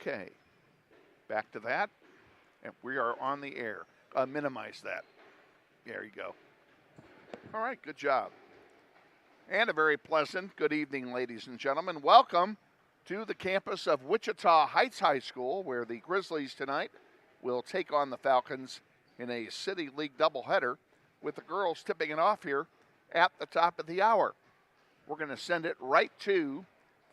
Okay, back to that. And we are on the air. Minimize that. There you go. All right, good job. And a very pleasant good evening, ladies and gentlemen. Welcome to the campus of Wichita Heights High School, where the Grizzlies tonight will take on the Falcons in a City League doubleheader, with the girls tipping it off here at the top of the hour. We're going to send it right to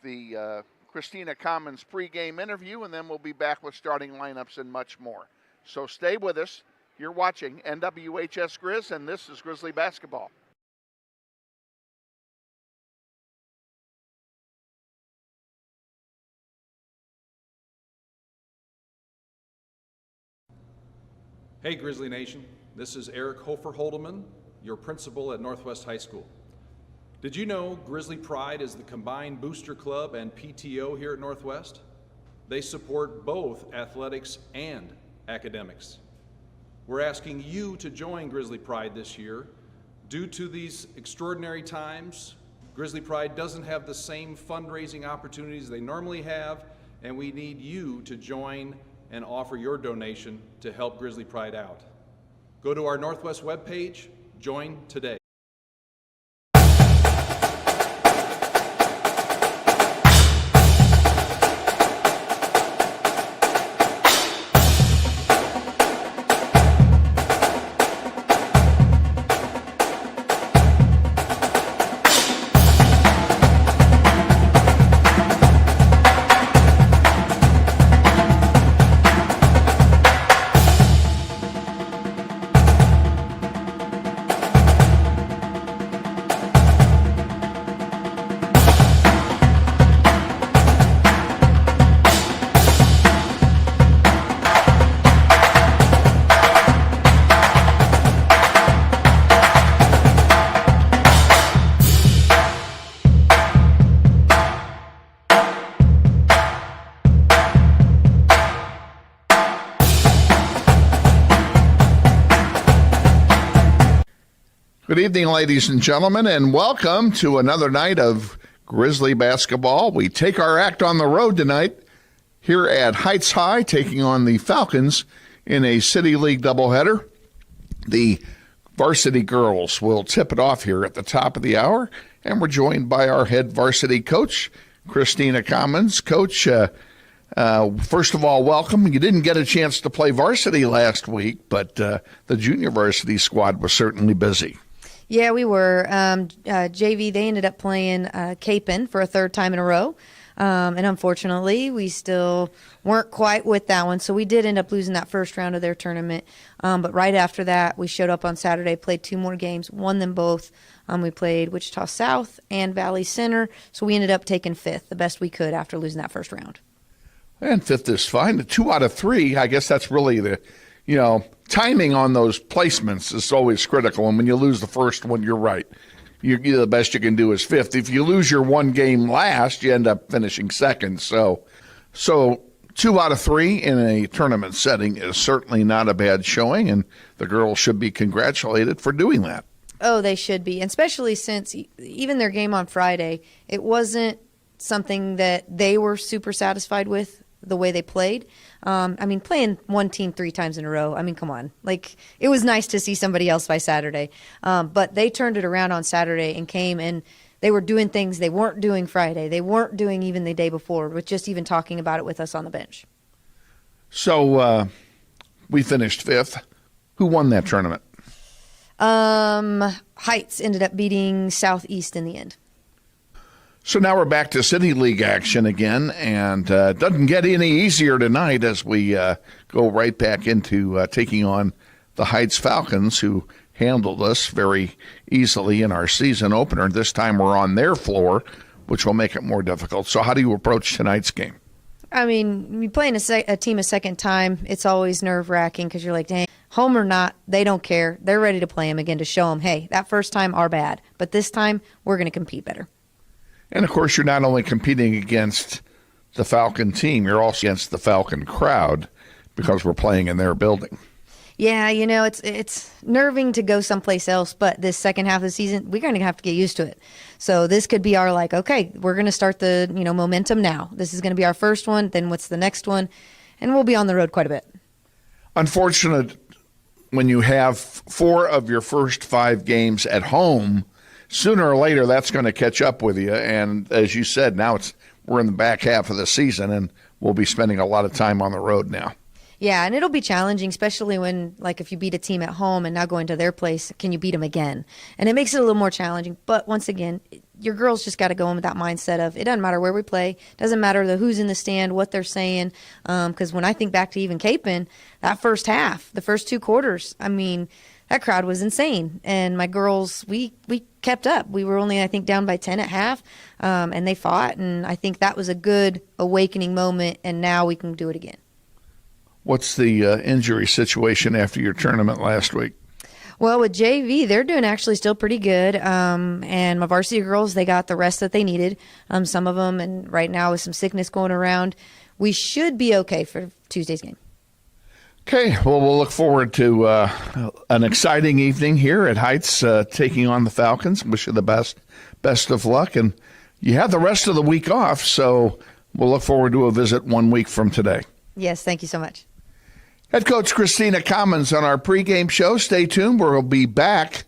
the Christina Commons pregame interview, and then we'll be back with starting lineups and much more. So stay with us. You're watching NWHS Grizz, and this is Grizzly Basketball. Hey Grizzly Nation, this is Eric Hofer-Holdeman, your principal at Northwest High School. Did you know Grizzly Pride is the combined booster club and PTO here at Northwest? They support both athletics and academics. We're asking you to join Grizzly Pride this year. Due to these extraordinary times, Grizzly Pride doesn't have the same fundraising opportunities they normally have, and we need you to join and offer your donation to help Grizzly Pride out. Go to our Northwest webpage, join today. Good evening, ladies and gentlemen, and welcome to another night of Grizzly basketball. We take our act on the road tonight here at Heights High, taking on the Falcons in a City League doubleheader. The varsity girls will tip it off here at the top of the hour, and we're joined by our head varsity coach, Christina Commons. Coach, first of all, welcome. You didn't get a chance to play varsity last week, but the junior varsity squad was certainly busy. Yeah, we were. JV, they ended up playing Capon for a third time in a row. And unfortunately, we still weren't quite with that one. So we did end up losing that first round of their tournament. But right after that, we showed up on Saturday, played two more games, won them both. We played Wichita South and Valley Center. So we ended up taking fifth, the best we could after losing that first round. And fifth is fine. The 2 out of 3, I guess that's really the, timing on those placements is always critical. And when you lose the first one, you're right. The best you can do is fifth. If you lose your one game last, you end up finishing second. So 2 out of 3 in a tournament setting is certainly not a bad showing, and the girls should be congratulated for doing that. Oh, they should be, and especially since even their game on Friday, it wasn't something that they were super satisfied with the way they played. Playing one team 3 times in a row, come on. It was nice to see somebody else by Saturday. But they turned it around on Saturday and came, and they were doing things they weren't doing Friday. They weren't doing even the day before, with just even talking about it with us on the bench. So we finished fifth. Who won that tournament? Heights ended up beating Southeast in the end. So now we're back to City League action again, and it doesn't get any easier tonight as we go right back into taking on the Heights Falcons, who handled us very easily in our season opener. This time we're on their floor, which will make it more difficult. So how do you approach tonight's game? You playing a team a second time, it's always nerve-wracking because you're like, dang, home or not, they don't care. They're ready to play them again to show them, hey, that first time our bad, but this time we're going to compete better. And, of course, you're not only competing against the Falcon team, you're also against the Falcon crowd because we're playing in their building. Yeah, it's nerving to go someplace else, but this second half of the season, we're going to have to get used to it. So this could be our okay, we're going to start the, momentum now. This is going to be our first one, then what's the next one? And we'll be on the road quite a bit. Unfortunate when you have 4 of your first 5 games at home, sooner or later that's going to catch up with you. And as you said, now we're in the back half of the season, and we'll be spending a lot of time on the road now. Yeah, and it'll be challenging, especially when, if you beat a team at home and now going to their place, can you beat them again? And it makes it a little more challenging. But once again, your girls just got to go in with that mindset of it doesn't matter where we play, doesn't matter who's in the stand, what they're saying. Because when I think back to even Capon, that first half, the first 2 quarters, that crowd was insane. And my girls, we kept up. We were only, I think, down by 10 at half, and they fought. And I think that was a good awakening moment, and now we can do it again. What's the injury situation after your tournament last week? Well, with JV, they're doing actually still pretty good. And my varsity girls, they got the rest that they needed, some of them. And right now with some sickness going around, we should be okay for Tuesday's game. Okay, well, we'll look forward to an exciting evening here at Heights taking on the Falcons. Wish you the best of luck. And you have the rest of the week off, so we'll look forward to a visit 1 week from today. Yes, thank you so much. Head coach Christina Commons on our pregame show. Stay tuned. We'll be back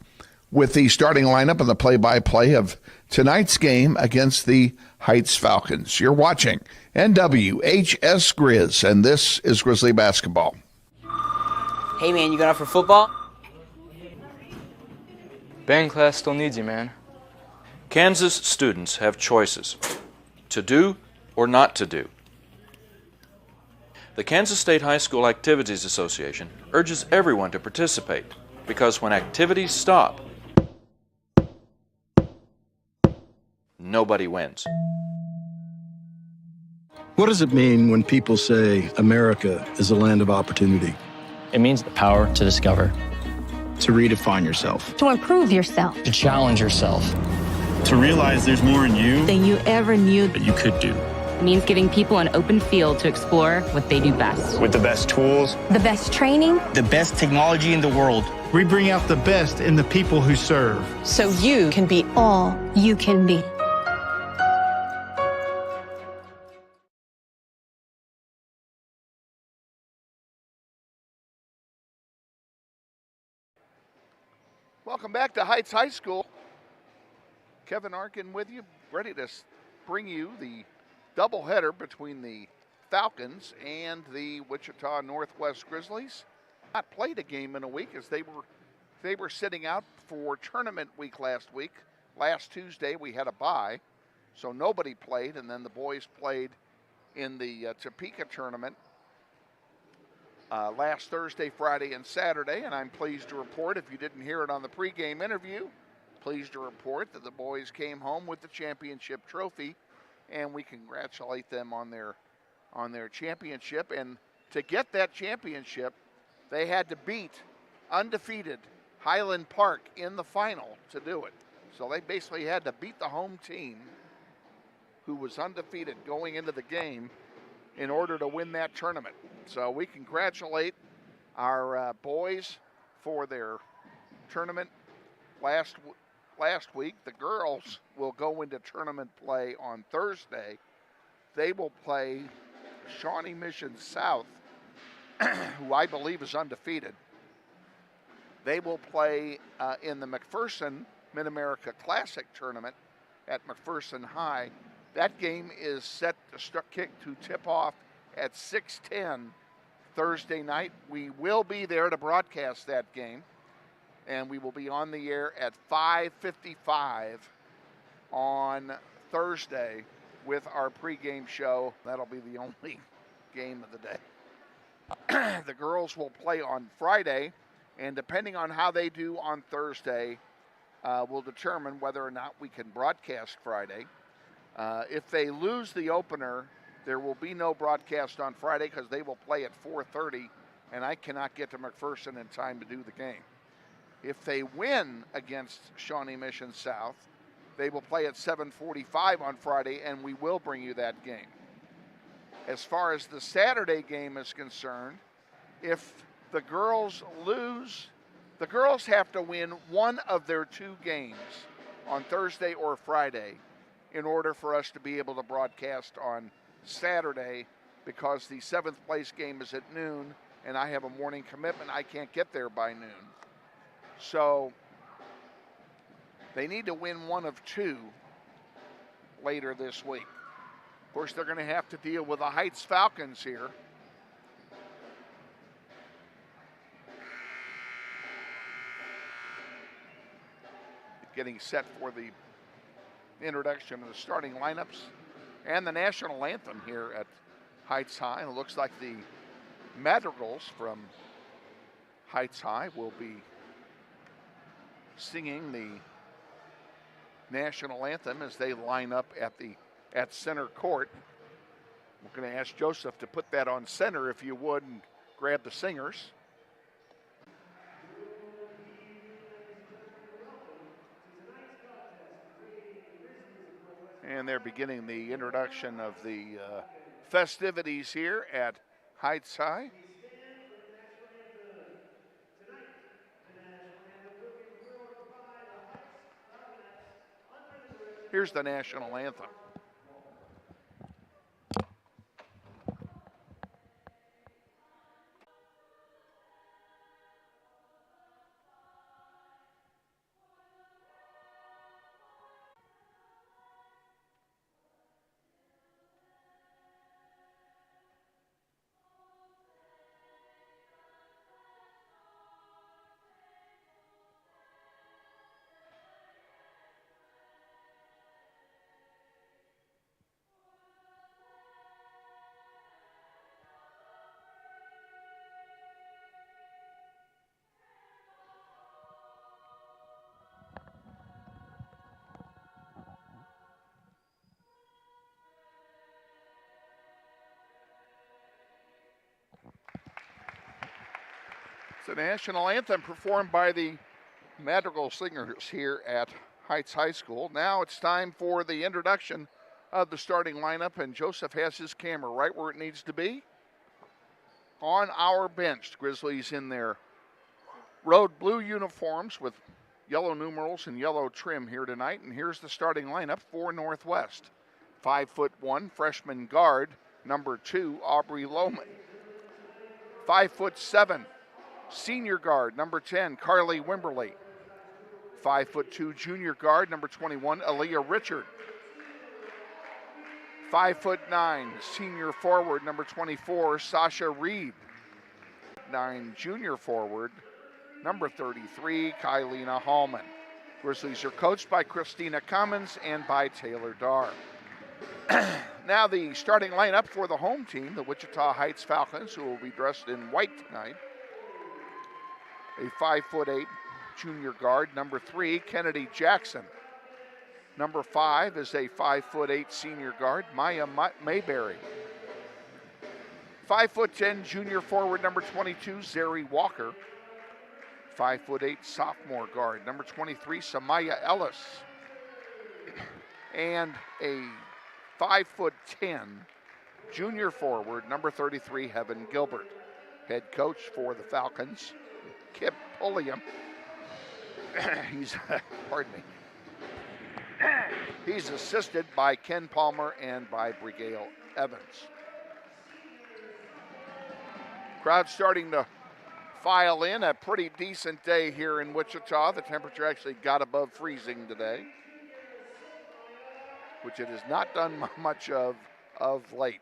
with the starting lineup and the play-by-play of tonight's game against the Heights Falcons. You're watching NWHS Grizz, and this is Grizzly Basketball. Hey, man, you going out for football? Band class still needs you, man. Kansas students have choices to do or not to do. The Kansas State High School Activities Association urges everyone to participate because when activities stop, nobody wins. What does it mean when people say America is a land of opportunity? It means the power to discover, To redefine yourself. To improve yourself. to challenge yourself. To realize there's more in you Than you ever knew. that you could do. It means giving people an open field to explore what they do best. With the best tools, The best training. The best technology in the world. We bring out the best in the people who serve. So you can be all you can be. Welcome back to Heights High School. Kevin Arkin with you, ready to bring you the doubleheader between the Falcons and the Wichita Northwest Grizzlies. Not played a game in a week as they were sitting out for tournament week last week. Last Tuesday we had a bye, so nobody played, and then the boys played in the Topeka tournament last Thursday, Friday, and Saturday. And I'm pleased to report, if you didn't hear it on the pregame interview, pleased to report that the boys came home with the championship trophy, and we congratulate them on their championship. And to get that championship, they had to beat undefeated Highland Park in the final to do it. So they basically had to beat the home team, who was undefeated going into the game, in order to win that tournament. So we congratulate our boys for their tournament last week. The girls will go into tournament play on Thursday. They will play Shawnee Mission South, who I believe is undefeated. They will play in the McPherson Mid-America Classic tournament at McPherson High. That game is set to tip off at 6:10 Thursday night. We will be there to broadcast that game, and we will be on the air at 5:55 on Thursday with our pregame show. That'll be the only game of the day. The girls will play on Friday, and depending on how they do on Thursday, we'll determine whether or not we can broadcast Friday. If they lose the opener, there will be no broadcast on Friday because they will play at 4:30, and I cannot get to McPherson in time to do the game. If they win against Shawnee Mission South, they will play at 7:45 on Friday, and we will bring you that game. As far as the Saturday game is concerned, if the girls lose, the girls have to win one of their 2 games on Thursday or Friday in order for us to be able to broadcast on Saturday, because the 7th place game is at noon and I have a morning commitment. I can't get there by noon. So they need to win one of 2 later this week. Of course, they're going to have to deal with the Heights Falcons here. Getting set for the introduction of the starting lineups and the national anthem here at Heights High. It looks like the Madrigals from Heights High will be singing the national anthem as they line up at center court. We're going to ask Joseph to put that on center, if you would, and grab the singers. And they're beginning the introduction of the festivities here at Heights High. Here's the national anthem. The national anthem performed by the Madrigal Singers here at Heights High School. Now it's time for the introduction of the starting lineup, and Joseph has his camera right where it needs to be. On our bench, Grizzlies in their road blue uniforms with yellow numerals and yellow trim here tonight. And here's the starting lineup for Northwest. 5'1" freshman guard, number 2, Aubrey Lohman. 5'7" senior guard, number 10, Carly Wimberly. 5'2" junior guard, number 21, Aaliyah Richard. 5'9" senior forward, number 24, Sasha Reed. 9 junior forward, number 33, Kylina Hallman. Grizzlies are coached by Christina Cummins and by Taylor Darr. Now the starting lineup for the home team, the Wichita Heights Falcons, who will be dressed in white tonight. A 5'8" junior guard, number 3, Kennedy Jackson. Number 5 is a 5'8" senior guard, Maya Mayberry. 5'10" junior forward, number 22, Zeri Walker. 5'8" sophomore guard, number 23, Samaya Ellis. And a 5'10" junior forward, number 33, Heaven Gilbert. Head coach for the Falcons, Kip Pulliam. Pardon me. He's assisted by Ken Palmer and by Brigale Evans. Crowd starting to file in. A pretty decent day here in Wichita. The temperature actually got above freezing today, which it has not done much of late.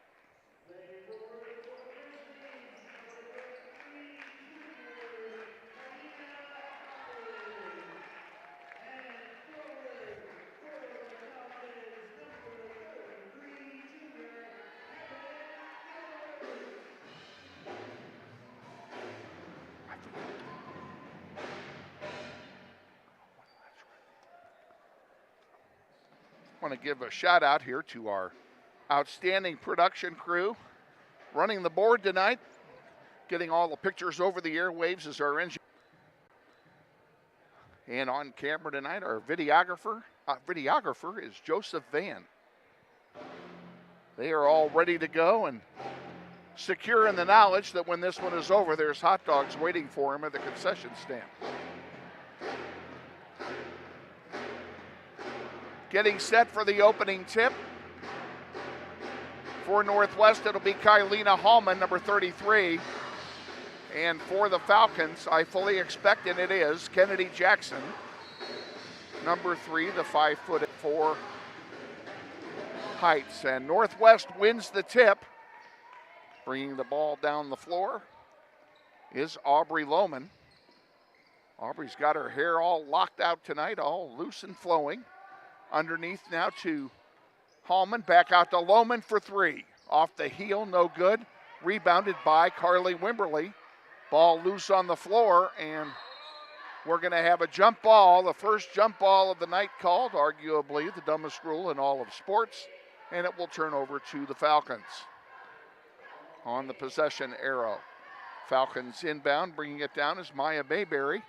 I want to give a shout out here to our outstanding production crew running the board tonight, getting all the pictures over the airwaves as our engineer. And on camera tonight, our videographer is Joseph Van. They are all ready to go and secure in the knowledge that when this one is over, there's hot dogs waiting for him at the concession stand. Getting set for the opening tip. For Northwest, it'll be Kylina Hallman, number 33. And for the Falcons, I fully expect, and it is, Kennedy Jackson, number 3, the 5'4" heights. And Northwest wins the tip. Bringing the ball down the floor is Aubrey Lohman. Aubrey's got her hair all locked out tonight, all loose and flowing. Underneath now to Hallman, back out to Lohman for 3. Off the heel, no good. Rebounded by Carly Wimberly. Ball loose on the floor, and we're going to have a jump ball, the first jump ball of the night called, arguably the dumbest rule in all of sports, and it will turn over to the Falcons. On the possession arrow, Falcons inbound, bringing it down is Maya Mayberry.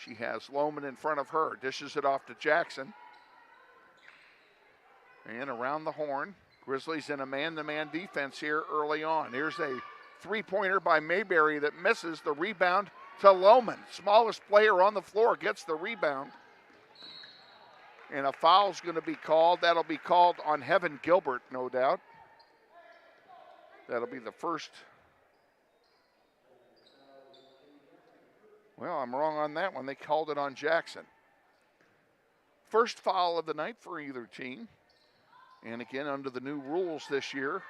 She has Lohman in front of her, dishes it off to Jackson. And around the horn, Grizzlies in a man-to-man defense here early on. Here's a three-pointer by Mayberry that misses. The rebound to Lohman. Smallest player on the floor gets the rebound. And a foul's going to be called. That'll be called on Heaven Gilbert, no doubt. That'll be the first. Well, I'm wrong on that one. They called it on Jackson. First foul of the night for either team. And again, under the new rules this year,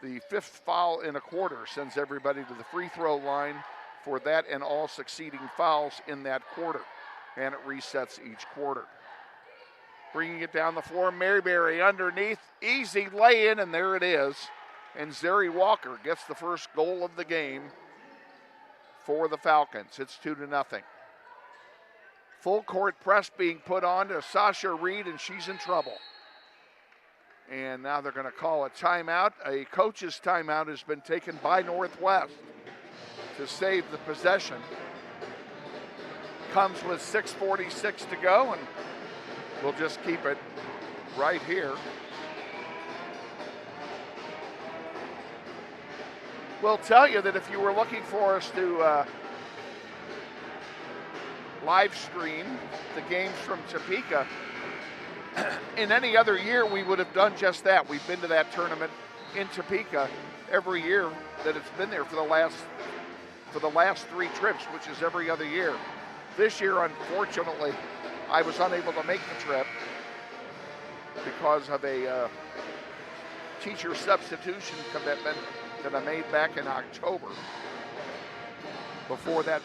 the 5th foul in a quarter sends everybody to the free throw line for that and all succeeding fouls in that quarter. And it resets each quarter. Bringing it down the floor, Mayberry underneath, easy lay-in, and there it is. And Zeri Walker gets the first goal of the game for the Falcons. It's 2-0. Full court press being put on to Sasha Reed, and she's in trouble. And now they're going to call a timeout. A coach's timeout has been taken by Northwest to save the possession. Comes with 6:46 to go, and we'll just keep it right here. We'll tell you that if you were looking for us to live stream the games from Topeka, in any other year we would have done just that. We've been to that tournament in Topeka every year that it's been there for the last 3 trips, which is every other year. This year, unfortunately, I was unable to make the trip because of a teacher substitution commitment that I made back in October before that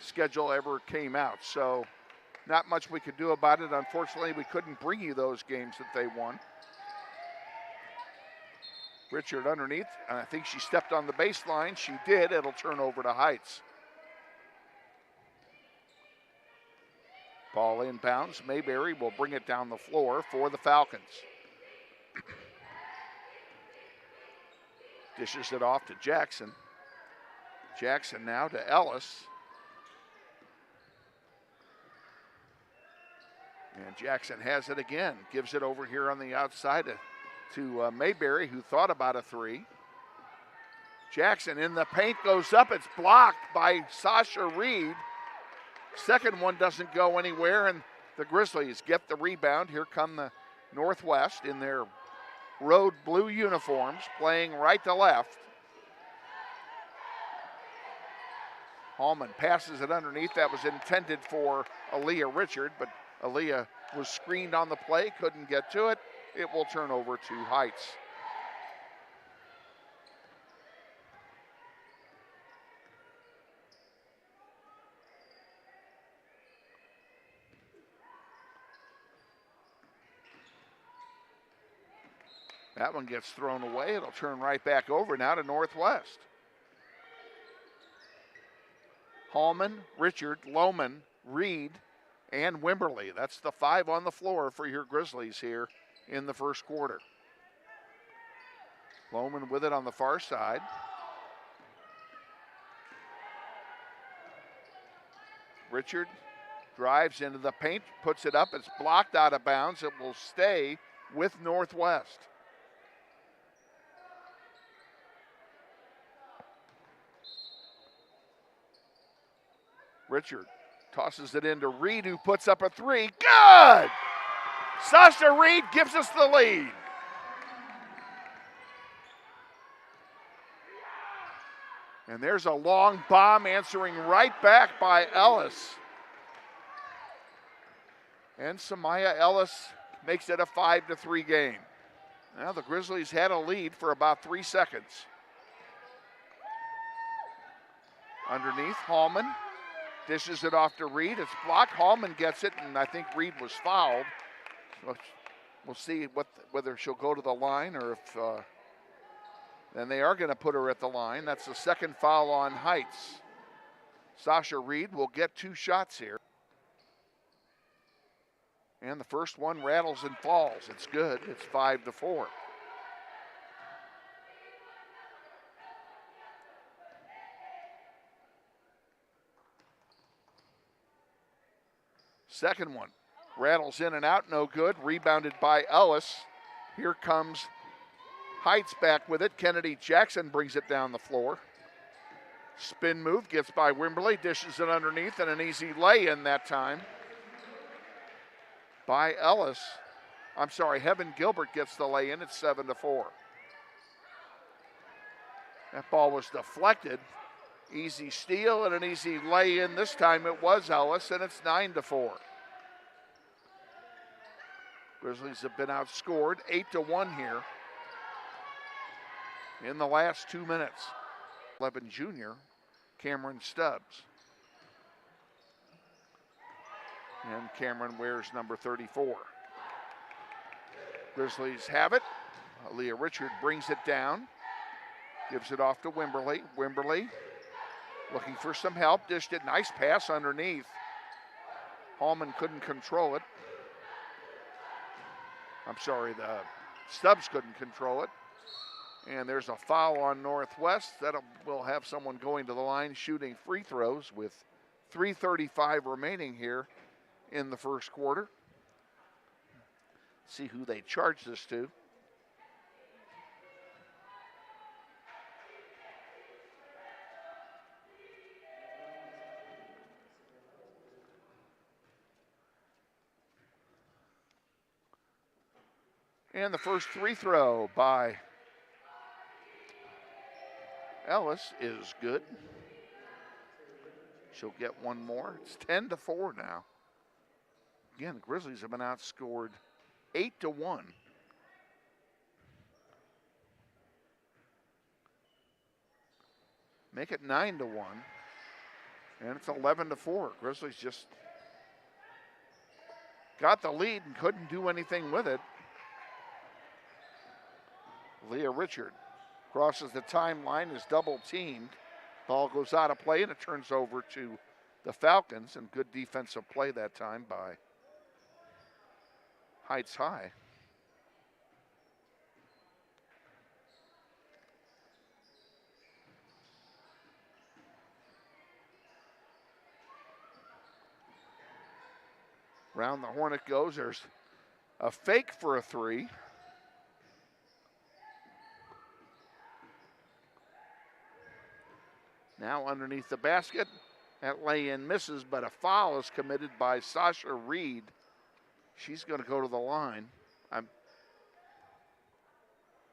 schedule ever came out. So not much we could do about it. Unfortunately, we couldn't bring you those games that they won. Richard underneath, and I think she stepped on the baseline. She did. It'll turn over to Heights. Ball inbounds. Mayberry will bring it down the floor for the Falcons. Dishes it off to Jackson. Jackson now to Ellis. And Jackson has it again. Gives it over here on the outside to Mayberry, who thought about a 3. Jackson in the paint, goes up. It's blocked by Sasha Reed. Second one doesn't go anywhere, and the Grizzlies get the rebound. Here come the Northwest in their road blue uniforms, playing right to left. Hallman passes it underneath. That was intended for Aaliyah Richard, but Aaliyah was screened on the play, couldn't get to it. It will turn over to Heights. That one gets thrown away. It'll turn right back over now to Northwest. Hallman, Richard, Lohman, Reed, and Wimberly. That's the 5 on the floor for your Grizzlies here in the first quarter. Lohman with it on the far side. Richard drives into the paint, puts it up. It's blocked out of bounds. It will stay with Northwest. Richard tosses it into Reed, who puts up a three. Good! Sasha Reed gives us the lead. And there's a long bomb answering right back by Ellis. And Samaya Ellis makes it a 5-3 game. Now the Grizzlies had a lead for about 3 seconds. Underneath, Hallman dishes it off to Reed. It's blocked. Hallman gets it, and I think Reed was fouled. So we'll see whether she'll go to the line or if then they are going to put her at the line. That's the second foul on Heights. Sasha Reed will get 2 shots here. And the first one rattles and falls. It's good. It's 5-4. Second one rattles in and out, no good. Rebounded by Ellis. Here comes Heights back with it. Kennedy Jackson brings it down the floor. Spin move gets by Wimberly, dishes it underneath, and an easy lay-in that time by Ellis. I'm sorry, Heaven Gilbert gets the lay-in. It's 7-4. That ball was deflected. Easy steal and an easy lay-in. This time it was Ellis, and it's 9-4. Grizzlies have been outscored 8-1 here in the last 2 minutes. 11 junior, Cameron Stubbs. And Cameron wears number 34. Grizzlies have it. Leah Richard brings it down. Gives it off to Wimberly. Wimberly looking for some help. Dished it. Nice pass underneath. Hallman couldn't control it. I'm sorry, the Stubbs couldn't control it. And there's a foul on Northwest. We'll have someone going to the line shooting free throws with 3:35 remaining here in the first quarter. See who they charge this to. And the first free throw by Ellis is good. She'll get one more. It's 10-4 now. Again, the Grizzlies have been outscored 8-1. Make it 9-1. And it's 11-4. Grizzlies just got the lead and couldn't do anything with it. Leah Richard crosses the timeline, is double teamed. Ball goes out of play and it turns over to the Falcons, and good defensive play that time by Heights High. Round the horn it goes. There's a fake for a three. Now underneath the basket. That lay-in misses, but a foul is committed by Sasha Reed. She's going to go to the line.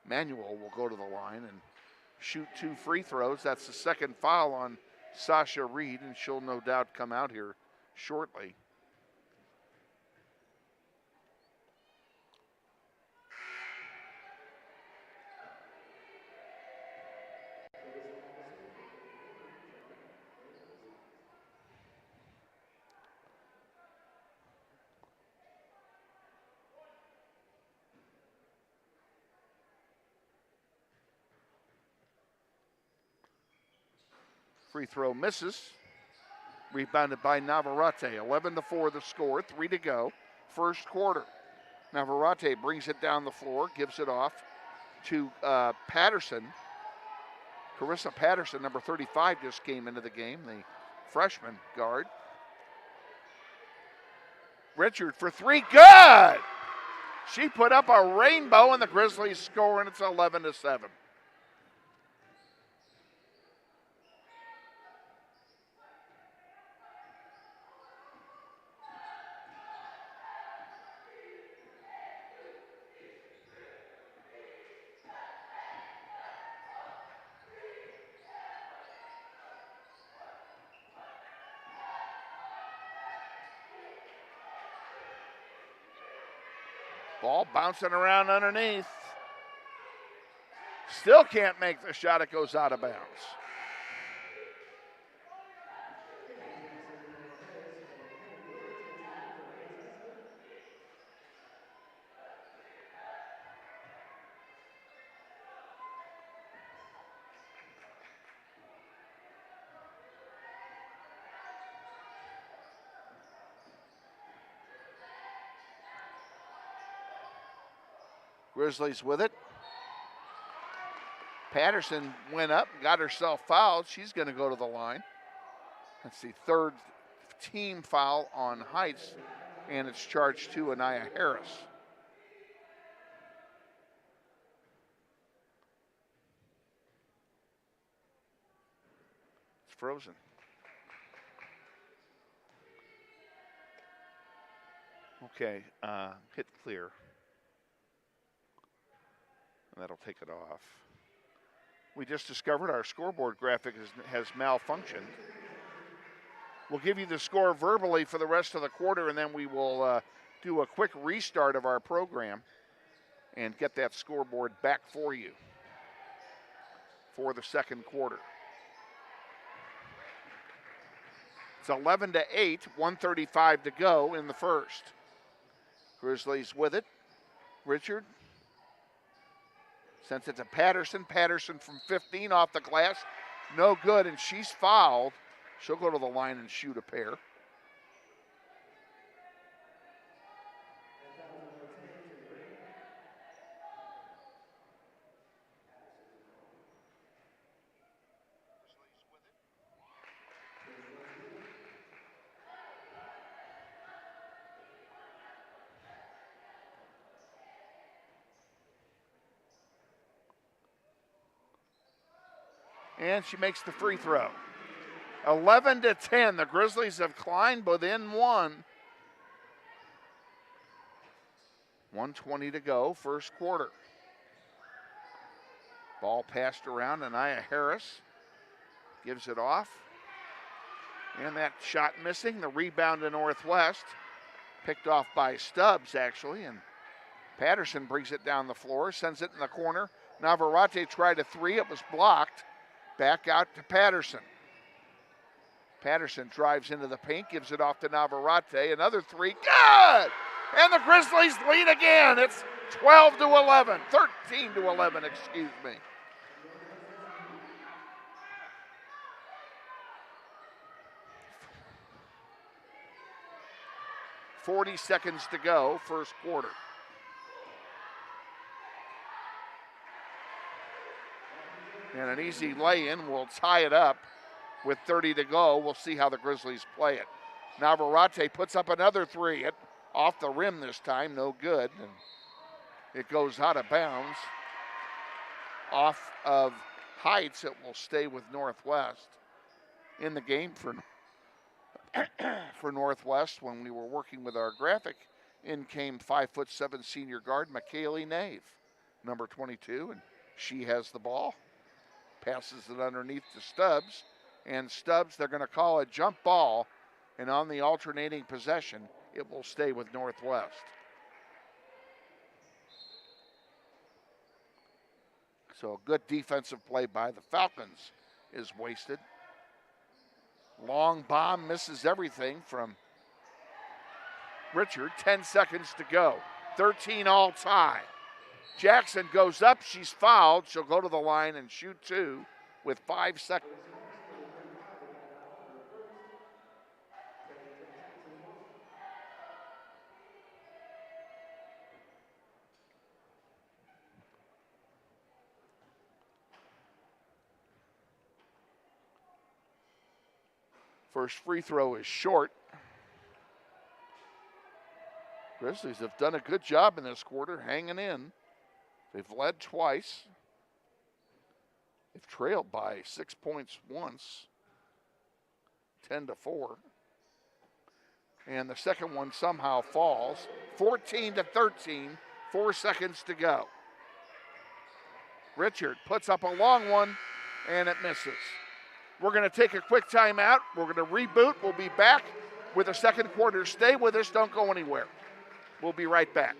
Manuel will go to the line and shoot 2 free throws. That's the second foul on Sasha Reed, and she'll no doubt come out here shortly. Free throw misses. Rebounded by Navarrete. 11-4 the score. 3 to go. First quarter. Navarrete brings it down the floor. Gives it off to Patterson. Carissa Patterson, number 35, just came into the game. The freshman guard. Richard for 3. Good! She put up a rainbow and the Grizzlies score, and it's 11-7. Ball bouncing around underneath. Still can't make the shot. It goes out of bounds. Grizzlies with it. Patterson went up, got herself fouled. She's going to go to the line. That's the third team foul on Heights, and it's charged to Anaya Harris. It's frozen. Okay, hit clear. And that'll take it off. We just discovered our scoreboard graphic has malfunctioned. We'll give you the score verbally for the rest of the quarter, and then we will do a quick restart of our program and get that scoreboard back for you for the second quarter. It's 11-8, 1:35 to go in the first. Grizzlies with it. Richard sends it to Patterson. Patterson from 15 off the glass. No good, and she's fouled. She'll go to the line and shoot a pair. And she makes the free throw. 11-10. The Grizzlies have climbed within one. 1:20 to go, first quarter. Ball passed around. Anaya Harris gives it off. And that shot missing. The rebound to Northwest. Picked off by Stubbs, actually. And Patterson brings it down the floor, sends it in the corner. Navarrete tried a three. It was blocked. Back out to Patterson. Patterson drives into the paint, gives it off to Navarrete. Another three, good! And the Grizzlies lead again. It's 12-11, 13-11, excuse me. .40 seconds to go, first quarter. And an easy lay-in will tie it up with 30 to go. We'll see how the Grizzlies play it. Navarrete puts up another three. Off the rim this time, no good. And it goes out of bounds. Off of Heights, it will stay with Northwest. In the game for Northwest, when we were working with our graphic, in came 5'7" senior guard McKaylee Nave, number 22, and she has the ball. Passes it underneath to Stubbs, and Stubbs, they're going to call a jump ball, and on the alternating possession, it will stay with Northwest. So good defensive play by the Falcons is wasted. Long bomb misses everything from Richard. 10 seconds to go. 13 all tie. Jackson goes up. She's fouled. She'll go to the line and shoot two with 5 seconds. First free throw is short. Grizzlies have done a good job in this quarter, hanging in. They've led twice. They've trailed by 6 points once, 10-4. And the second one somehow falls. 14-13, 4 seconds to go. Richard puts up a long one, and it misses. We're going to take a quick timeout. We're going to reboot. We'll be back with the second quarter. Stay with us. Don't go anywhere. We'll be right back.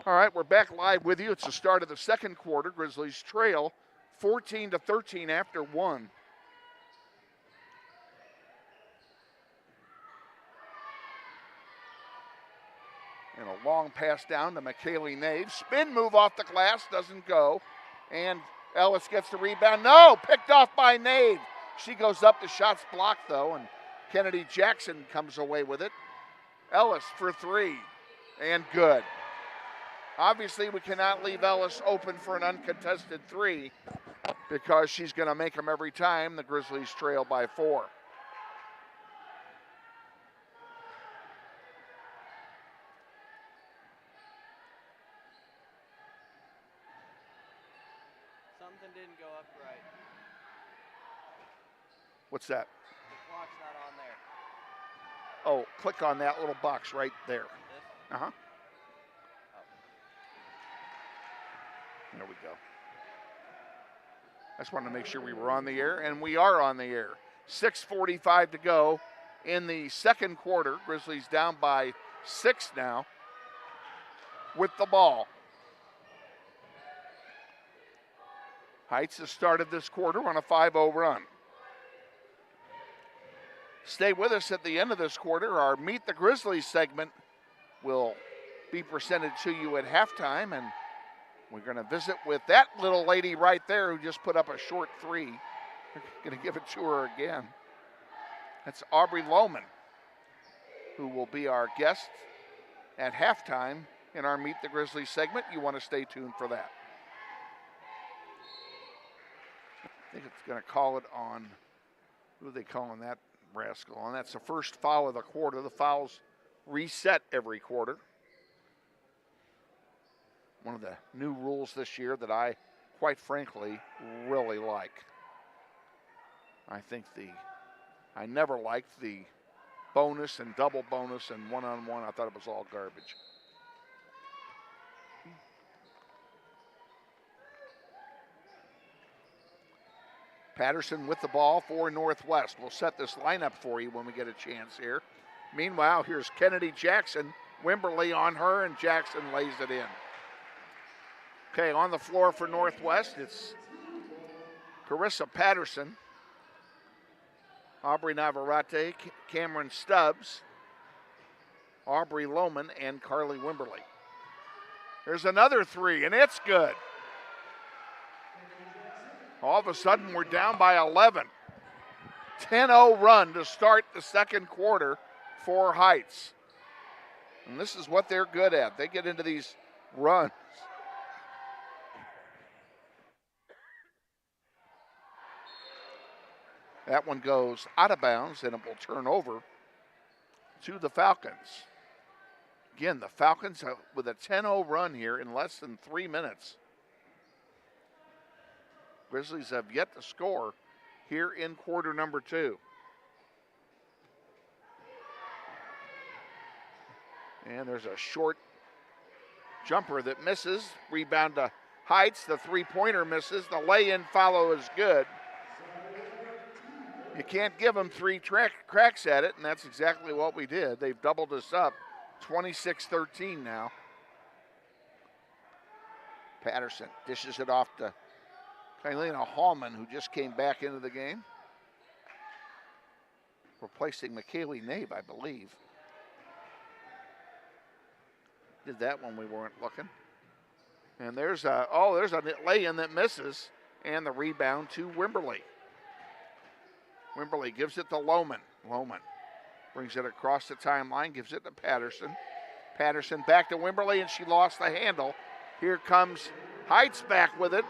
All right, we're back live with you. It's the start of the second quarter. Grizzlies trail 14-13 after one. And a long pass down to McKaylee Nave. Spin move off the glass, doesn't go. And Ellis gets the rebound. No, picked off by Nave. She goes up, the shot's blocked though, and Kennedy Jackson comes away with it. Ellis for three, and good. Obviously, we cannot leave Ellis open for an uncontested three because she's going to make them every time. The Grizzlies trail by 4. Something didn't go up right. What's that? The clock's not on there. Oh, click on that little box right there. This? Uh-huh. Oh. There we go. I just wanted to make sure we were on the air, and we are on the air. 6:45 to go in the second quarter. Grizzlies down by 6 now with the ball. Heights has started this quarter on a 5-0 run. Stay with us at the end of this quarter. Our Meet the Grizzlies segment will be presented to you at halftime, and we're going to visit with that little lady right there who just put up a short three. We're going to give it to her again. That's Aubrey Lohman, who will be our guest at halftime in our Meet the Grizzlies segment. You want to stay tuned for that. I think it's going to call it on, who are they calling that rascal? And that's the first foul of the quarter. The fouls reset every quarter. One of the new rules this year that I, quite frankly, really like. I never liked the bonus and double bonus and one-on-one. I thought it was all garbage. Patterson with the ball for Northwest. We'll set this lineup for you when we get a chance here. Meanwhile, here's Kennedy Jackson. Wimberly on her, and Jackson lays it in. Okay, on the floor for Northwest, it's Carissa Patterson, Aubrey Navarrete, Cameron Stubbs, Aubrey Lohman, and Carly Wimberly. There's another three, and it's good. All of a sudden, we're down by 11. 10-0 run to start the second quarter for Heights. And this is what they're good at. They get into these runs. That one goes out of bounds, and it will turn over to the Falcons. Again, the Falcons with a 10-0 run here in less than 3 minutes. Grizzlies have yet to score here in quarter number 2. And there's a short jumper that misses. Rebound to Heights. The three-pointer misses. The lay-in follow is good. You can't give them three cracks at it, and that's exactly what we did. They've doubled us up. 26-13 now. Patterson dishes it off to Kylena Hallman, who just came back into the game. Replacing McKaylee Nave, I believe. Did that when we weren't looking. And there's a lay-in that misses, and the rebound to Wimberly. Wimberly gives it to Lohman. Lohman brings it across the timeline, gives it to Patterson. Patterson back to Wimberly, and she lost the handle. Here comes Heights back with it.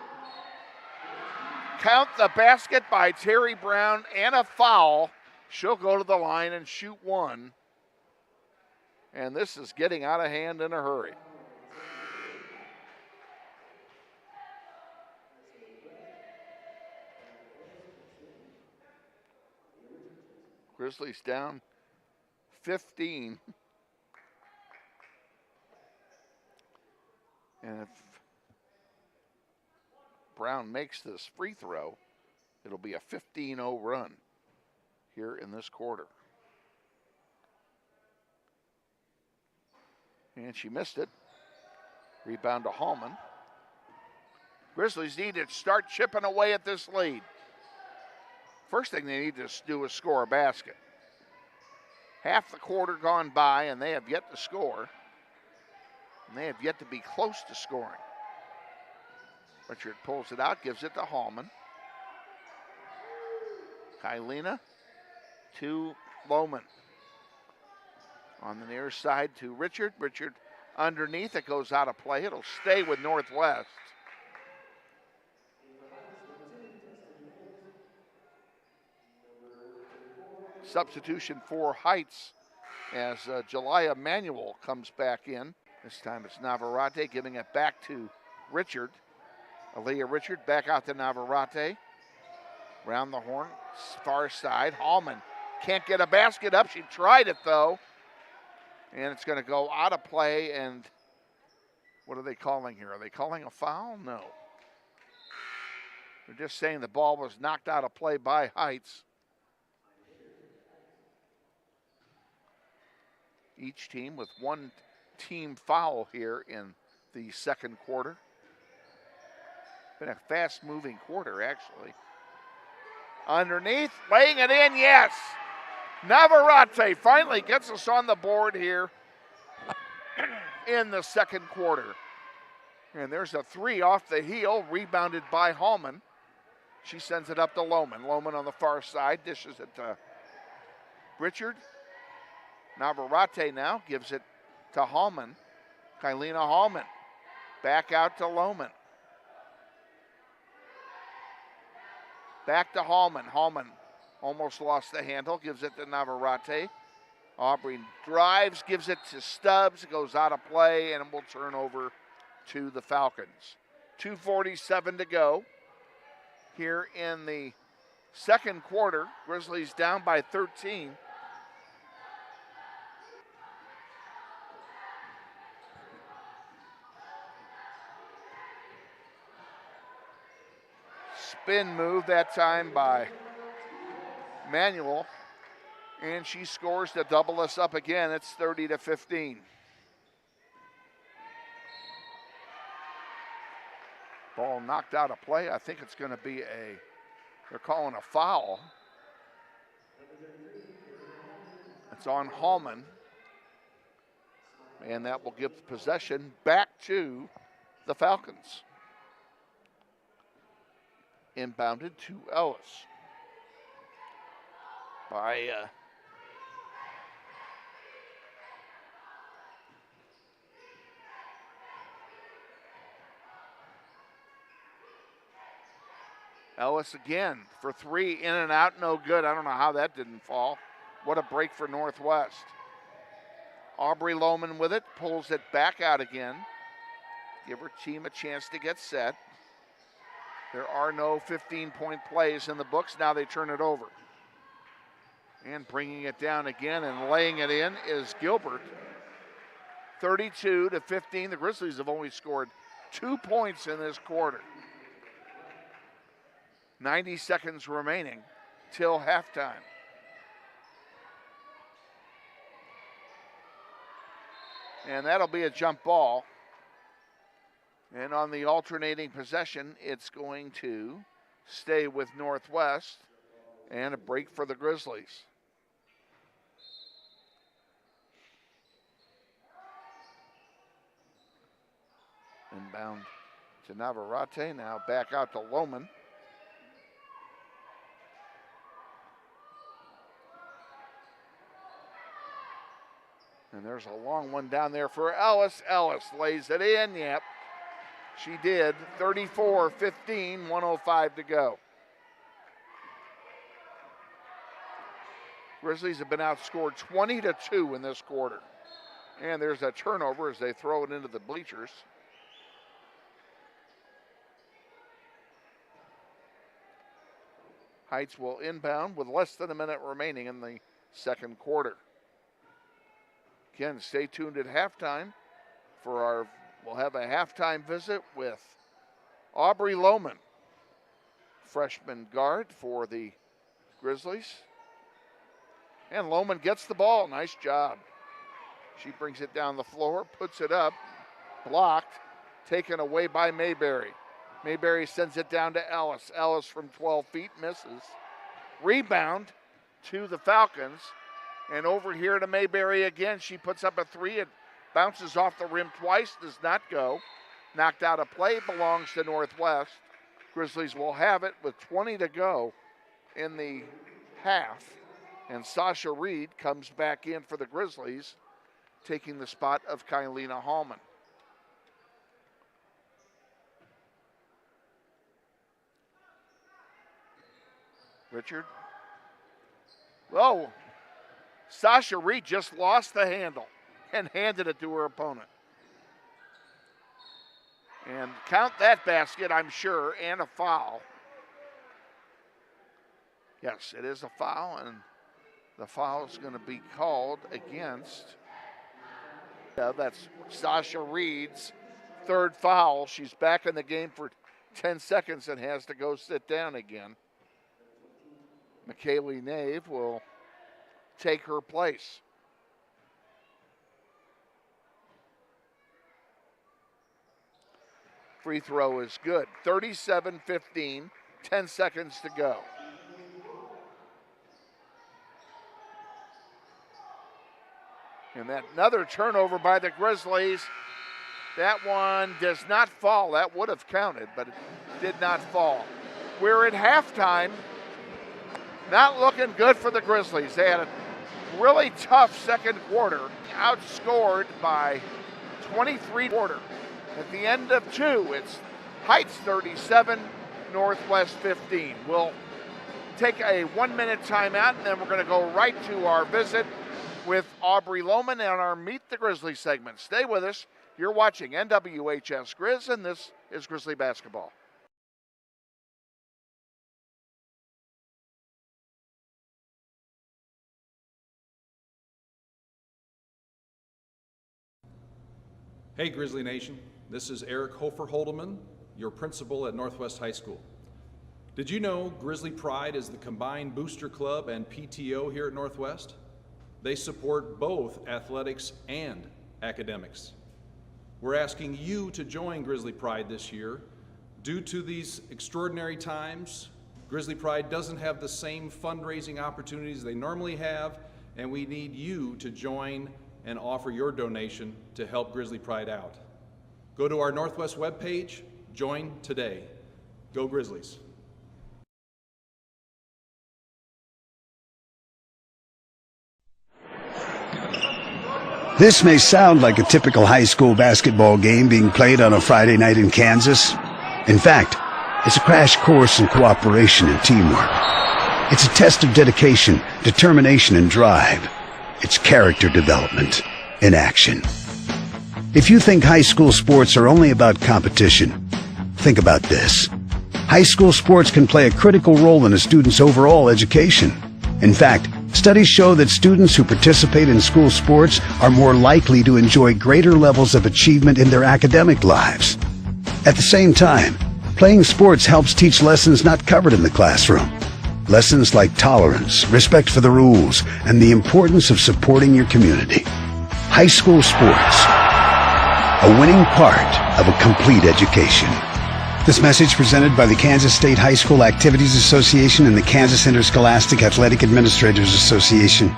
Count the basket by Terry Brown and a foul. She'll go to the line and shoot one. And this is getting out of hand in a hurry. Grizzlies down 15. And if Brown makes this free throw, it'll be a 15-0 run here in this quarter. And she missed it. Rebound to Hallman. Grizzlies need to start chipping away at this lead. First thing they need to do is score a basket. Half the quarter gone by, and they have yet to score. And they have yet to be close to scoring. Richard pulls it out, gives it to Hallman. Kylina to Lohman. On the near side to Richard. Richard underneath. It goes out of play. It'll stay with Northwest. Substitution for Heights as Jalaya Manuel comes back in. This time it's Navarrete giving it back to Richard. Aaliyah Richard back out to Navarrete. Round the horn, far side. Hallman can't get a basket up. She tried it though. And it's going to go out of play. And what are they calling here? Are they calling a foul? No. They're just saying the ball was knocked out of play by Heights. Each team with one team foul here in the second quarter. Been a fast-moving quarter, actually. Underneath, laying it in, yes. Navarrete finally gets us on the board here in the second quarter. And there's a three off the heel, rebounded by Hallman. She sends it up to Lohman. Lohman on the far side, dishes it to Richard. Navarrete now gives it to Hallman. Kylina Hallman back out to Lohman. Back to Hallman. Hallman almost lost the handle, gives it to Navarrete. Aubrey drives, gives it to Stubbs, goes out of play, and will turn over to the Falcons. 2:47 to go here in the second quarter. Grizzlies down by 13. Spin move that time by Manuel, and she scores to double us up again. It's 30-15. Ball knocked out of play. I think it's going to be they're calling a foul. It's on Hallman, and that will give possession back to the Falcons. Inbounded to Ellis by Ellis again for three, in and out, no good. I don't know how that didn't fall. What a break for Northwest. Aubrey Lohman with it, pulls it back out again. Give her team a chance to get set. There are no 15-point plays in the books. Now they turn it over. And bringing it down again and laying it in is Gilbert. 32-15. The Grizzlies have only scored 2 points in this quarter. 90 seconds remaining till halftime. And that'll be a jump ball. And on the alternating possession, it's going to stay with Northwest, and a break for the Grizzlies. Inbound to Navarrete, now back out to Lohman. And there's a long one down there for Ellis. Ellis lays it in, yep. She did. 34-15, 1:05 to go. Grizzlies have been outscored 20-2 in this quarter. And there's a turnover as they throw it into the bleachers. Heights will inbound with less than a minute remaining in the second quarter. Again, stay tuned at halftime for we'll have a halftime visit with Aubrey Lohman, freshman guard for the Grizzlies. And Lohman gets the ball. Nice job. She brings it down the floor, puts it up, blocked. taken away by Mayberry. Mayberry sends it down to Ellis. Ellis from 12 feet misses. Rebound to the Falcons. And over here to Mayberry again. She puts up a three. It bounces off the rim twice, does not go. Knocked out of play, belongs to Northwest. Grizzlies will have it with 20 to go in the half. And Sasha Reed comes back in for the Grizzlies, taking the spot of Kylina Hallman. Richard. Oh, Sasha Reed just lost the handle and handed it to her opponent. And count that basket, I'm sure, and a foul. Yes, it is a foul, and the foul is going to be called against. That's Sasha Reed's third foul. She's back in the game for 10 seconds and has to go sit down again. McKaylee Nave will take her place. Free throw is good. 37-15, 10 seconds to go. And that another turnover by the Grizzlies. That one does not fall. That would have counted, but it did not fall. We're at halftime. Not looking good for the Grizzlies. They had a really tough second quarter, outscored by 23 quarter. At the end of two, it's Heights 37, Northwest 15. We'll take a 1-minute timeout, and then we're going to go right to our visit with Aubrey Lohman on our Meet the Grizzlies segment. Stay with us. You're watching NWHS Grizz, and this is Grizzly Basketball. Hey Grizzly Nation, this is Eric Hofer-Holdeman, your principal at Northwest High School. Did you know Grizzly Pride is the combined booster club and PTO here at Northwest? They support both athletics and academics. We're asking you to join Grizzly Pride this year. Due to these extraordinary times, Grizzly Pride doesn't have the same fundraising opportunities they normally have, and we need you to join and offer your donation to help Grizzly Pride out. Go to our Northwest webpage, join today. Go Grizzlies. This may sound like a typical high school basketball game being played on a Friday night in Kansas. In fact, it's a crash course in cooperation and teamwork. It's a test of dedication, determination, and drive. It's character development in action. If you think high school sports are only about competition, think about this. High school sports can play a critical role in a student's overall education. In fact, studies show that students who participate in school sports are more likely to enjoy greater levels of achievement in their academic lives. At the same time, playing sports helps teach lessons not covered in the classroom. Lessons like tolerance, respect for the rules, and the importance of supporting your community. High school sports, a winning part of a complete education. This message presented by the Kansas State High School Activities Association and the Kansas Interscholastic Athletic Administrators Association.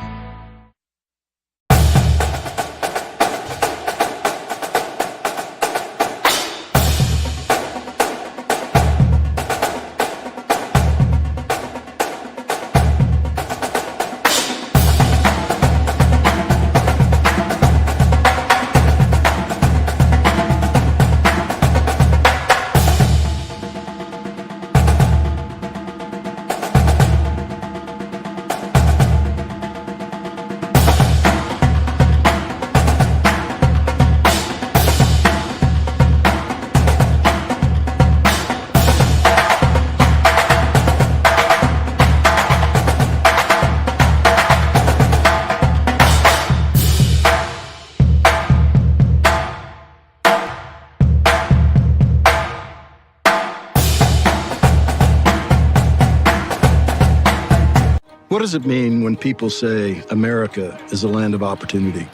What does it mean when people say America is a land of opportunity?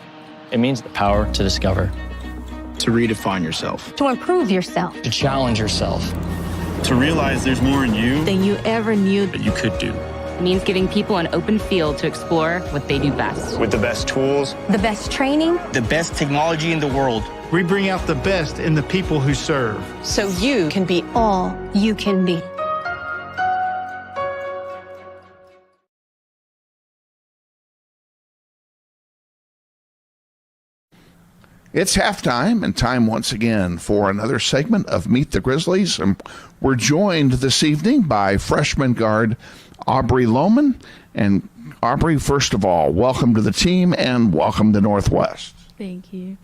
It means the power to discover. To redefine yourself. To improve yourself. To challenge yourself. To realize there's more in you Than you ever knew. that you could do. It means giving people an open field to explore what they do best. With the best tools, The best training. The best technology in the world. We bring out the best in the people who serve. So you can be all you can be. It's halftime and time once again for another segment of Meet the Grizzlies. And we're joined this evening by freshman guard Aubrey Lohman. And Aubrey, first of all, welcome to the team and welcome to Northwest. Thank you.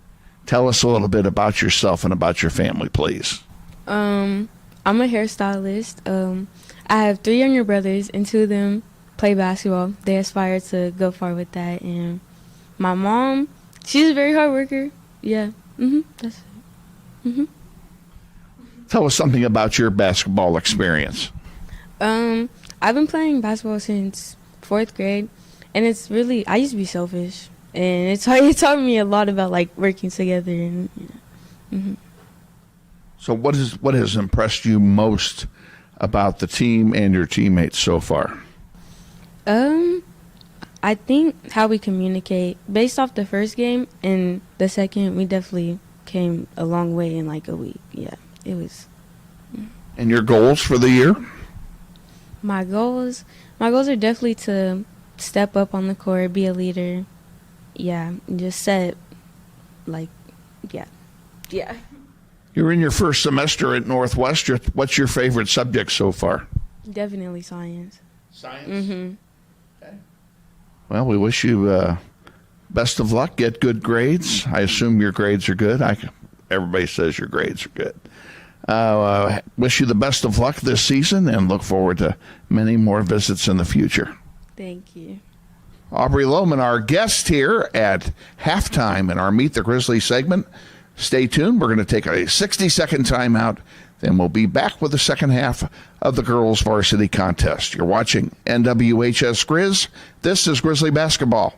Tell us a little bit about yourself and about your family, please. I'm a hairstylist. I have 3 younger brothers, and 2 of them play basketball. They aspire to go far with that. And my mom, she's a very hard worker. Yeah. That's it. Tell us something about your basketball experience. I've been playing basketball since 4th grade, and it's really, I used to be selfish, and it taught me a lot about like working together and So what has impressed you most about the team and your teammates so far? I think how we communicate. Based off the first game and the second, we definitely came a long way in like a week. Yeah, it was. And your goals for the year? My goals are definitely to step up on the court, be a leader. Yeah, and just set, like, yeah. You're in your first semester at Northwest. What's your favorite subject so far? Definitely science. Science? Okay. Well, we wish you best of luck. Get good grades. I assume your grades are good. Everybody says your grades are good. Wish you the best of luck this season and look forward to many more visits in the future. Thank you. Aubrey Lohman, our guest here at halftime in our Meet the Grizzlies segment. Stay tuned. We're going to take a 60-second timeout. Then we'll be back with the second half of the girls' varsity contest. You're watching NWHS Grizz. This is Grizzly Basketball.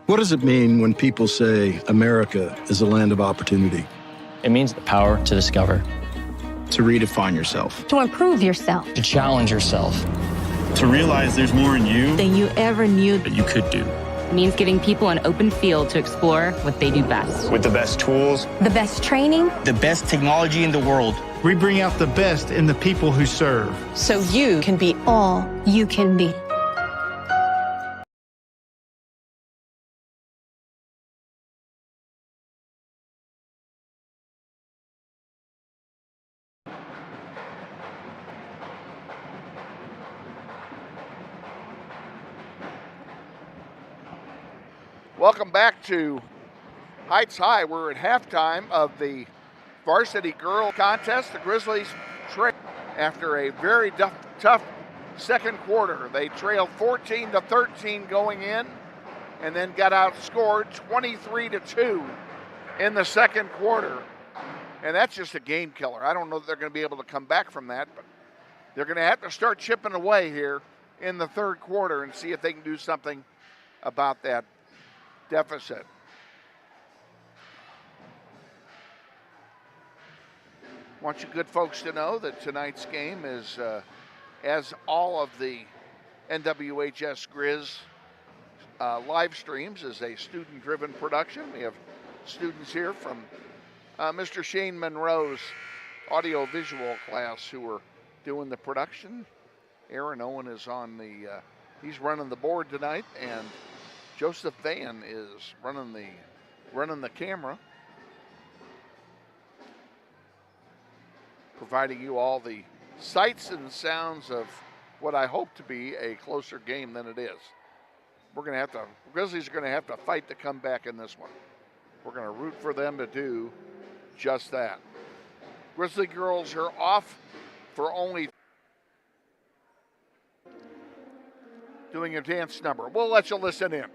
What does it mean when people say America is a land of opportunity? It means the power to discover. to redefine yourself. To improve yourself. To challenge yourself. To realize there's more in you Than you ever knew. that you could do. It means giving people an open field to explore what they do best. With the best tools, The best training. The best technology in the world. We bring out the best in the people who serve. So you can be all you can be. Welcome back to Heights High. We're at halftime of the varsity girl contest. The Grizzlies trail after a very tough second quarter. They trailed 14-13 going in and then got outscored 23-2 in the second quarter. And that's just a game killer. I don't know that they're going to be able to come back from that, but they're going to have to start chipping away here in the third quarter and see if they can do something about that deficit. Want you good folks to know that tonight's game is, as all of the NWHS Grizz live streams, is a student-driven production. We have students here from Mr. Shane Monroe's audio-visual class who are doing the production. Aaron Owen is on the, he's running the board tonight, and Joseph Van is running the camera, providing you all the sights and sounds of what I hope to be a closer game than it is. Grizzlies are going to have to fight to come back in this one. We're going to root for them to do just that. Grizzly girls are off for only doing a dance number. We'll let you listen in.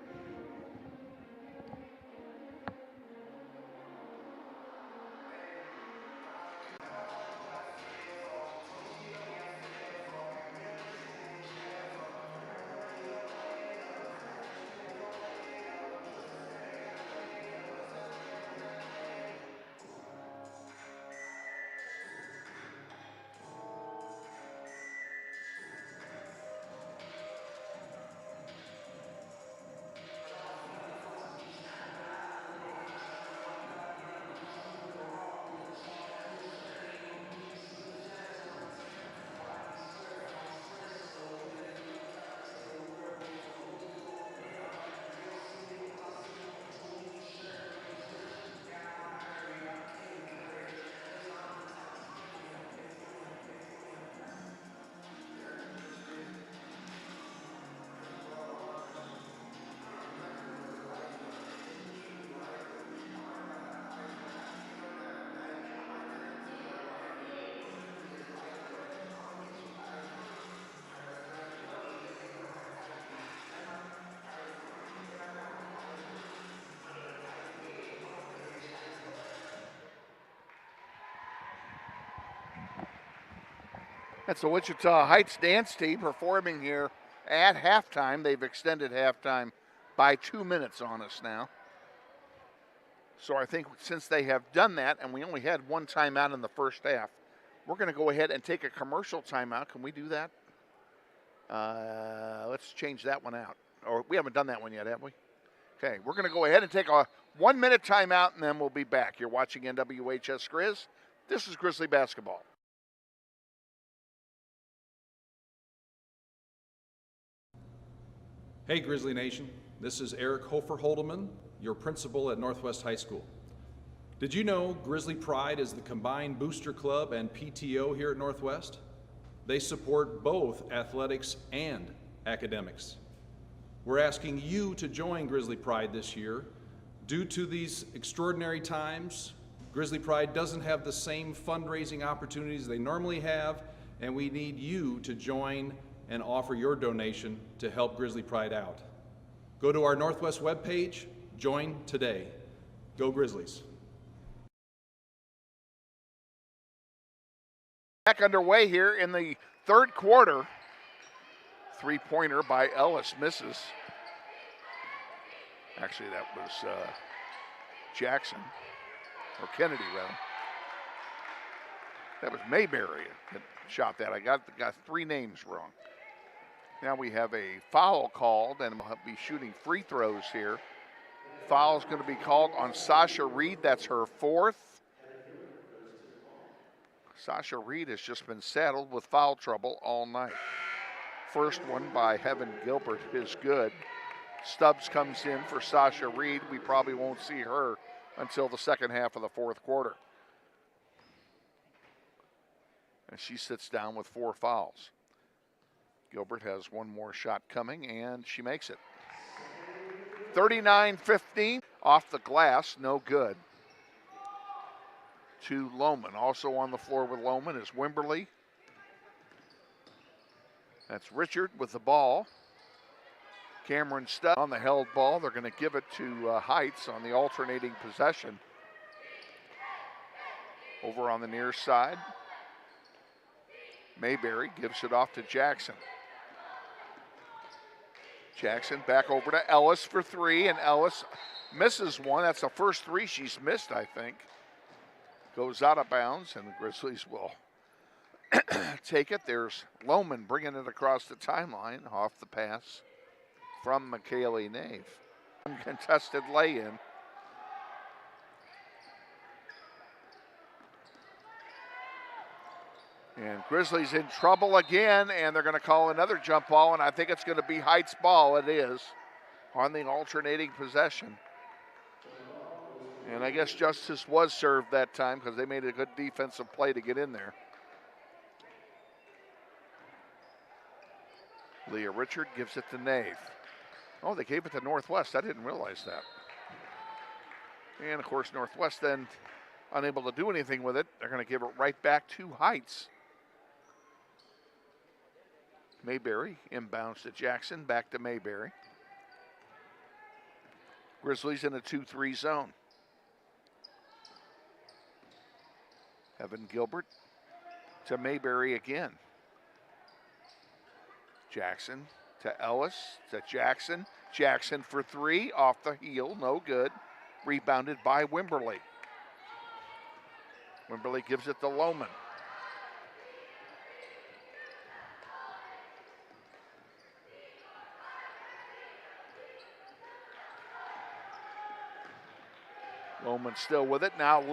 That's the Wichita Heights dance team performing here at halftime. They've extended halftime by 2 minutes on us now. So I think since they have done that, and we only had one timeout in the first half, we're going to go ahead and take a commercial timeout. Can we do that? Let's change that one out. Or we haven't done that one yet, have we? Okay, we're going to go ahead and take a 1 minute timeout, and then we'll be back. You're watching NWHS Grizz. This is Grizzly basketball. Hey Grizzly Nation, this is Eric Hofer Holdeman, your principal at Northwest High School. Did you know Grizzly Pride is the combined booster club and PTO here at Northwest? They support both athletics and academics. We're asking you to join Grizzly Pride this year. Due to these extraordinary times, Grizzly Pride doesn't have the same fundraising opportunities they normally have, and we need you to join and offer your donation to help Grizzly Pride out. Go to our Northwest webpage, join today. Go Grizzlies. Back underway here in the third quarter. Three-pointer by Ellis misses. Actually, that was Jackson, or Kennedy rather. That was Mayberry that shot that. I got three names wrong. Now we have a foul called, and we'll be shooting free throws here. Foul is going to be called on Sasha Reed. That's her fourth. Sasha Reed has just been saddled with foul trouble all night. First one by Heaven Gilbert is good. Stubbs comes in for Sasha Reed. We probably won't see her until the second half of the fourth quarter. And she sits down with 4 fouls. Gilbert has one more shot coming, and she makes it. 39-15 off the glass, no good. To Lohman. Also on the floor with Lohman is Wimberly. That's Richard with the ball. Cameron Stubbs on the held ball. They're going to give it to Heights on the alternating possession. Over on the near side. Mayberry gives it off to Jackson. Jackson back over to Ellis for 3, and Ellis misses one. That's the first 3 she's missed, I think. Goes out of bounds, and the Grizzlies will take it. There's Lohman bringing it across the timeline off the pass from McKaylee Nave. Uncontested lay-in. And Grizzlies in trouble again, and they're going to call another jump ball, and I think it's going to be Heights' ball. It is on the alternating possession. And I guess justice was served that time because they made a good defensive play to get in there. Leah Richard gives it to Nave. Oh, they gave it to Northwest. I didn't realize that. And, of course, Northwest then unable to do anything with it. They're going to give it right back to Heights. Mayberry inbounds to Jackson, back to Mayberry. Grizzlies in a 2-3 zone. Evan Gilbert to Mayberry again. Jackson to Ellis to Jackson. Jackson for three, off the heel, no good. Rebounded by Wimberly. Wimberly gives it to Lohman. Lohman still with it. Now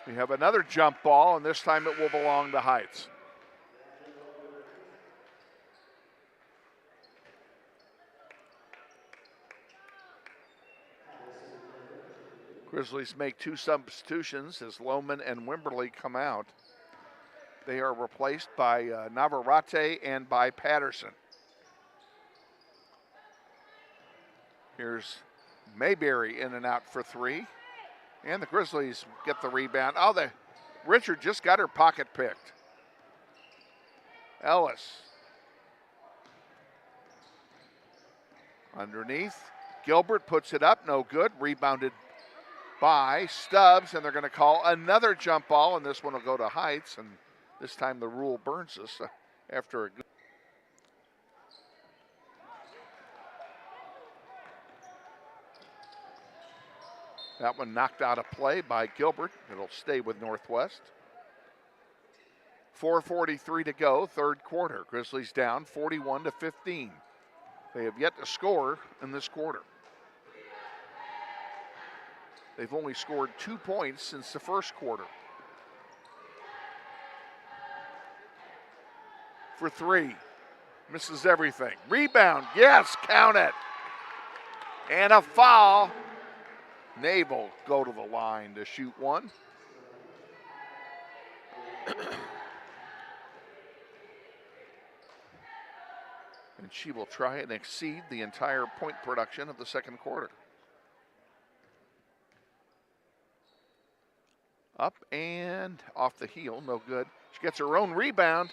we have another jump ball, and this time it will belong to Heights. Grizzlies make two substitutions as Lohman and Wimberly come out. They are replaced by Navarrete and by Patterson. Here's Mayberry in and out for three. And the Grizzlies get the rebound. Oh, Richard just got her pocket picked. Ellis. Underneath. Gilbert puts it up, no good. Rebounded by Stubbs, and they're going to call another jump ball, and this one will go to Heights, and this time the rule burns us after a good. That one knocked out of play by Gilbert. It'll stay with Northwest. 4:43 to go, third quarter. Grizzlies down 41-15. They have yet to score in this quarter. They've only scored 2 points since the first quarter. For three, misses everything. Rebound, yes, count it. And a foul. Nave will go to the line to shoot one. And she will try and exceed the entire point production of the second quarter. Up and off the heel, no good. She gets her own rebound,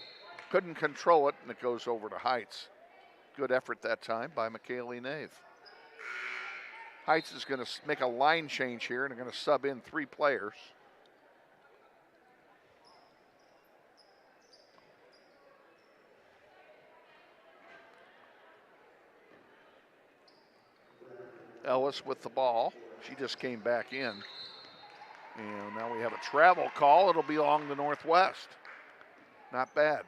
couldn't control it, and it goes over to Heights. Good effort that time by McKaylee Nave. Heights is going to make a line change here, and they're going to sub in three players. Ellis with the ball. She just came back in. And now we have a travel call. It'll belong to Northwest. Not bad.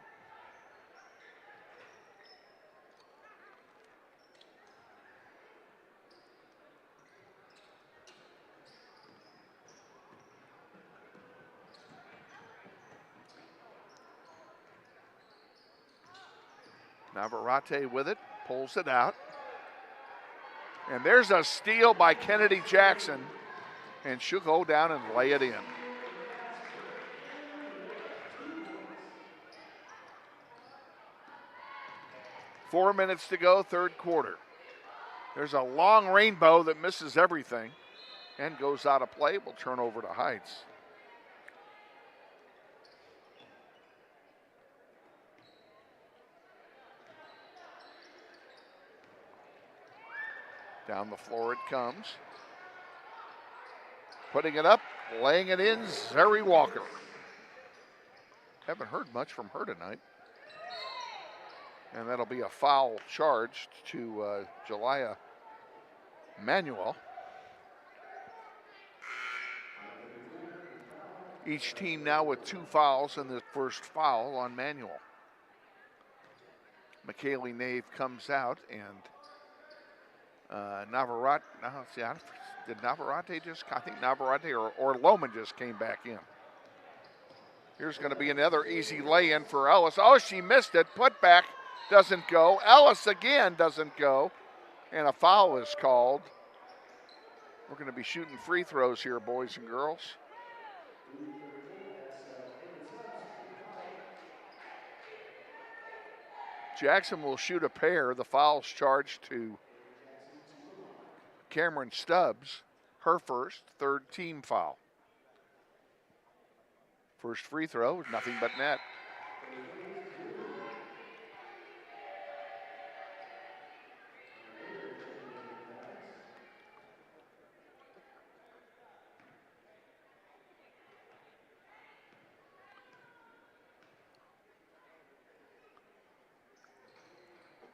Navarrete with it, pulls it out. And there's a steal by Kennedy Jackson. And she'll go down and lay it in. Four minutes to go, third quarter. There's a long rainbow that misses everything and goes out of play. Will turn over to Heights. Down the floor it comes. Putting it up, laying it in, Zeri Walker. Haven't heard much from her tonight. And that'll be a foul charged to Jelaya Manuel. Each team now with 2 fouls, and the first foul on Manuel. McKaylee Nave comes out, and Navarrete, did Navarrete just, I think Navarrete or Lohman just came back in. Here's going to be another easy lay-in for Ellis. Oh, she missed it. Put back doesn't go. Ellis again doesn't go. And a foul is called. We're going to be shooting free throws here, boys and girls. Jackson will shoot a pair. The foul's charged to Cameron Stubbs. Her first, third team foul. First free throw, nothing but net.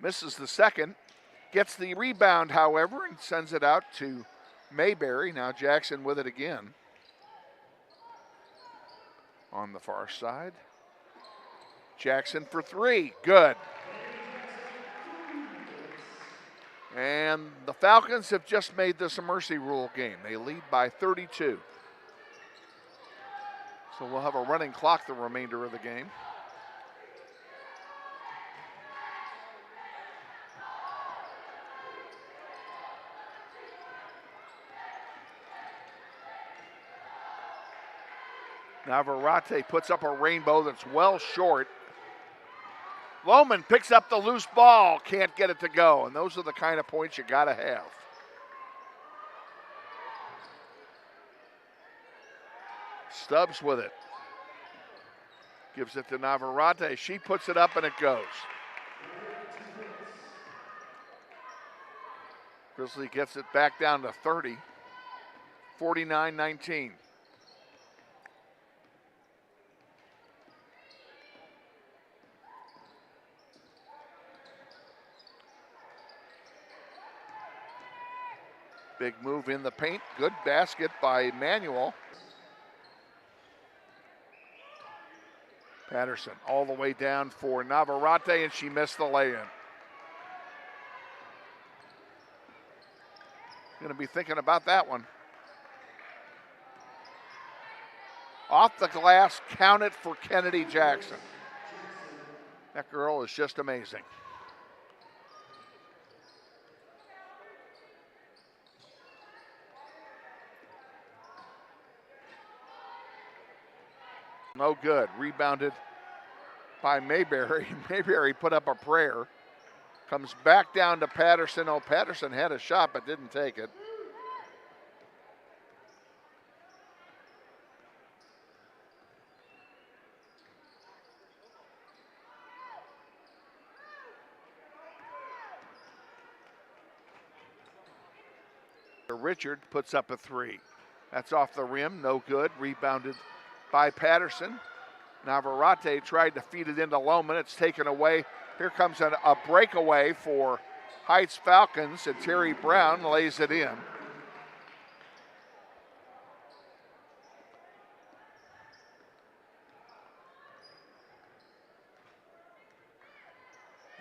Misses the second, gets the rebound, however, and sends it out to Mayberry. Now Jackson with it again. On the far side. Jackson for three, good. And the Falcons have just made this a mercy rule game. They lead by 32. So we'll have a running clock the remainder of the game. Navarrete puts up a rainbow that's well short. Lohman picks up the loose ball, can't get it to go, and those are the kind of points you gotta have. Stubbs with it. Gives it to Navarrete. She puts it up and it goes. Grizzly gets it back down to 30. 49-19. Big move in the paint. Good basket by Manuel. Patterson all the way down for Navarrete, and she missed the lay-in. Going to be thinking about that one. Off the glass, count it for Kennedy Jackson. That girl is just amazing. No good. Rebounded by Mayberry. Mayberry put up a prayer. Comes back down to Patterson. Oh, Patterson had a shot but didn't take it. Richard puts up a three. That's off the rim. No good. Rebounded by Patterson. Navarrete tried to feed it into Lohman. It's taken away. Here comes a breakaway for Heights Falcons, and Terry Brown lays it in.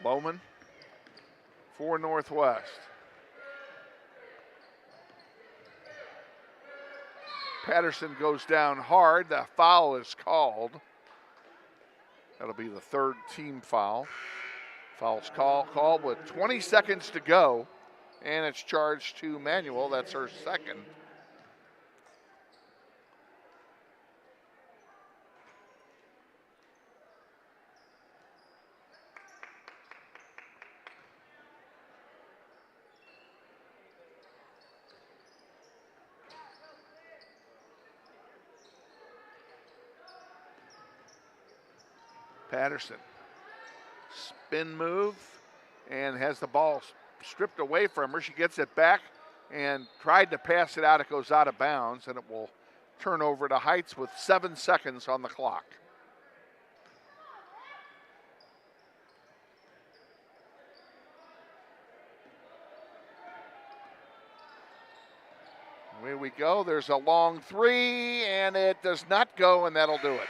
Lohman for Northwest. Patterson goes down hard. The foul is called. That'll be the third team foul. Foul's called with 20 seconds to go, and it's charged to Manuel. That's her second. Patterson, spin move, and has the ball stripped away from her. She gets it back and tried to pass it out. It goes out of bounds, and it will turn over to Heights with 7 seconds on the clock. Away we go. There's a long three, and it does not go, and that'll do it.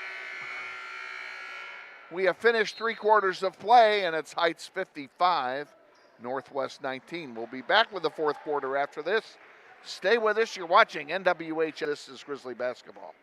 We have finished 3 quarters of play, and it's Heights 55, Northwest 19. We'll be back with the fourth quarter after this. Stay with us. You're watching NWH. This is Grizzly Basketball.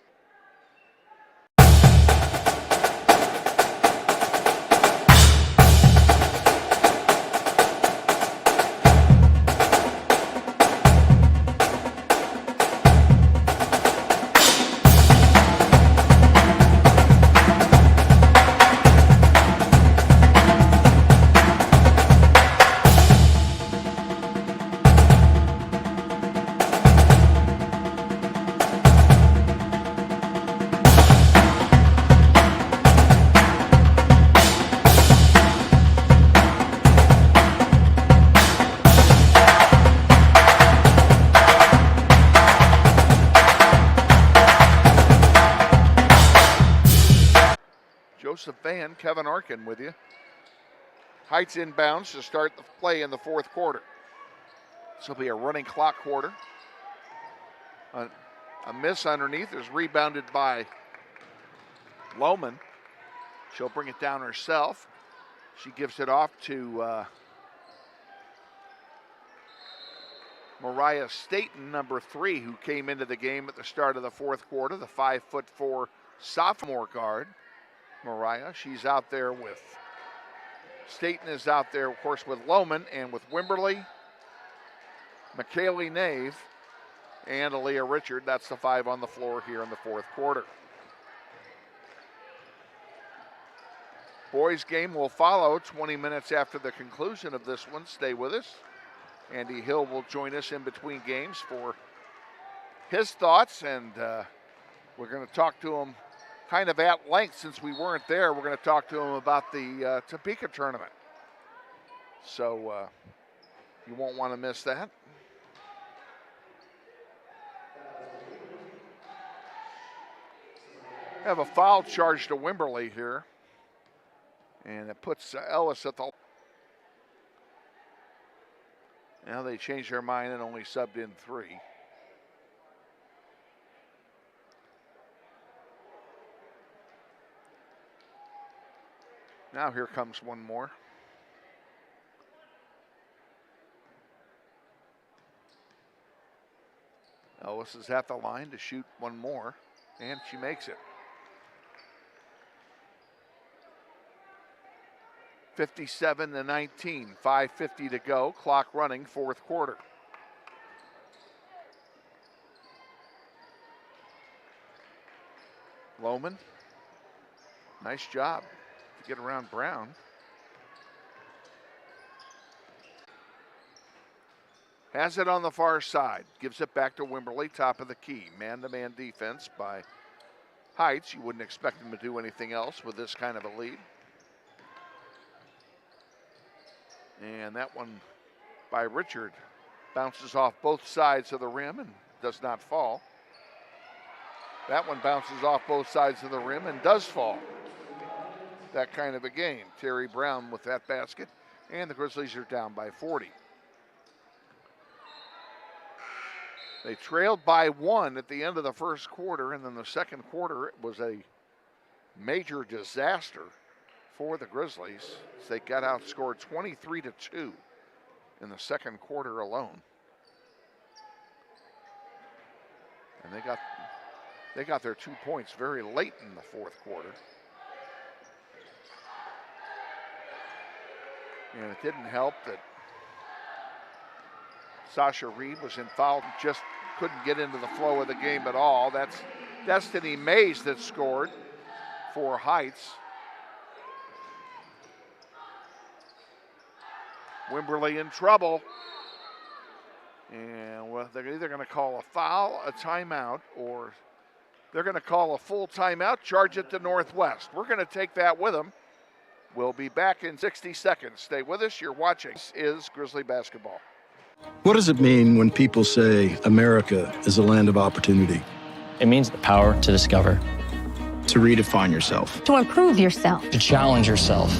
fan, Kevin Arkin, with you. Heights inbounds to start the play in the fourth quarter. This will be a running clock quarter. A miss underneath is rebounded by Lohman. She'll bring it down herself. She gives it off to Mariah Staten, number 3, who came into the game at the start of the fourth quarter, the 5'4" sophomore guard. Mariah, she's out there with, Staten is out there, of course, with Lohman and with Wimberly, McKaylee Nave, and Aaliyah Richard. That's the 5 on the floor here in the fourth quarter. Boys game will follow 20 minutes after the conclusion of this one. Stay with us. Andy Hill will join us in between games for his thoughts, and we're going to talk to him kind of at length since we weren't there. We're going to talk to him about the Topeka tournament. So you won't want to miss that. Have a foul charge to Wimberly here. And it puts Ellis at the... Now they changed their mind and only subbed in 3. Now here comes one more. Ellis is at the line to shoot one more, and she makes it. 57-19, 5:50 to go, clock running, fourth quarter. Lohman, nice job to get around Brown. Has it on the far side, gives it back to Wimberly, top of the key. Man-to-man defense by Heights. You wouldn't expect them to do anything else with this kind of a lead. And that one by Richard bounces off both sides of the rim and does not fall. That one bounces off both sides of the rim and does fall. That kind of a game. Terry Brown with that basket, and the Grizzlies are down by 40. They trailed by 1 at the end of the first quarter, and then the second quarter was a major disaster for the Grizzlies. They got outscored 23-2 in the second quarter alone. And they got their 2 points very late in the fourth quarter. And it didn't help that Sasha Reed was in foul, just couldn't get into the flow of the game at all. That's Destiny Mays that scored for Heights. Wimberly in trouble. And well, they're either going to call a foul, a timeout, or they're going to call a full timeout, charge it to Northwest. We're going to take that with them. We'll be back in 60 seconds. Stay with us. You're watching. This is Grizzly basketball. What does it mean when people say America is a land of opportunity? It means the power to discover, To redefine yourself. To improve yourself. to challenge yourself.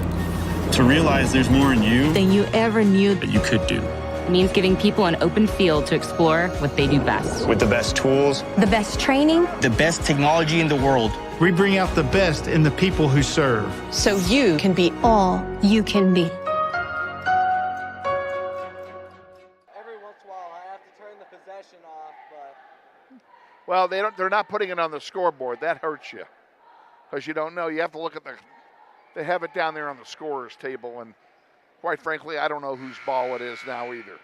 To realize there's more in you Than you ever knew. that you could do. It means giving people an open field to explore what they do best. With the best tools, The best training. The best technology in the world. We bring out the best in the people who serve. So you can be all you can be. Every once in a while, I have to turn the possession off, but Well, they're not putting it on the scoreboard. That hurts you. Because you don't know. You have to look at they have it down there on the scorer's table, and quite frankly, I don't know whose ball it is now either.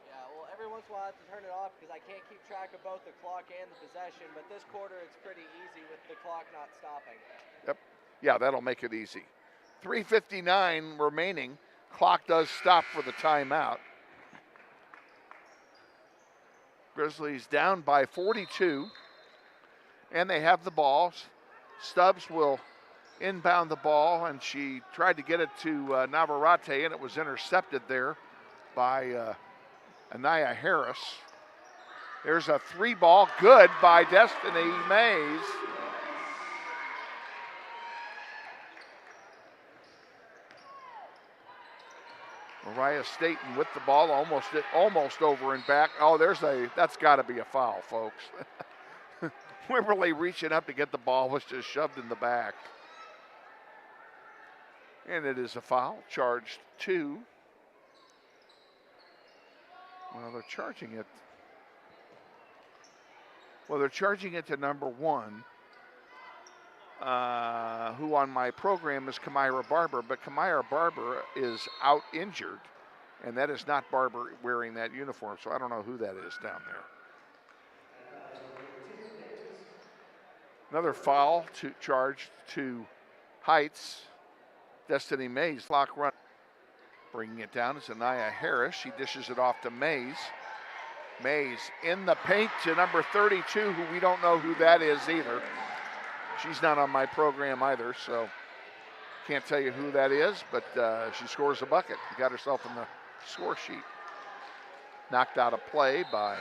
yeah, well, every once in a while I have to turn it off because I can't keep track of both the clock and the possession, but this quarter it's pretty easy with the clock not stopping. Yep. Yeah, that'll make it easy. 3:59 remaining. Clock does stop for the timeout. Grizzlies down by 42, and they have the ball. Stubbs will inbound the ball, and she tried to get it to Navarrete, and it was intercepted there by Anaya Harris. There's a 3-ball, good by Destiny Mays. Mariah Staten with the ball, almost over and back. Oh, that's got to be a foul, folks. Wimberly reaching up to get the ball was just shoved in the back. And it is a foul, charged 2. Well, they're charging it. Well, they're charging it to number 1, who on my program is Kamira Barber, but Kamira Barber is out injured, and that is not Barber wearing that uniform, so I don't know who that is down there. Another foul charged to Heights. Destiny Mays, clock run. Bringing it down is Anaya Harris. She dishes it off to Mays. Mays in the paint to number 32, who we don't know who that is either. She's not on my program either, so can't tell you who that is, but she scores a bucket. She got herself in the score sheet. Knocked out of play by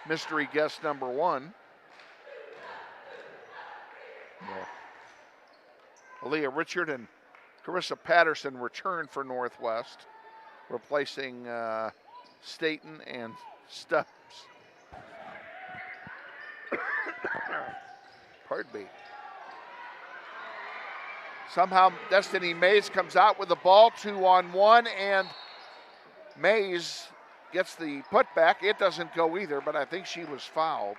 mystery guest number 1. Yeah. Aaliyah Richard and Carissa Patterson return for Northwest, replacing Staten and Stubbs. Pardon me. Somehow Destiny Mays comes out with the ball, 2-on-1, and Mays gets the putback. It doesn't go either, but I think she was fouled.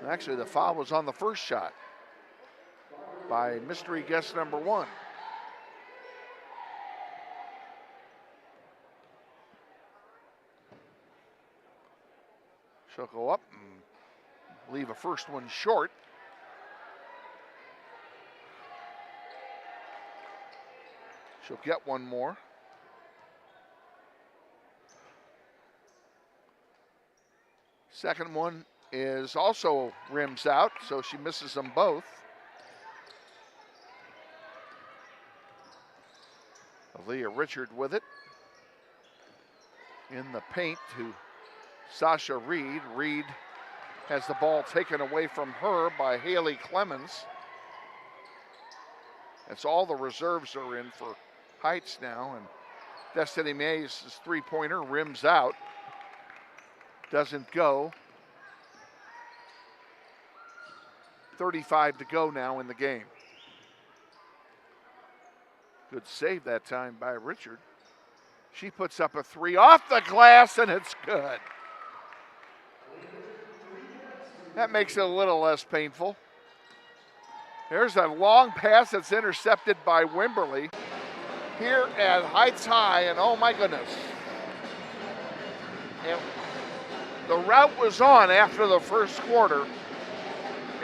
Actually, the foul was on the first shot by mystery guest number 1. She'll go up and leave a first one short. She'll get one more. Second one is also rims out, so she misses them both. Aaliyah Richard with it. In the paint to Sasha Reed. Reed has the ball taken away from her by Haley Clemens. That's all the reserves are in for Heights now, and Destiny Mays' three-pointer rims out. Doesn't go. 35 to go now in the game. Good save that time by Richard. She puts up a 3 off the glass, and it's good. That makes it a little less painful. There's a long pass that's intercepted by Wimberly here at Heights High, and oh my goodness. And the rout was on after the first quarter,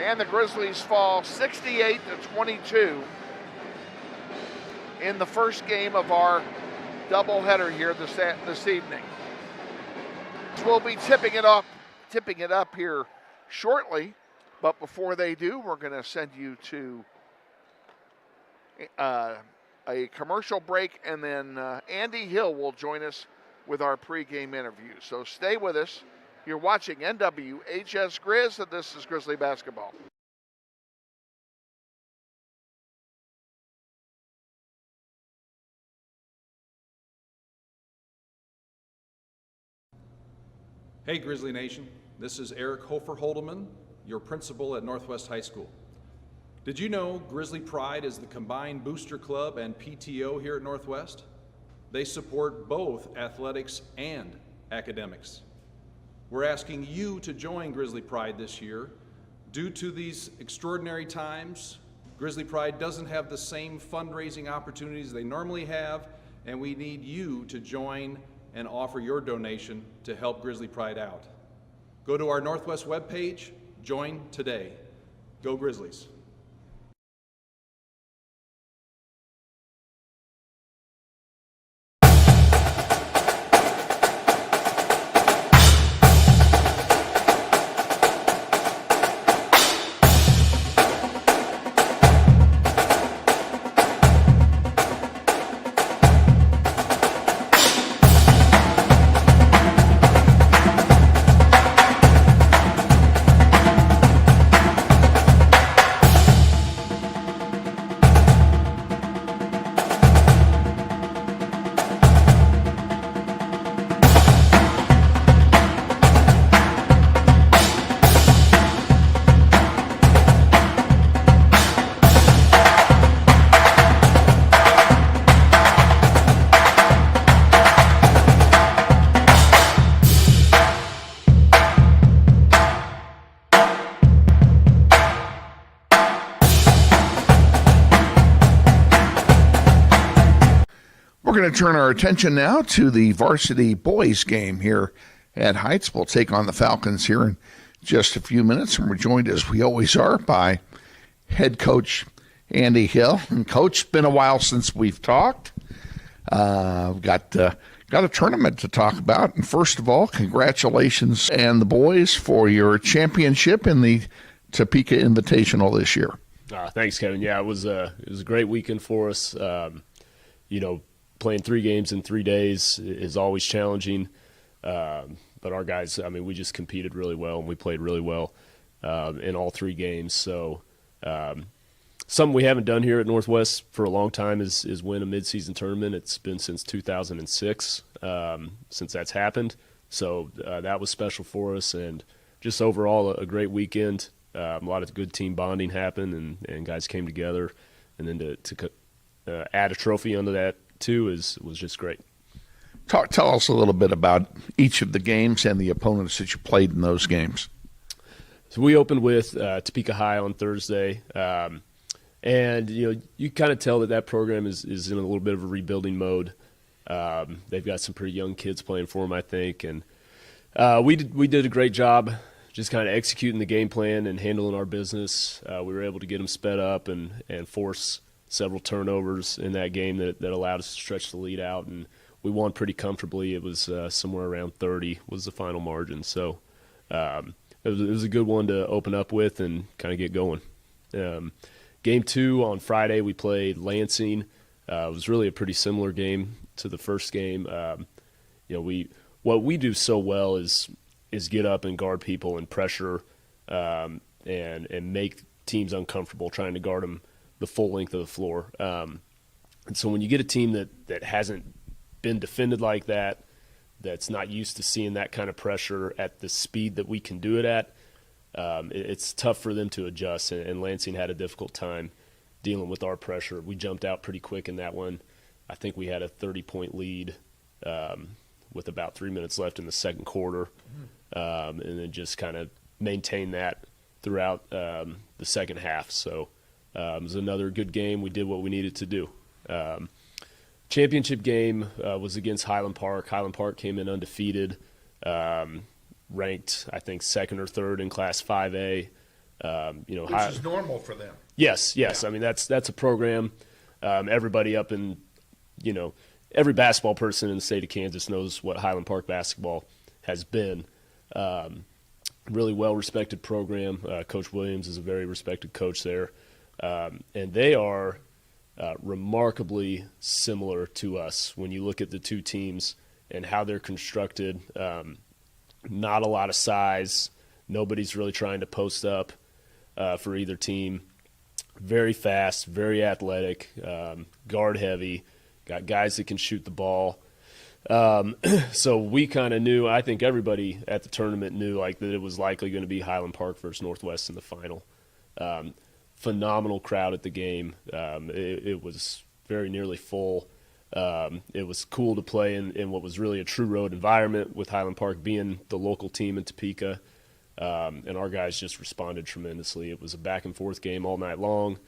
and the Grizzlies fall 68-22 in the first game of our doubleheader here this evening. We'll be tipping it up here shortly, but before they do, we're going to send you to a commercial break, and then Andy Hill will join us with our pregame interview. So stay with us. You're watching NWHS Grizz, and this is Grizzly Basketball. Hey Grizzly Nation, this is Eric Hofer-Holdeman, your principal at Northwest High School. Did you know Grizzly Pride is the combined booster club and PTO here at Northwest? They support both athletics and academics. We're asking you to join Grizzly Pride this year. Due to these extraordinary times, Grizzly Pride doesn't have the same fundraising opportunities they normally have, and we need you to join and offer your donation to help Grizzly Pride out. Go to our Northwest webpage, join today. Go Grizzlies. we're going to turn our attention now to the varsity boys game here at Heights. We'll take on the Falcons here in just a few minutes, and we're joined, as we always are, by head coach Andy Hill. And Coach, it's been a while since we've talked. We've got a tournament to talk about. And first of all, congratulations and the boys for your championship in the Topeka Invitational this year. Thanks, Kevin. Yeah, it was a great weekend for us. Playing 3 games in 3 days is always challenging. But our guys, we just competed really well, and we played really well in all 3 games. So something we haven't done here at Northwest for a long time is win a midseason tournament. It's been since 2006 since that's happened. So that was special for us, and just overall a great weekend. A lot of good team bonding happened, and guys came together. And then to add a trophy onto that, too, was just great. Tell us a little bit about each of the games and the opponents that you played in those games. So we opened with Topeka High on Thursday. And, you kind of tell that program is in a little bit of a rebuilding mode. They've got some pretty young kids playing for them, I think. And we did a great job just kind of executing the game plan and handling our business. We were able to get them sped up and force several turnovers in that game that allowed us to stretch the lead out. And we won pretty comfortably. It was somewhere around 30 was the final margin. So it was a good one to open up with and kind of get going. Game 2 on Friday, we played Lansing. It was really a pretty similar game to the first game. What we do so well is get up and guard people and pressure and make teams uncomfortable trying to guard them the full length of the floor. And so when you get a team that hasn't been defended like that, that's not used to seeing that kind of pressure at the speed that we can do it at, it's tough for them to adjust, and Lansing had a difficult time dealing with our pressure. We jumped out pretty quick in that one. I think we had a 30-point lead with about 3 minutes left in the second quarter, and then just kind of maintained that throughout the second half. So it was another good game. We did what we needed to do. Championship game was against Highland Park. Highland Park came in undefeated, ranked, I think, 2nd or 3rd in Class 5A. Which is normal for them. Yes. Yeah. That's a program. Everybody up in, every basketball person in the state of Kansas knows what Highland Park basketball has been. Really well-respected program. Coach Williams is a very respected coach there. And they are remarkably similar to us when you look at the two teams and how they're constructed. Not a lot of size. Nobody's really trying to post up for either team. Very fast, very athletic, guard heavy, got guys that can shoot the ball. So we kind of knew, I think everybody at the tournament knew that it was likely going to be Highland Park versus Northwest in the final. Phenomenal crowd at the game. It was very nearly full. It was cool to play in what was really a true road environment, with Highland Park being the local team in Topeka. And our guys just responded tremendously. It was a back-and-forth game all night long.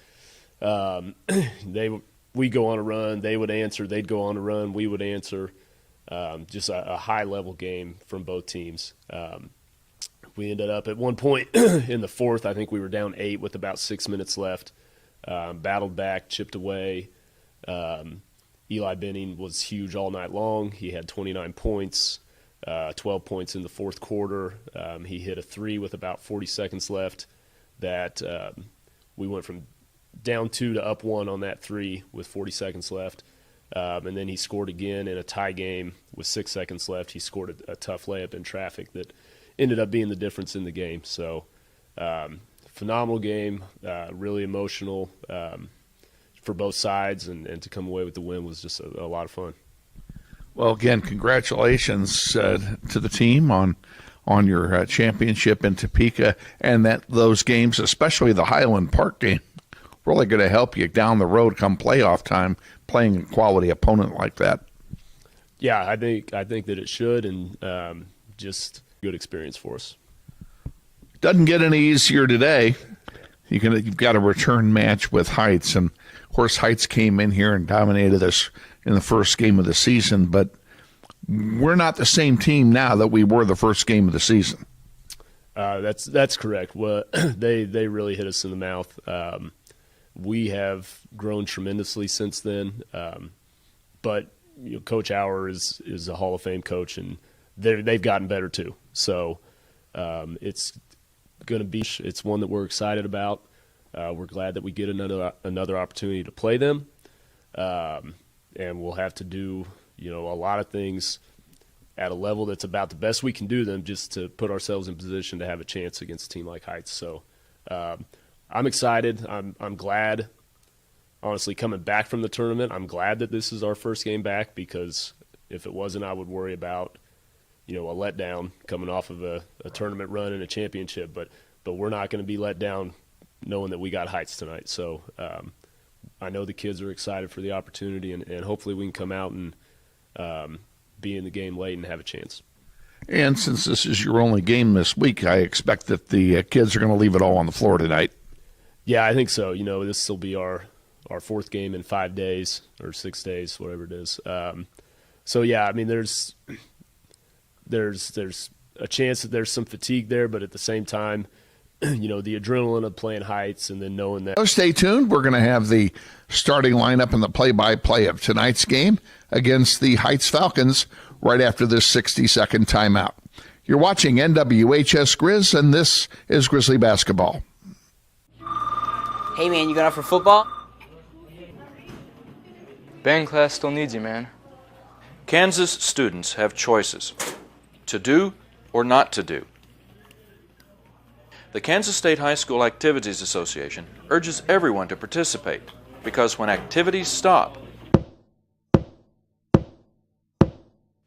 We go on a run, they would answer, they'd go on a run, we would answer. Just a high-level game from both teams. We ended up at one point in the fourth, I think we were down 8 with about 6 minutes left. Battled back, chipped away. Eli Benning was huge all night long. He had 29 points, 12 points in the fourth quarter. He hit a 3 with about 40 seconds left that we went from down 2 to up 1 on that 3 with 40 seconds left. And then he scored again in a tie game with 6 seconds left. He scored a tough layup in traffic that ended up being the difference in the game. So phenomenal game, really emotional for both sides, and to come away with the win was just a lot of fun. Well, again, congratulations to the team on your championship in Topeka, and those games, especially the Highland Park game, really going to help you down the road come playoff time, playing a quality opponent like that. Yeah, I think that it should, and just good experience for us. Doesn't get any easier today. You've got a return match with Heights, and of course Heights came in here and dominated us in the first game of the season, but we're not the same team now that we were the first game of the season. That's correct. Well, they really hit us in the mouth. We have grown tremendously since then, but Coach Auer is a Hall of Fame coach, and they've gotten better too. So it's going to be one that we're excited about. We're glad that we get another opportunity to play them, and we'll have to do a lot of things at a level that's about the best we can do them, just to put ourselves in position to have a chance against a team like Heights. So I'm excited. I'm glad. Honestly, coming back from the tournament, I'm glad that this is our first game back, because if it wasn't, I would worry about a letdown coming off of a tournament run and a championship. But we're not going to be let down knowing that we got Heights tonight. So I know the kids are excited for the opportunity, and hopefully we can come out and be in the game late and have a chance. And since this is your only game this week, I expect that the kids are going to leave it all on the floor tonight. Yeah, I think so. This will be our fourth game in 5 days or 6 days, whatever it is. So yeah, I mean, there's a chance that there's some fatigue there, but at the same time, the adrenaline of playing Heights and then knowing that. So stay tuned. We're going to have the starting lineup and the play-by-play of tonight's game against the Heights Falcons right after this 60-second timeout. You're watching NWHS Grizz, and this is Grizzly Basketball. Hey, man, you going out for football? Band class still needs you, man. Kansas students have choices to do or not to do. The Kansas State High School Activities Association urges everyone to participate, because when activities stop,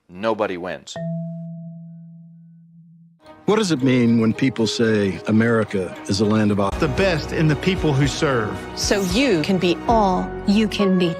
nobody wins. What does it mean when people say America is a land of the best in the people who serve? So you can be all you can be.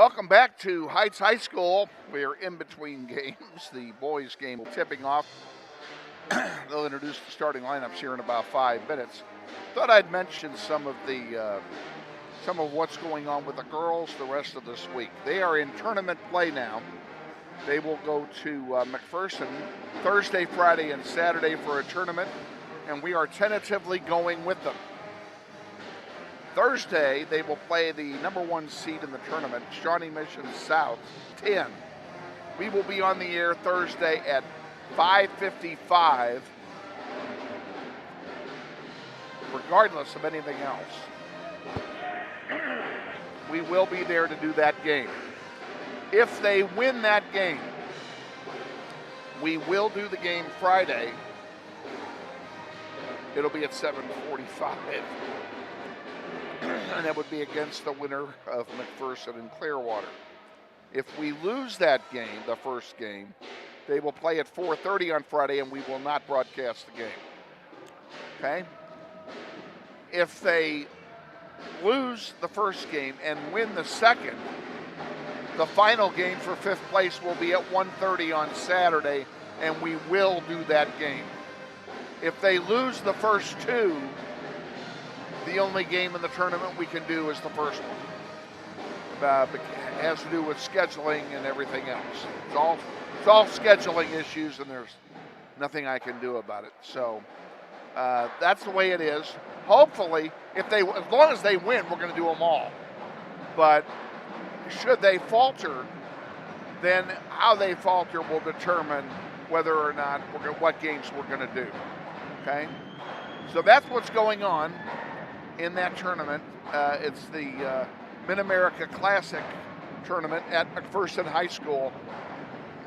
Welcome back to Heights High School. We are in between games. The boys' game tipping off. They'll introduce the starting lineups here in about 5 minutes. Thought I'd mention some of what's going on with the girls the rest of this week. They are in tournament play now. They will go to McPherson Thursday, Friday, and Saturday for a tournament, and we are tentatively going with them. Thursday, they will play the number 1 seed in the tournament, Shawnee Mission South, 10. We will be on the air Thursday at 5:55, regardless of anything else. We will be there to do that game. If they win that game, we will do the game Friday. It'll be at 7:45. And that would be against the winner of McPherson and Clearwater. If we lose that game, the first game, they will play at 4:30 on Friday, and we will not broadcast the game. Okay? If they lose the first game and win the second, the final game for 5th place will be at 1:30 on Saturday, and we will do that game. If they lose the first 2, the only game in the tournament we can do is the first one. It has to do with scheduling and everything else. It's all scheduling issues, and there's nothing I can do about it. So that's the way it is. Hopefully, as long as they win, we're going to do them all. But should they falter, then how they falter will determine whether or not what games we're going to do. Okay, so that's what's going on in that tournament. It's the Mid-America Classic tournament at McPherson High School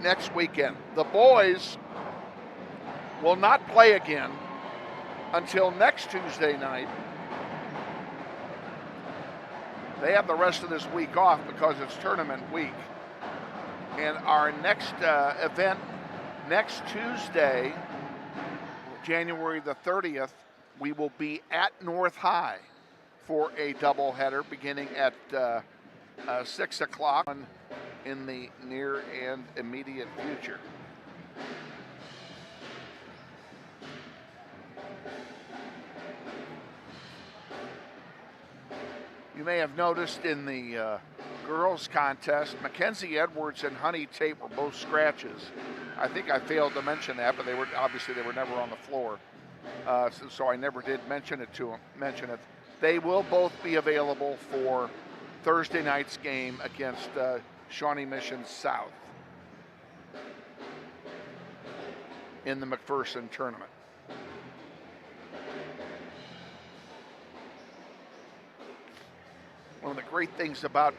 next weekend. The boys will not play again until next Tuesday night. They have the rest of this week off because it's tournament week. And our next event next Tuesday, January the 30th, we will be at North High for a doubleheader beginning at 6 o'clock in the near and immediate future. You may have noticed in the girls contest, Mackenzie Edwards and Honey Tate were both scratches. I think I failed to mention that, but they were never on the floor. So I never did mention it. They will both be available for Thursday night's game against Shawnee Mission South in the McPherson tournament. One of the great things about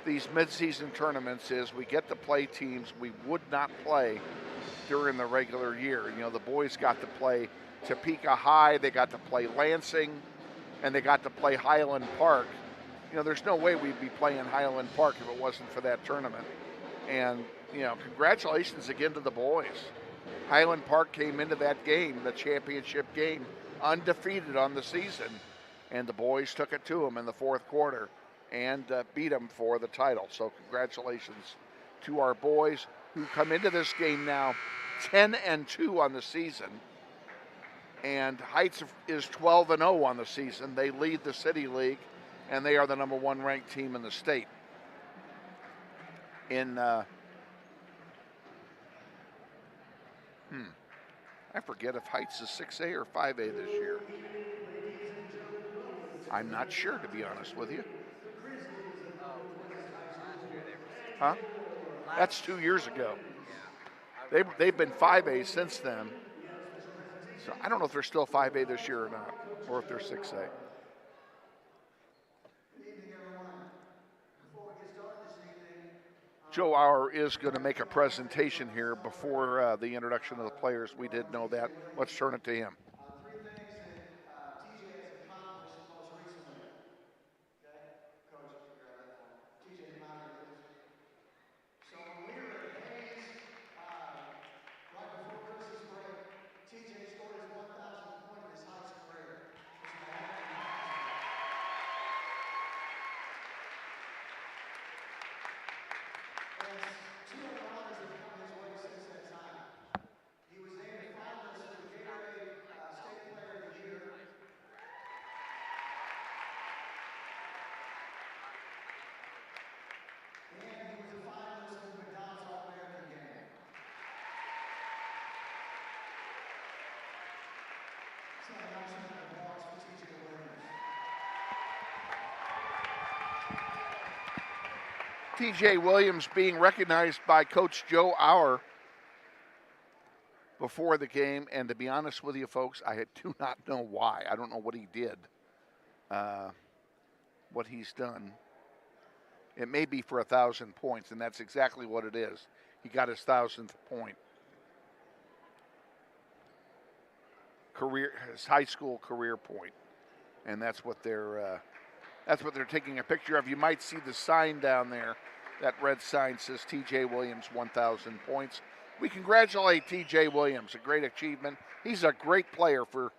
these midseason tournaments is we get to play teams we would not play during the regular year. You know, the boys got to play Topeka High, they got to play Lansing, and they got to play Highland Park. You know, there's no way we'd be playing Highland Park if it wasn't for that tournament. And, you know, congratulations again to the boys. Highland Park came into that game, the championship game, undefeated on the season. And the boys took it to them in the fourth quarter and beat them for the title. So congratulations to our boys who come into this game now 10-2 on the season. And Heights is 12-0 on the season. They lead the City League, and they are the number 1 ranked team in the state. I forget if Heights is 6A or 5A this year. I'm not sure, to be honest with you. Huh? That's 2 years ago. They've been 5A since then. So I don't know if they're still 5A this year or not, or if they're 6A. Joe Auer is going to make a presentation here before the introduction of the players. We did know that. Let's turn it to him. TJ Williams being recognized by Coach Joe Auer before the game, and to be honest with you folks, I do not know why. I don't know what he did, what he's done. It may be for 1,000 points, and that's exactly what it is. He got his 1,000th point. His high school career point, and that's what they're taking a picture of. You might see the sign down there. That red sign says TJ Williams 1,000 points. We congratulate TJ Williams, a great achievement. He's a great player for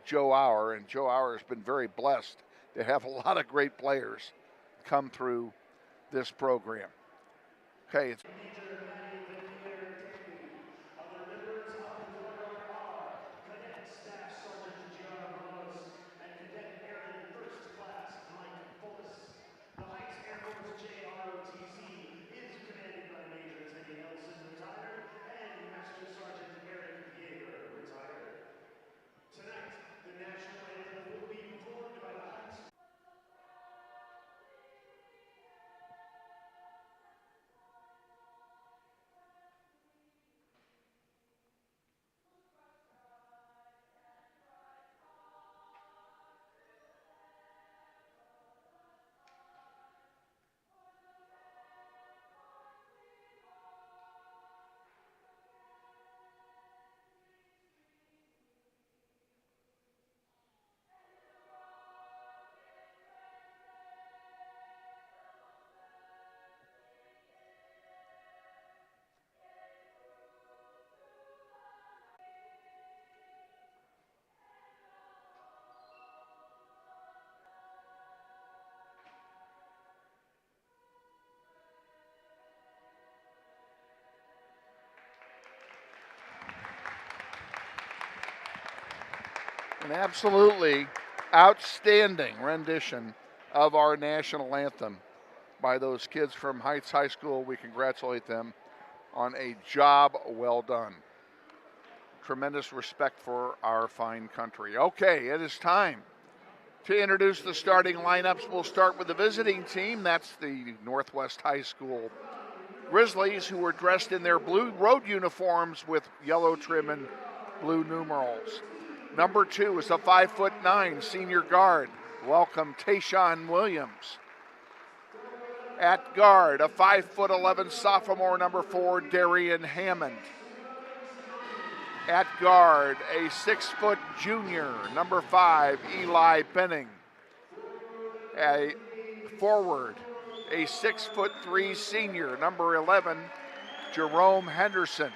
Joe Auer, and Joe Auer has been very blessed to have a lot of great players come through this program. Okay, it's an absolutely outstanding rendition of our national anthem by those kids from Heights High School. We congratulate them on a job well done. Tremendous respect for our fine country. Okay, it is time to introduce the starting lineups. We'll start with the visiting team. That's the Northwest High School Grizzlies, who were dressed in their blue road uniforms with yellow trim and blue numerals. Number 2 is a 5'9" senior guard. Welcome, Tayshawn Williams. At guard, a 5'11" sophomore, number 4, Darian Hammond. At guard, a 6-foot junior, number 5, Eli Benning. A forward, a 6'3" senior, number 11, Jerome Henderson.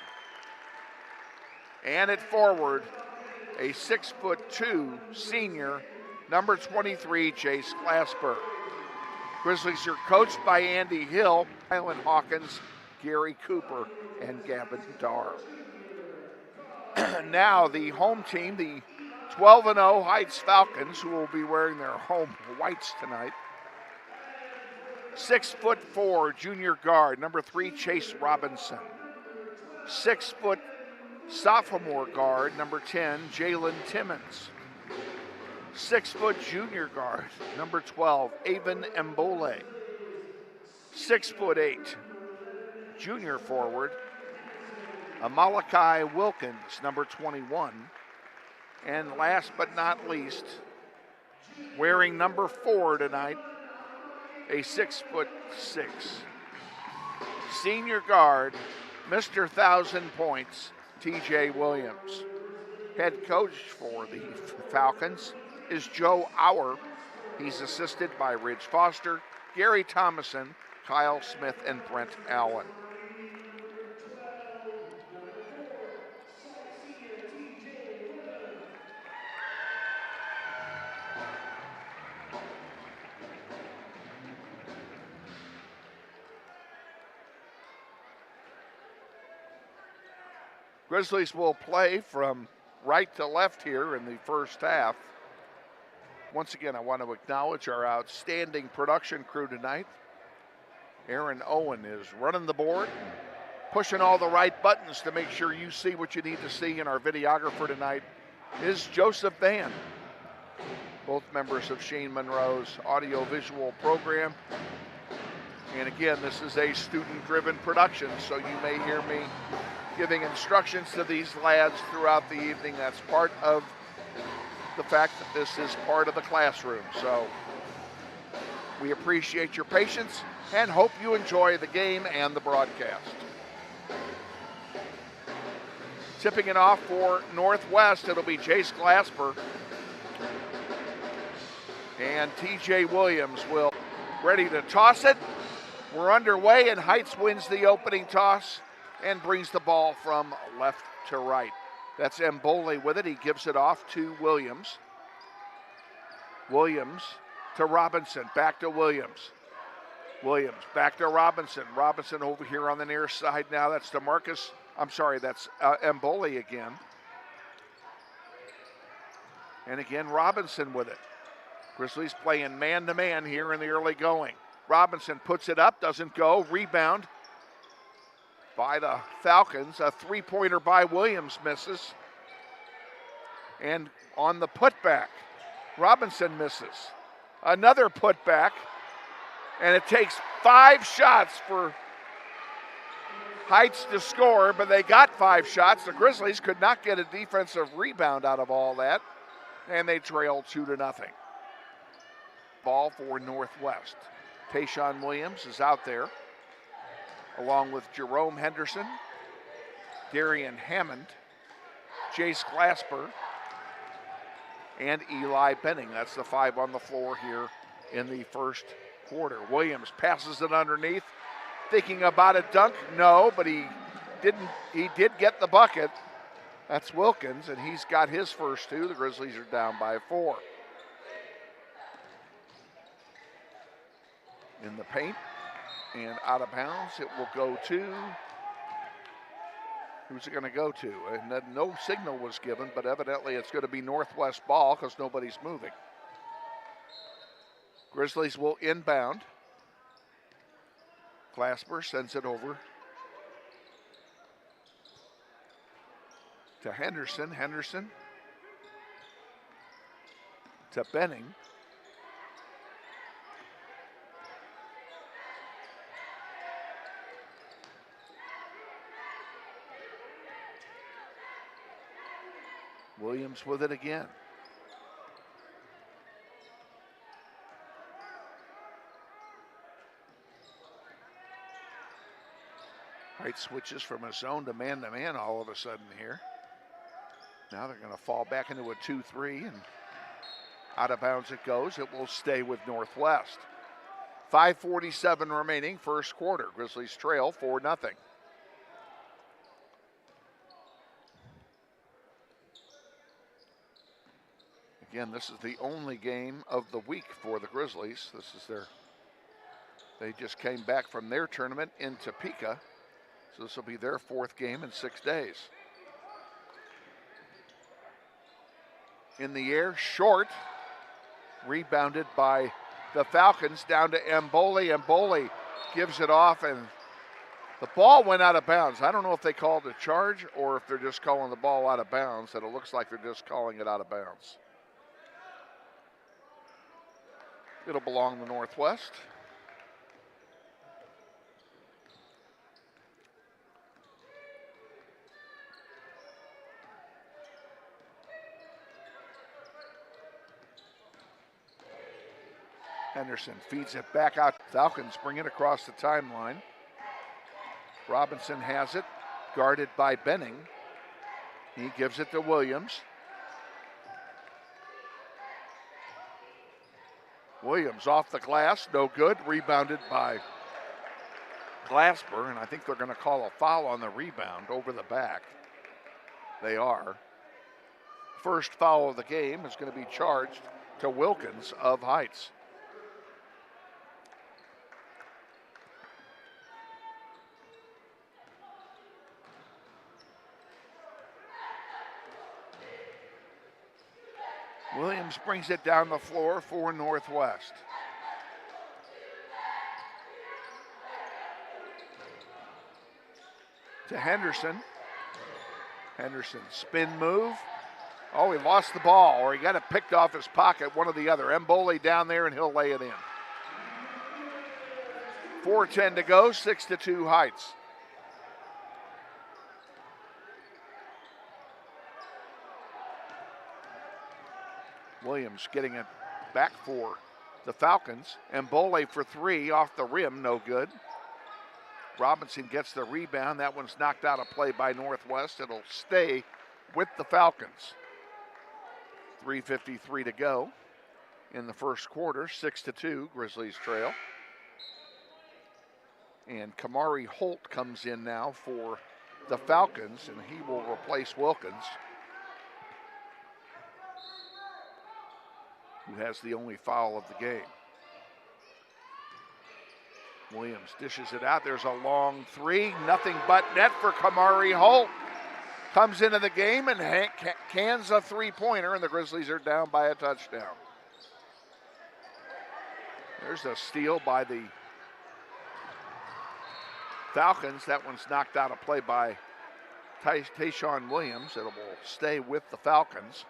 And at forward, a 6'2" senior, number 23, Jace Glassberg. Grizzlies are coached by Andy Hill, Kylan Hawkins, Gary Cooper, and Gavin Darr. Now the home team, the 12-0 Heights Falcons, who will be wearing their home whites tonight. 6'4" junior guard, number 3, Chase Robinson. 6-foot sophomore guard, number 10, Jalen Timmons. 6-foot junior guard, number 12, Avon Mbole. 6'8" junior forward, Amalekai Wilkins, number 21. And last but not least, wearing number 4 tonight, a 6'6" senior guard, Mr. 1,000 points, TJ Williams. Head coach for the Falcons is Joe Auer. He's assisted by Ridge Foster, Gary Thomason, Kyle Smith, and Brent Allen. Grizzlies will play from right to left here in the first half. Once again, I want to acknowledge our outstanding production crew tonight. Aaron Owen is running the board, pushing all the right buttons to make sure you see what you need to see. And our videographer tonight is Joseph Van, both members of Shane Monroe's audio-visual program. And again, this is a student-driven production, so you may hear me giving instructions to these lads throughout the evening. That's part of the fact that this is part of the classroom. So we appreciate your patience and hope you enjoy the game and the broadcast. Tipping it off for Northwest, it'll be Jace Glasper. And TJ Williams will ready to toss it. We're underway, and Heights wins the opening toss and brings the ball from left to right. That's Mbole with it. He gives it off to Williams. Williams to Robinson, back to Williams. Williams back to Robinson. Robinson over here on the near side now. That's DeMarcus. I'm sorry, that's Mbole again. And again, Robinson with it. Grizzlies playing man-to-man here in the early going. Robinson puts it up, doesn't go. Rebound by the Falcons. A three-pointer by Williams misses. And on the putback, Robinson misses. Another putback. And it takes 5 shots for Heights to score, but they got 5 shots. The Grizzlies could not get a defensive rebound out of all that, and they trail 2-0. Ball for Northwest. Tayshawn Williams is out there, along with Jerome Henderson, Darian Hammond, Jace Glasper, and Eli Benning. That's the 5 on the floor here in the first quarter. Williams passes it underneath, thinking about a dunk. No, but he didn't. He did get the bucket. That's Wilkins, and he's got his first 2. The Grizzlies are down by 4. In the paint and out of bounds, it will go to, who's it going to go to? And no signal was given, but evidently it's going to be Northwest ball because nobody's moving. Grizzlies will inbound. Glasper sends it over to Henderson. Henderson to Benning. Williams with it again. Heights switches from a zone to man all of a sudden here. Now they're going to fall back into a 2-3, and out of bounds it goes. It will stay with Northwest. 5:47 remaining, first quarter. Grizzlies trail 4-0. Again, this is the only game of the week for the Grizzlies. This is they just came back from their tournament in Topeka. So this will be their 4th game in 6 days. In the air, short. Rebounded by the Falcons down to Mbole. Mbole gives it off, and the ball went out of bounds. I don't know if they called a charge or if they're just calling the ball out of bounds, and it looks like they're just calling it out of bounds. It'll belong to Northwest. Henderson feeds it back out. Falcons bring it across the timeline. Robinson has it, guarded by Benning. He gives it to Williams. Williams off the glass, no good. Rebounded by Glasper, and I think they're going to call a foul on the rebound over the back. They are. First foul of the game is going to be charged to Wilkins of Heights. Williams brings it down the floor for Northwest. To Henderson. Henderson spin move. Oh, he lost the ball, or he got it picked off his pocket, one or the other. Mbole down there, and he'll lay it in. 4:10 to go, 6-2 Heights. Williams getting it back for the Falcons. And Bole for three off the rim, no good. Robinson gets the rebound. That one's knocked out of play by Northwest. It'll stay with the Falcons. 3:53 to go in the first quarter. 6-2, Grizzlies trail. And Kamari Holt comes in now for the Falcons, and he will replace Wilkins, who has the only foul of the game. Williams dishes it out. There's a long three. Nothing but net for Kamari Holt. Comes into the game and cans a three-pointer, and the Grizzlies are down by a touchdown. There's a steal by the Falcons. That one's knocked out of play by Tayshawn Williams. It will stay with the Falcons.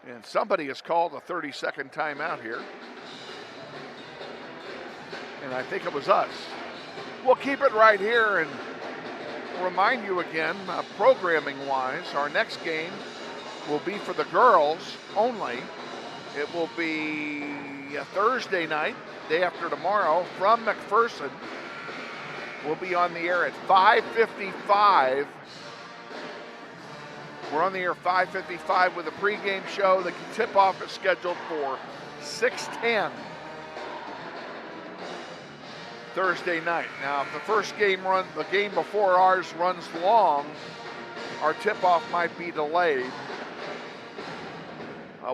And somebody has called a 30-second timeout here. And I think it was us. We'll keep it right here and remind you again, programming-wise, our next game will be for the girls only. It will be a Thursday night, day after tomorrow, from McPherson. We'll be on the air at 5:55. We're on the air 5:55 with a pregame show. The tip-off is scheduled for 6:10 Thursday night. Now, if the first game the game before ours runs long, our tip-off might be delayed.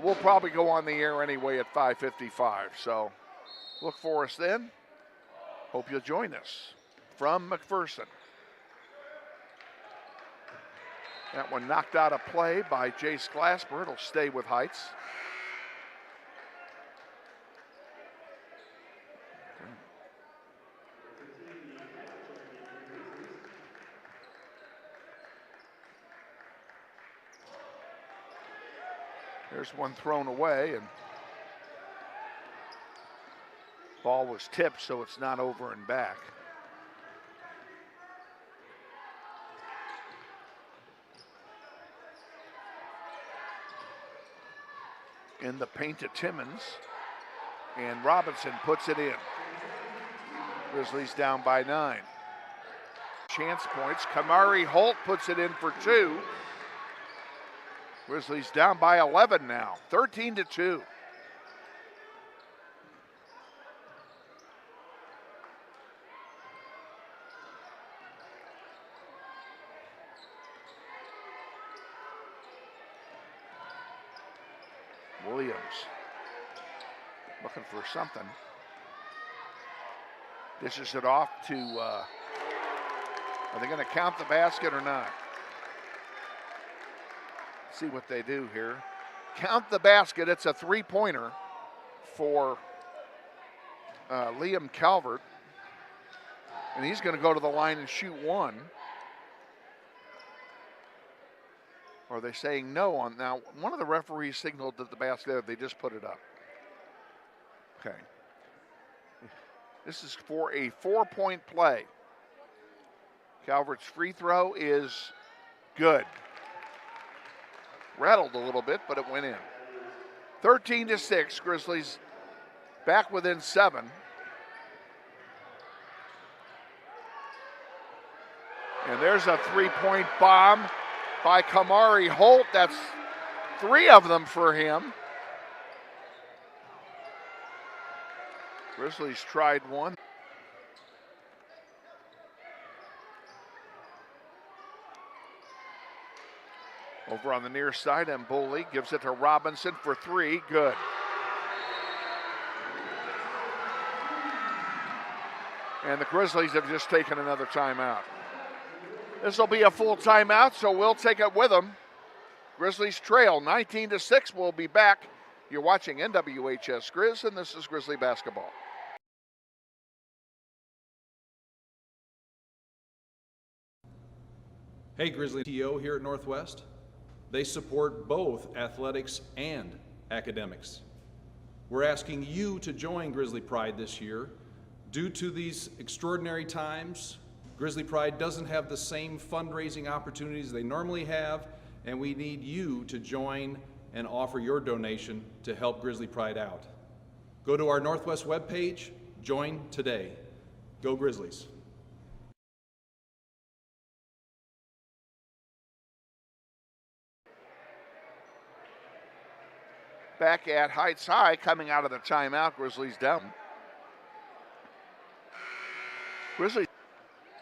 We'll probably go on the air anyway at 5:55. So look for us then. Hope you'll join us from McPherson. That one knocked out of play by Jace Glasper. It'll stay with Heights. There's one thrown away, and ball was tipped, so it's not over and back. In the paint to Timmons, and Robinson puts it in. Grizzlies down by 9. Chance points. Kamari Holt puts it in for 2. Grizzlies down by 11 now, 13-2. Williams looking for something. Dishes it off to, are they going to count the basket or not? See what they do here. Count the basket. It's a three-pointer for Liam Calvert. And he's going to go to the line and shoot one. Or are they saying no on now? One of the referees signaled that the basket, they just put it up. Okay. This is for a 4-point play. Calvert's free throw is good. Rattled a little bit, but it went in. 13-6, Grizzlies back within 7. And there's a three-point bomb by Kamari Holt. That's 3 of them for him. Grizzlies tried one. Over on the near side, Mboli gives it to Robinson for 3, good. And the Grizzlies have just taken another timeout. This will be a full timeout, so we'll take it with them. Grizzlies trail 19-6. We'll be back. You're watching NWHS Grizz, and this is Grizzly basketball. Hey, Grizzly TO here at Northwest. They support both athletics and academics. We're asking you to join Grizzly Pride this year. Due to these extraordinary times, Grizzly Pride doesn't have the same fundraising opportunities they normally have, and we need you to join and offer your donation to help Grizzly Pride out. Go to our Northwest webpage, join today. Go Grizzlies. Back at Heights High, coming out of the timeout, Grizzlies down. Grizzlies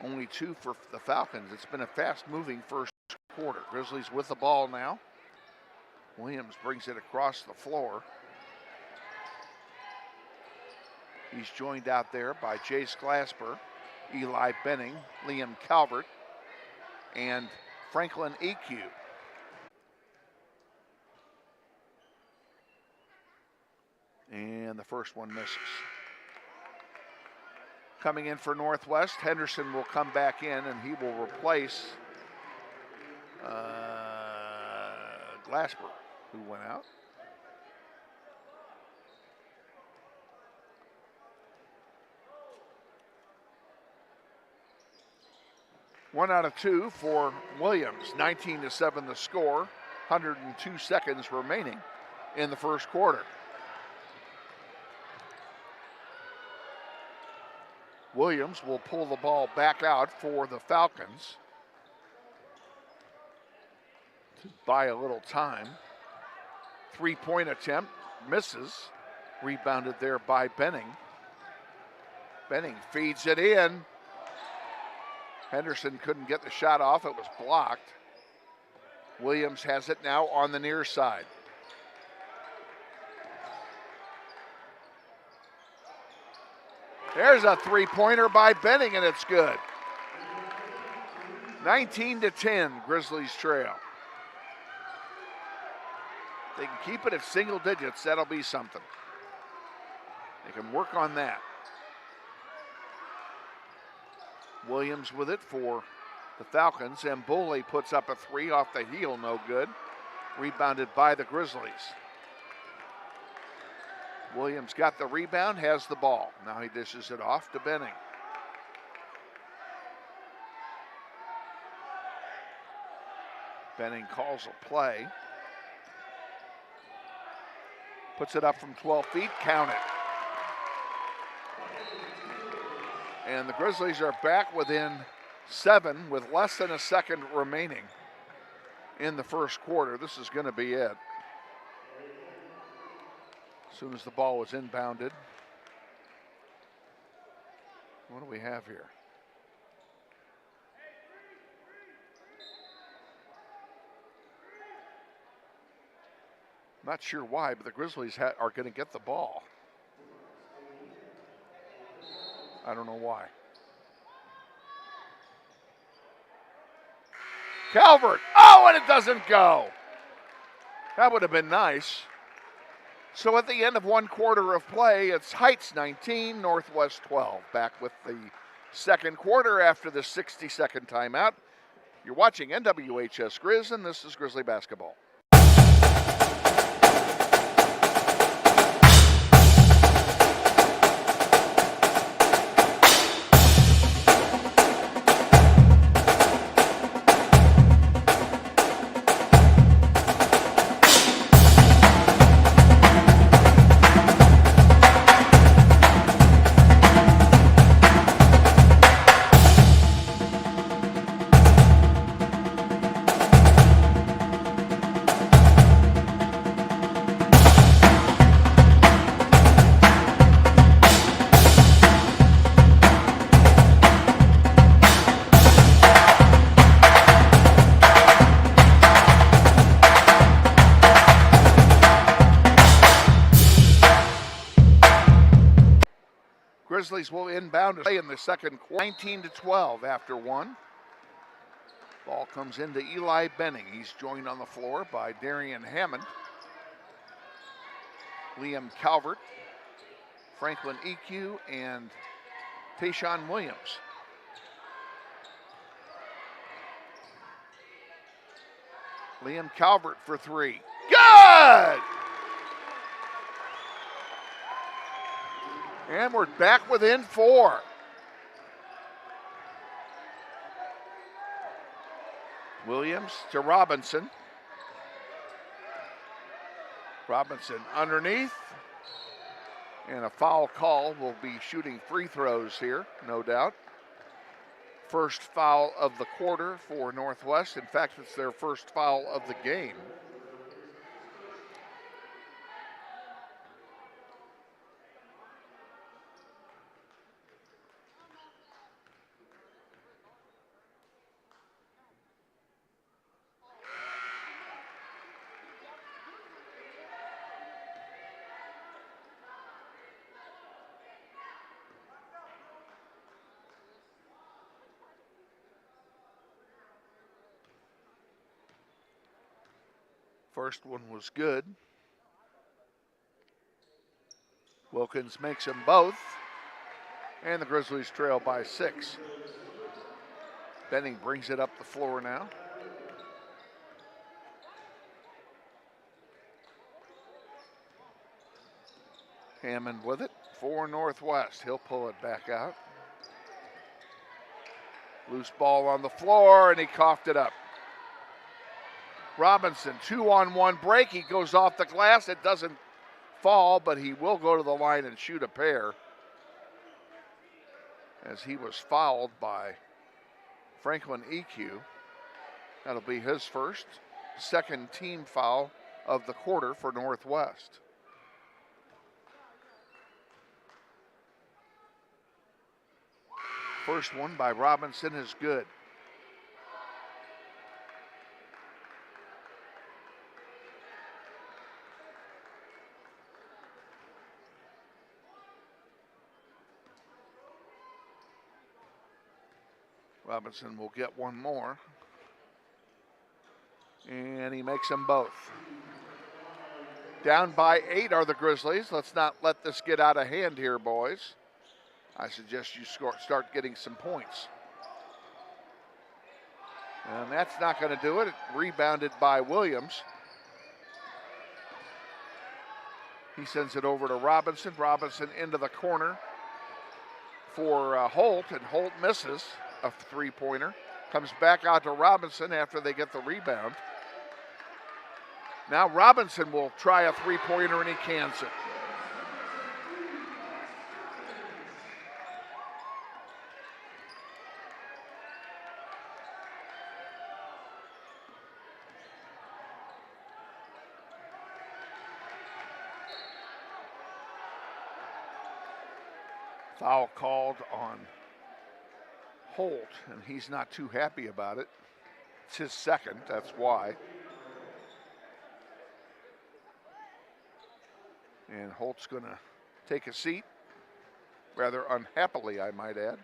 only 2 for the Falcons. It's been a fast-moving first quarter. Grizzlies with the ball now. Williams brings it across the floor. He's joined out there by Jace Glasper, Eli Benning, Liam Calvert, and Franklin EQ. And the first one misses. Coming in for Northwest, Henderson will come back in and he will replace Glasper, who went out. One out of 2 for Williams. 19-7 the score. 102 seconds remaining in the first quarter. Williams will pull the ball back out for the Falcons to buy a little time. 3-point attempt, misses. Rebounded there by Benning. Benning feeds it in. Henderson couldn't get the shot off, it was blocked. Williams has it now on the near side. There's a 3-pointer by Benning, and it's good. 19-10, Grizzlies trail. They can keep it at single digits, that'll be something. They can work on that. Williams with it for the Falcons, and Buley puts up a 3 off the heel, no good. Rebounded by the Grizzlies. Williams got the rebound, has the ball. Now he dishes it off to Benning. Benning calls a play. Puts it up from 12 feet, count it. And the Grizzlies are back within 7 with less than a second remaining in the first quarter. This is going to be it. As soon as the ball was inbounded. What do we have here? Not sure why, but the Grizzlies are going to get the ball. I don't know why. Calvert. Oh, and it doesn't go. That would have been nice. So at the end of one quarter of play, it's Heights 19, Northwest 12. Back with the second quarter after the 60-second timeout. You're watching NWHS Grizz, and this is Grizzly basketball. Grizzlies will inbound to play in the second quarter. 19-12 after one. Ball comes into Eli Benning. He's joined on the floor by Darian Hammond, Liam Calvert, Franklin EQ, and Tayshawn Williams. Liam Calvert for 3. Good! And we're back within 4. Williams to Robinson. Robinson underneath. And a foul call. Will be shooting free throws here, no doubt. First foul of the quarter for Northwest. In fact, it's their first foul of the game. First one was good. Wilkins makes them both. And the Grizzlies trail by 6. Benning brings it up the floor now. Hammond with it for Northwest. He'll pull it back out. Loose ball on the floor, and he coughed it up. Robinson, 2-on-1 break. He goes off the glass. It doesn't fall, but he will go to the line and shoot a pair, as he was fouled by Franklin EQ. That'll be his first, second team foul of the quarter for Northwest. First one by Robinson is good. Robinson will get one more. And he makes them both. Down by 8 are the Grizzlies. Let's not let this get out of hand here, boys. I suggest you start getting some points. And that's not going to do it. Rebounded by Williams. He sends it over to Robinson. Robinson into the corner for Holt, and Holt misses a three-pointer. Comes back out to Robinson after they get the rebound. Now Robinson will try a three-pointer, and he cans it. Foul called on Holt, and he's not too happy about it. It's his second, that's why. And Holt's going to take a seat, rather unhappily, I might add.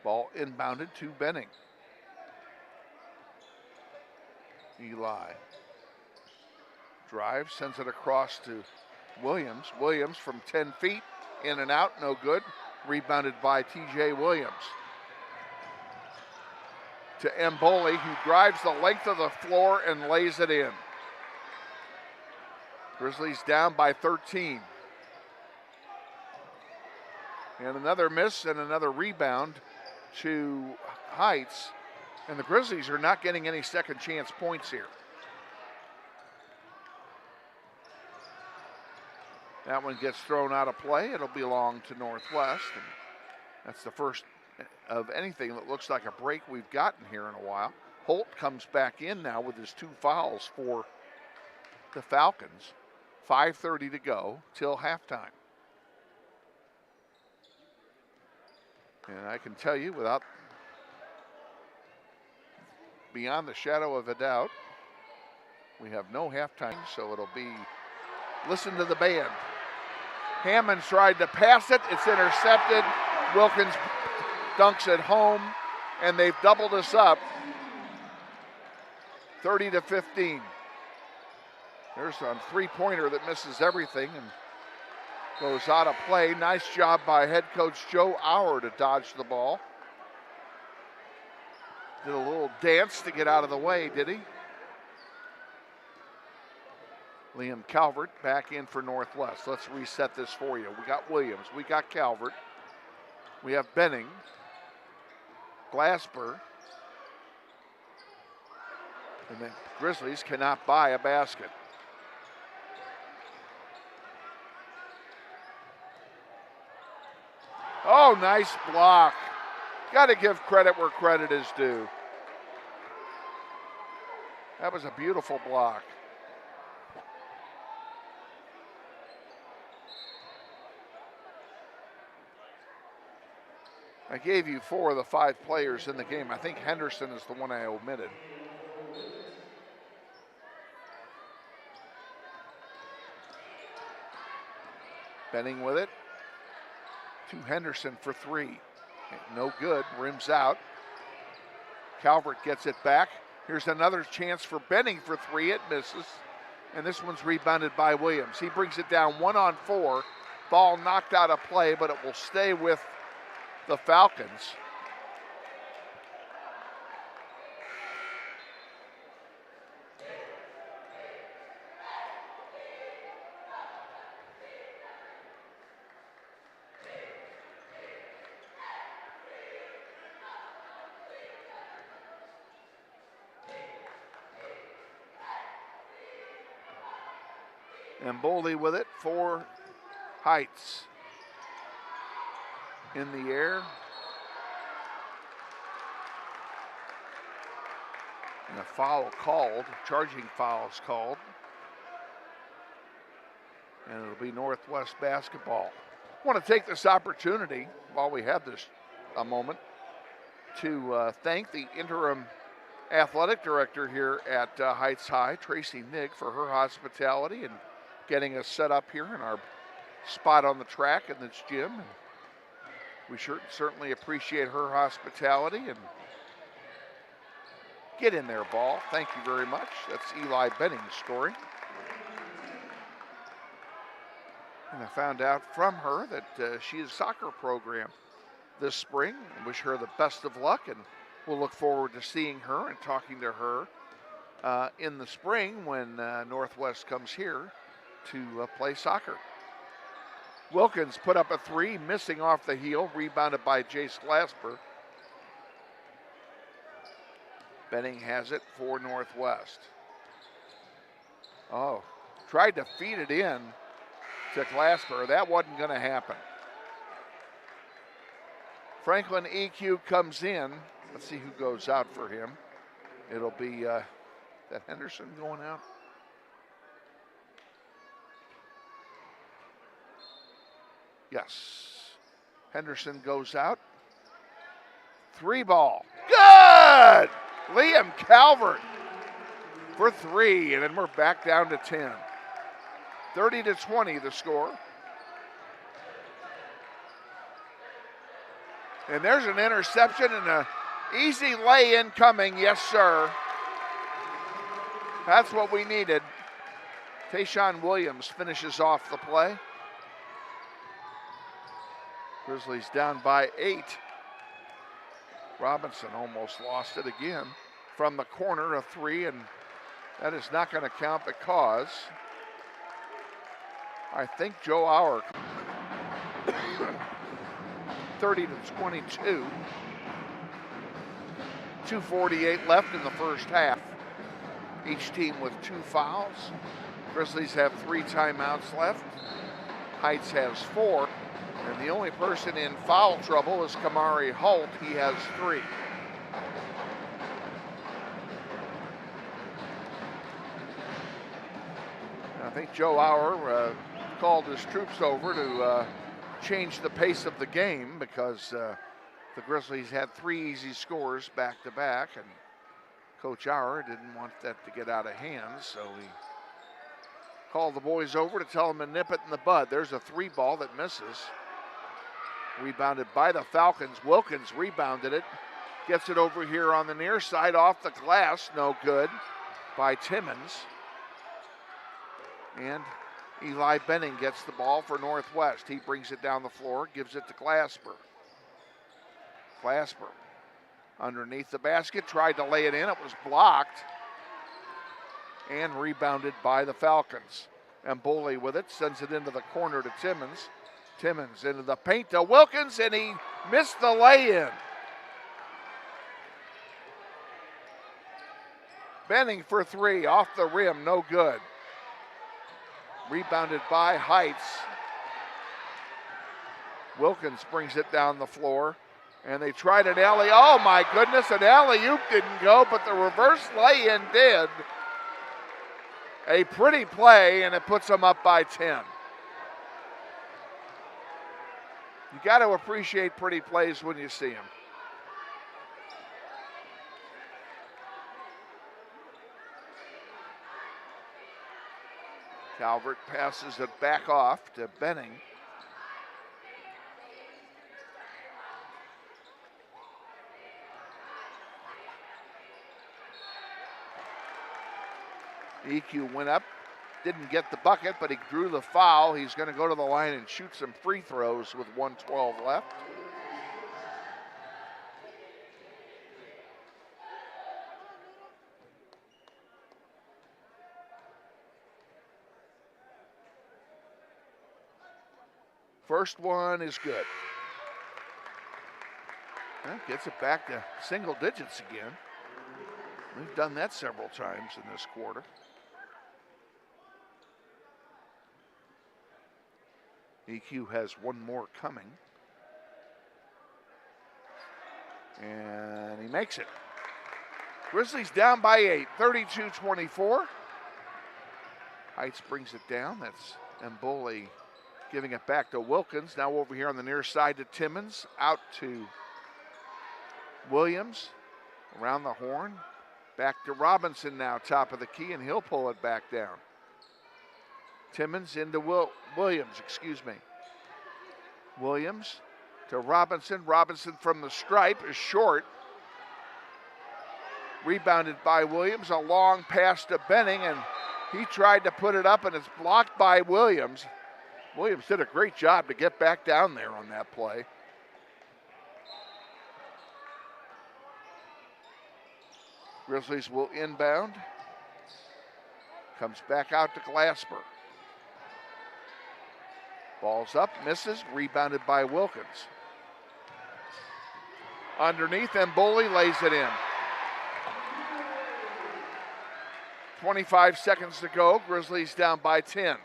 Ball inbounded to Benning. Eli drives, sends it across to Williams. Williams from 10 feet, in and out, no good. Rebounded by TJ Williams. To Mboli, who drives the length of the floor and lays it in. Grizzlies down by 13. And another miss and another rebound to Heights. And the Grizzlies are not getting any second chance points here. That one gets thrown out of play. It'll belong to Northwest. And that's the first of anything that looks like a break we've gotten here in a while. Holt comes back in now with his 2 fouls for the Falcons. 5:30 to go till halftime. And I can tell you without, beyond the shadow of a doubt, we have no halftime, so it'll be, listen to the band. Hammond tried to pass it. It's intercepted. Wilkins dunks it home, and they've doubled us up 30-15. There's a three-pointer that misses everything and goes out of play. Nice job by head coach Joe Auer to dodge the ball. Did a little dance to get out of the way, did he? Liam Calvert back in for Northwest. Let's reset this for you. We got Williams. We got Calvert. We have Benning. Glasper. And the Grizzlies cannot buy a basket. Oh, nice block. Got to give credit where credit is due. That was a beautiful block. I gave you 4 of the 5 players in the game. I think Henderson is the one I omitted. Benning with it. To Henderson for 3. No good, rims out. Calvert gets it back. Here's another chance for Benning for 3, it misses. And this one's rebounded by Williams. He brings it down 1-on-4. Ball knocked out of play, but it will stay with the Falcons. And Boldy with it for Heights. In the air. And a foul called, charging fouls called. And it'll be Northwest basketball. I want to take this opportunity while we have this a moment to thank the interim athletic director here at Heights High, Tracy Nigg, for her hospitality and getting us set up here in our spot on the track in this gym. And we certainly appreciate her hospitality. And get in there, ball. Thank you very much. That's Eli Benning's story. And I found out from her that she is a soccer program this spring. I wish her the best of luck, and we'll look forward to seeing her and talking to her in the spring when Northwest comes here to play soccer. Wilkins put up a 3, missing off the heel, rebounded by Jace Glasper. Benning has it for Northwest. Oh, tried to feed it in to Glasper. That wasn't going to happen. Franklin EQ comes in. Let's see who goes out for him. It'll be that Henderson going out. Yes. Henderson goes out. 3 ball. Good! Liam Calvert for 3, and then we're back down to 10. 30-20 the score. And there's an interception and an easy lay-in coming. Yes, sir. That's what we needed. Tayshawn Williams finishes off the play. Grizzlies down by 8. Robinson almost lost it again. From the corner, a 3, and that is not going to count because I think Joe Auer. 30-22. 2:48 left in the first half. Each team with 2 fouls. Grizzlies have 3 timeouts left. Heights has 4. And the only person in foul trouble is Kamari Holt. He has 3. I think Joe Auer called his troops over to change the pace of the game because the Grizzlies had 3 easy scores back to back, and Coach Auer didn't want that to get out of hand, so he called the boys over to tell them to nip it in the bud. There's a 3 ball that misses. Rebounded by the Falcons. Wilkins rebounded it. Gets it over here on the near side off the glass. No good by Timmons. And Eli Benning gets the ball for Northwest. He brings it down the floor, gives it to Glasper. Glasper underneath the basket, tried to lay it in. It was blocked. and rebounded by the Falcons. And Bully with it, sends it into the corner to Timmons. Timmons into the paint to Wilkins, and he missed the lay-in. Benning for three, off the rim, no good. Rebounded by Heights. Wilkins brings it down the floor, and they tried an alley. Oh my goodness, an alley-oop didn't go, but the reverse lay-in did. A pretty play, and it puts them up by 10. You got to appreciate pretty plays when you see them. Calvert passes it back off to Benning. EQ went up, didn't get the bucket, but he drew the foul. He's going to go to the line and shoot some free throws with 1:12 left. First one is good. That gets it back to single digits again. We've done that several times in this quarter. EQ has one more coming. And he makes it. Grizzlies down by 8, 32-24. Heights brings it down. That's Mboli giving it back to Wilkins. Now over here on the near side to Timmons. Out to Williams. Around the horn. Back to Robinson now, top of the key, and he'll pull it back down. Timmons into Williams. Williams to Robinson. Robinson from the stripe is short. Rebounded by Williams. A long pass to Benning, and he tried to put it up, and it's blocked by Williams. Williams did a great job to get back down there on that play. Grizzlies will inbound. Comes back out to Glasper. Ball's up, misses, rebounded by Wilkins. Underneath, Mboli lays it in. 25 seconds to go. Grizzlies down by 10.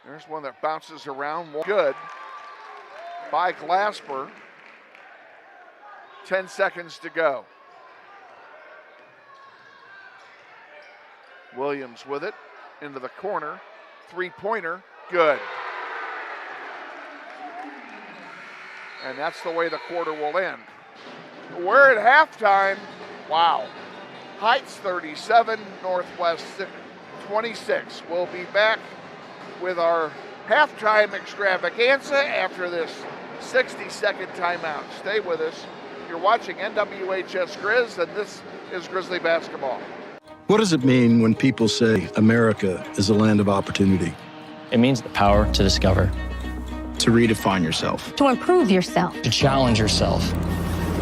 There's one that bounces around. Good by Glasper. 10 seconds to go. Williams with it into the corner. Three-pointer, good. And that's the way the quarter will end. We're at halftime. Wow. Heights 37, Northwest 26. We'll be back with our halftime extravaganza after this 60-second timeout. Stay with us. You're watching NWHS Grizz, and this is Grizzly basketball. What does it mean when people say America is a land of opportunity? It means the power to discover, To redefine yourself. To improve yourself. to challenge yourself.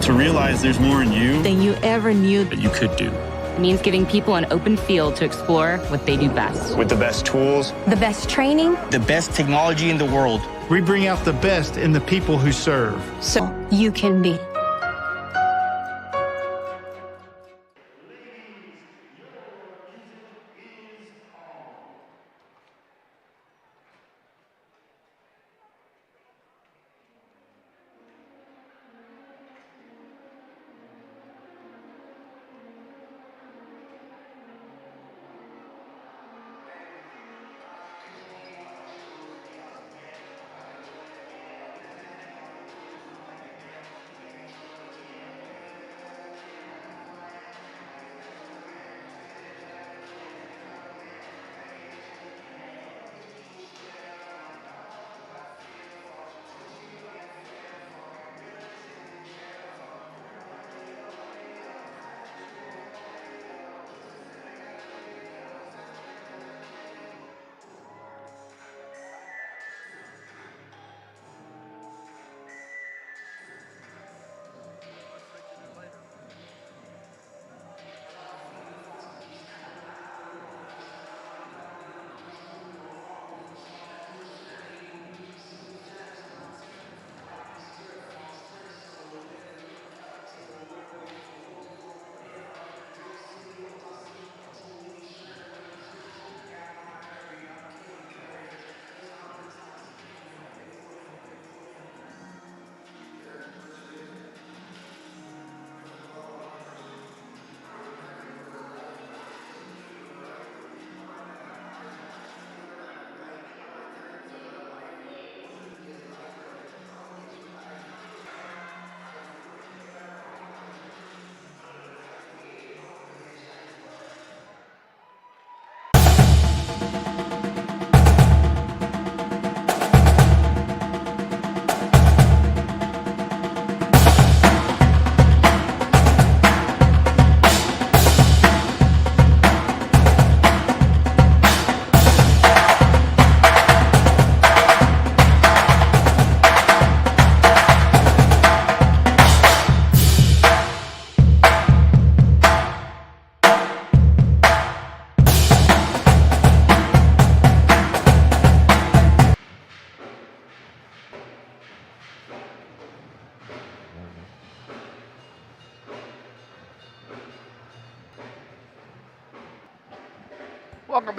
To realize there's more in you Than you ever knew. that you could do. It means giving people an open field to explore what they do best. With the best tools, The best training. The best technology in the world. We bring out the best in the people who serve. So you can be.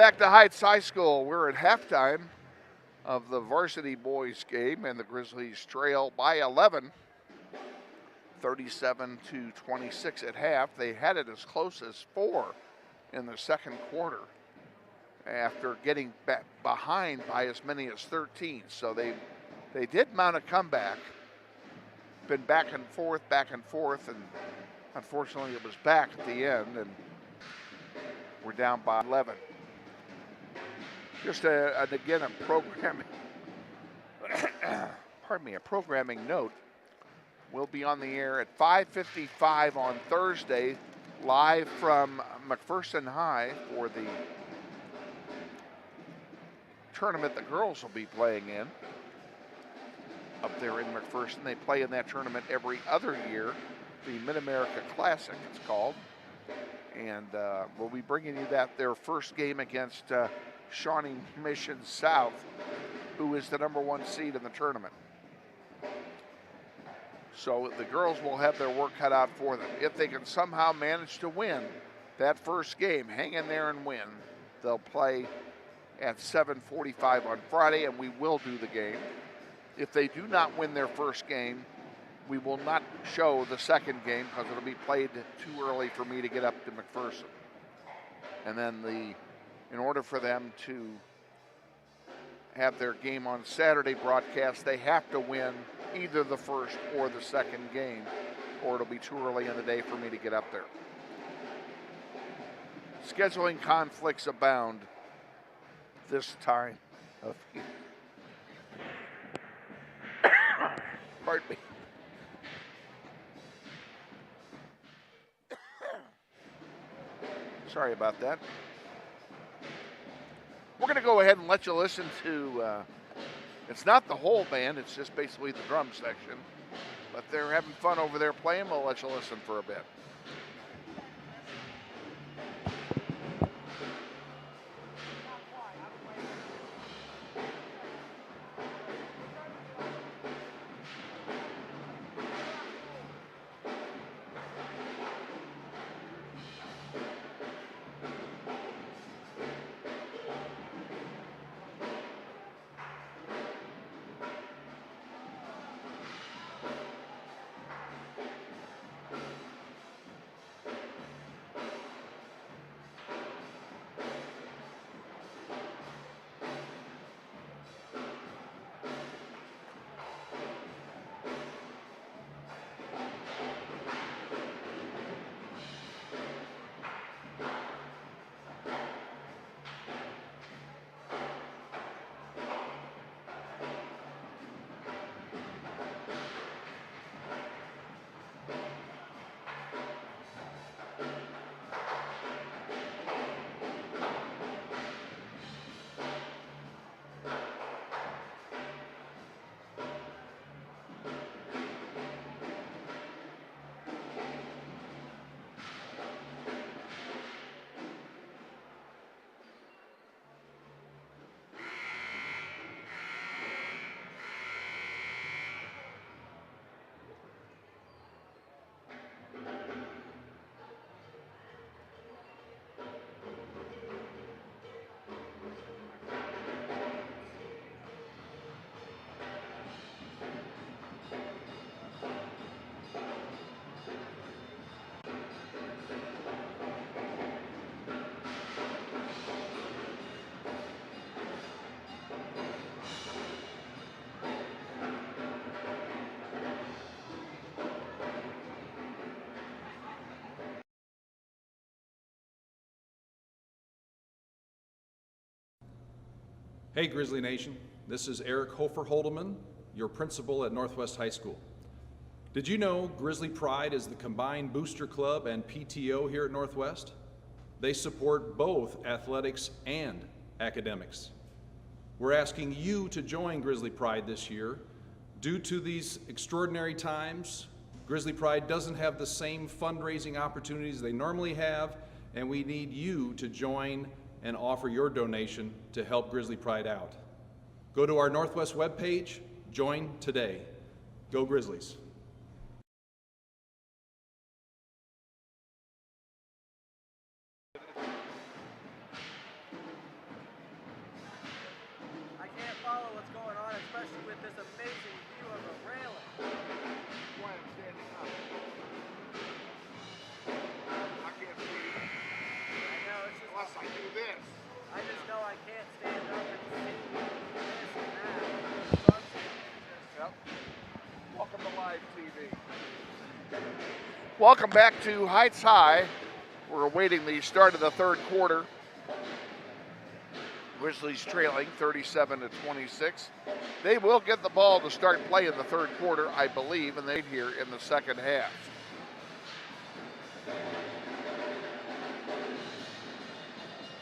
back to Heights High School. We're at halftime of the varsity boys game, and the Grizzlies trail by 11, 37-26 at half. They had it as close as 4 in the second quarter after getting back behind by as many as 13. So they did mount a comeback. Been back and forth, and unfortunately it was back at the end, and we're down by 11. Just again a programming, a programming note. We'll be on the air at 5:55 on Thursday, live from McPherson High for the tournament the girls will be playing in up there in McPherson. They play in that tournament every other year, the Mid-America Classic it's called. And we'll be bringing you their first game against Shawnee Mission South, who is the #1 seed in the tournament. So the girls will have their work cut out for them. If they can somehow manage to win that first game, hang in there and win, they'll play at 7:45 on Friday, and we will do the game. If they do not win their first game, we will not show the second game because it'll be played too early for me to get up to McPherson. And then in order for them to have their game on Saturday broadcast, they have to win either the first or the second game, or it'll be too early in the day for me to get up there. Scheduling conflicts abound this time of year. Pardon me. Sorry about that. We're going to go ahead and let you listen to, it's not the whole band, it's just basically the drum section. But they're having fun over there playing. We'll let you listen for a bit. Hey Grizzly Nation, this is Eric Hofer-Holdeman, your principal at Northwest High School. Did you know Grizzly Pride is the combined booster club and PTO here at Northwest? They support both athletics and academics. We're asking you to join Grizzly Pride this year. Due to these extraordinary times, Grizzly Pride doesn't have the same fundraising opportunities they normally have, and we need you to join and offer your donation to help Grizzly Pride out. Go to our Northwest webpage, join today. Go Grizzlies. especially with this amazing view of the railing. That's why I'm standing up. I can't see. I know, it's just... Unless I do this. I just know I can't stand up and see this and that. So I'm just... Yep. Welcome to live TV. Welcome back to Heights High. We're awaiting the start of the third quarter. Grizzlies trailing 37-26. They will get the ball to start play in the third quarter, I believe, and they're here in the second half.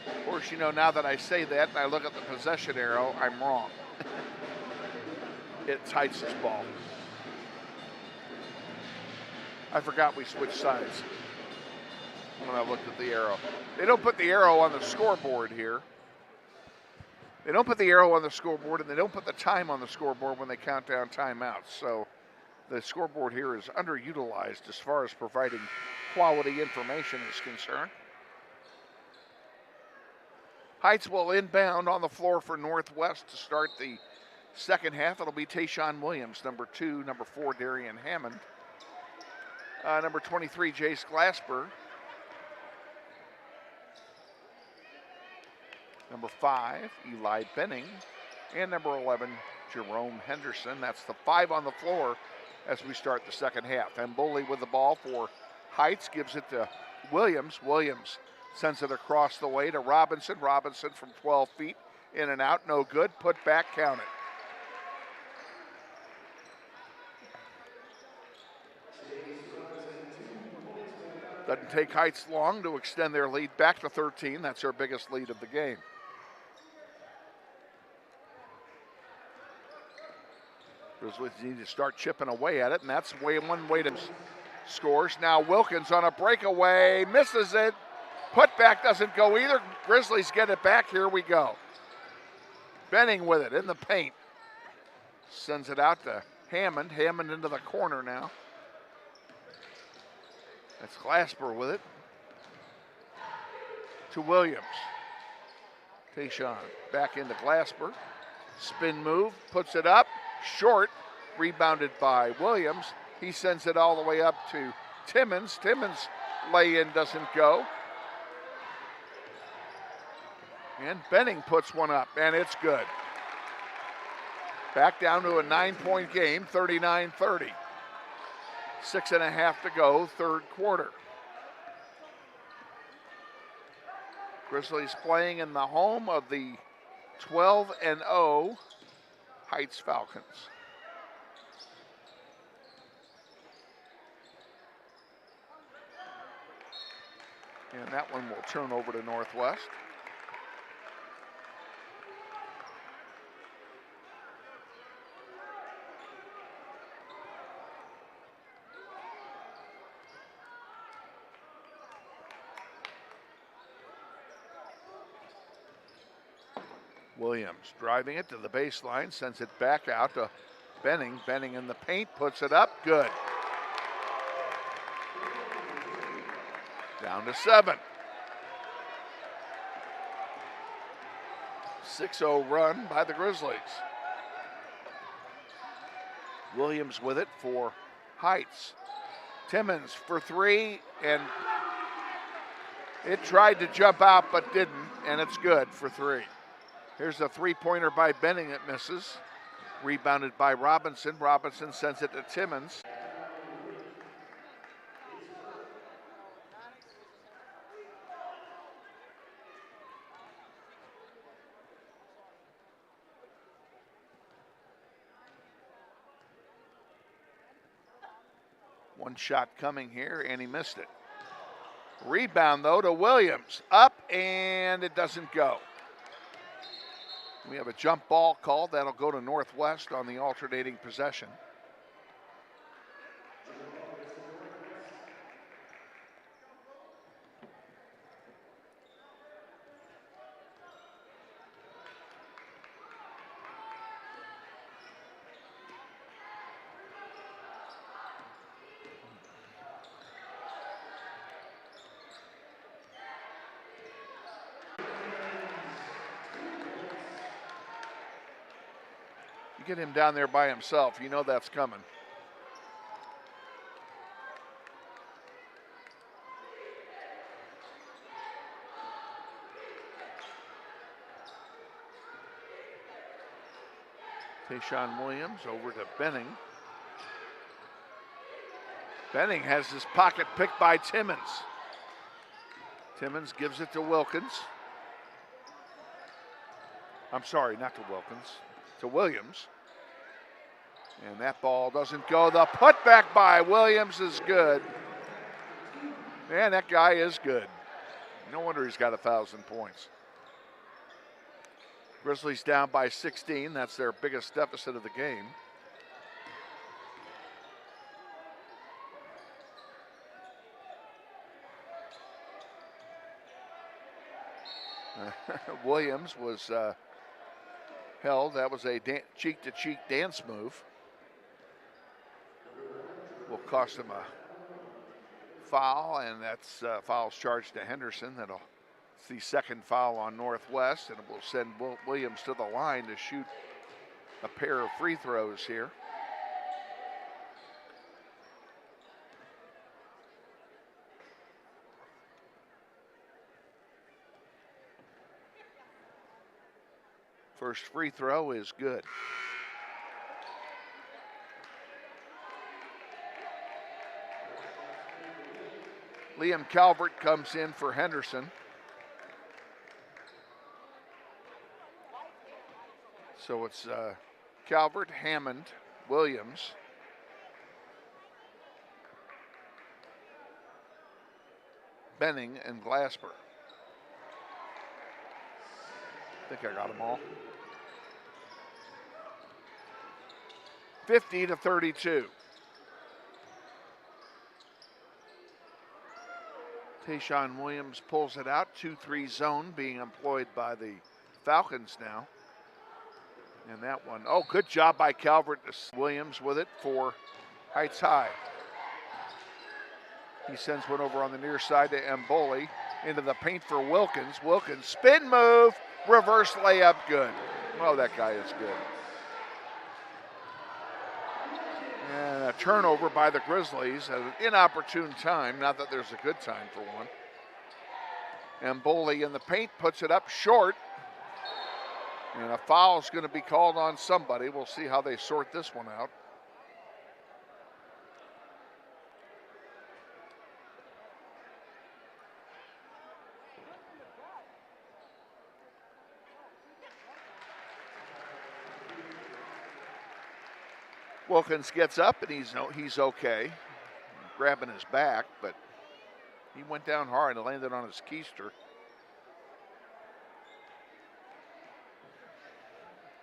Of course, you know, now that I say that and I look at the possession arrow, I'm wrong. It's Heights' ball. I forgot we switched sides when I looked at the arrow. They don't put the arrow on the scoreboard here. They don't put the arrow on the scoreboard, and they don't put the time on the scoreboard when they count down timeouts. So the scoreboard here is underutilized as far as providing quality information is concerned. Heights will inbound on the floor for Northwest to start the second half. It'll be Tayshawn Williams, number 2, number 4, Darian Hammond, number 23, Jace Glasper, number 5, Eli Benning, and number 11, Jerome Henderson. That's the 5 on the floor as we start the second half. Mboli with the ball for Heights, gives it to Williams. Williams sends it across the way to Robinson. Robinson from 12 feet, in and out, no good. Put back, count it. Doesn't take Heights long to extend their lead back to 13. That's their biggest lead of the game. Grizzlies need to start chipping away at it, and that's one way to scores. Now Wilkins on a breakaway, misses it. Putback doesn't go either. Grizzlies get it back. Here we go. Benning with it in the paint. Sends it out to Hammond. Hammond into the corner now. That's Glasper with it. To Williams. Tayshawn back into Glasper. Spin move, puts it up. Short, rebounded by Williams. He sends it all the way up to Timmons. Timmons' lay-in doesn't go. And Benning puts one up, and it's good. Back down to a 9-point game, 39-30. 6.5 to go, third quarter. Grizzlies playing in the home of the 12-0 Heights Falcons. And that one will turn over to Northwest. Williams driving it to the baseline, sends it back out to Benning. Benning in the paint, puts it up, good. Down to 7. 6-0 run by the Grizzlies. Williams with it for Heights. Timmons for 3, and it tried to jump out but didn't, and it's good for 3. Here's a three-pointer by Benning that misses. Rebounded by Robinson. Robinson sends it to Timmons. One shot coming here, and he missed it. Rebound, though, to Williams. Up, and it doesn't go. We have a jump ball called. That'll go to Northwest on the alternating possession. You get him down there by himself, you know that's coming. Tayshawn Williams over to Benning. Benning has his pocket picked by Timmons. Timmons gives it to Wilkins. I'm sorry, not to Wilkins, to Williams. And that ball doesn't go. The putback by Williams is good. Man, that guy is good. No wonder he's got 1,000 points. Grizzlies down by 16. That's their biggest deficit of the game. Williams was held. That was a cheek-to-cheek dance move. Will cost him a foul, and that's foul's charged to Henderson. It's the second foul on Northwest, and it will send Williams to the line to shoot a pair of free throws here. First free throw is good. Liam Calvert comes in for Henderson. So it's Calvert, Hammond, Williams. Benning and Glasper. I think I got them all. 50-32. Tayshawn Williams pulls it out. 2-3 zone being employed by the Falcons now. And that one, oh, good job by Calvert. Williams with it for Heights High. He sends one over on the near side to Mboli. Into the paint for Wilkins. Wilkins, spin move, reverse layup, good. Oh, that guy is good. And a turnover by the Grizzlies at an inopportune time. Not that there's a good time for one. Mboli in the paint, puts it up short. And a foul is going to be called on somebody. We'll see how they sort this one out. Wilkins gets up and he's okay. Grabbing his back, but he went down hard and landed on his keister.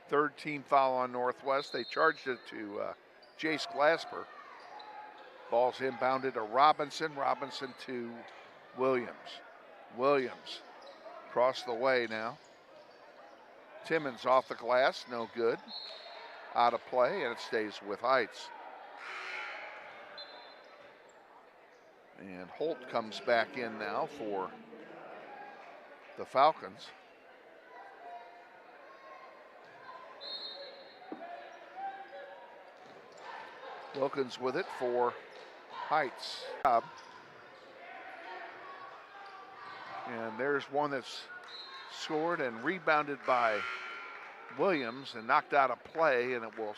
Third team foul on Northwest. They charged it to Jace Glasper. Ball's inbounded to Robinson. Robinson to Williams. Williams across the way now. Timmons off the glass, no good. Out of play, and it stays with Heights. And Holt comes back in now for the Falcons. Wilkins with it for Heights. And there's one that's scored and rebounded by Williams and knocked out of play, and it will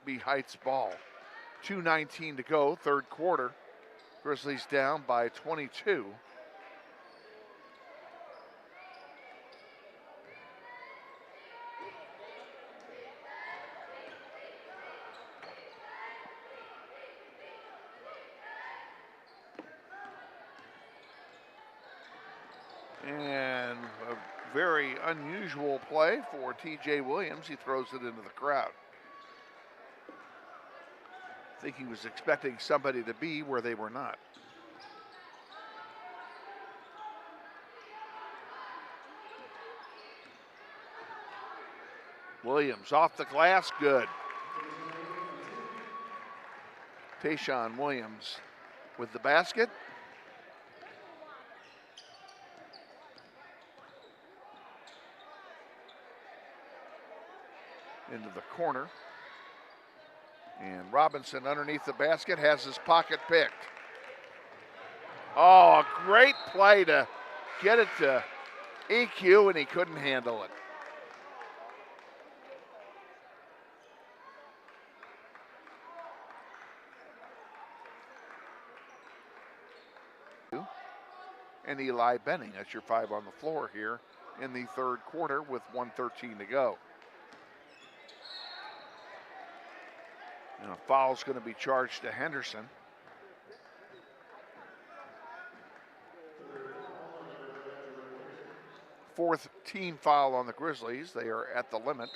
be Heights ball. 2:19 to go, third quarter. Grizzlies down by 22. And a very unusual play for TJ Williams. He throws it into the crowd. I think he was expecting somebody to be where they were not. Williams off the glass, good. Tayshawn Williams with the basket. into the corner. And Robinson underneath the basket has his pocket picked. Oh, a great play to get it to EQ, and he couldn't handle it. And Eli Benning, that's your 5 on the floor here in the third quarter with 1:13 to go. And a foul's going to be charged to Henderson. Fourth team foul on the Grizzlies. They are at the limit.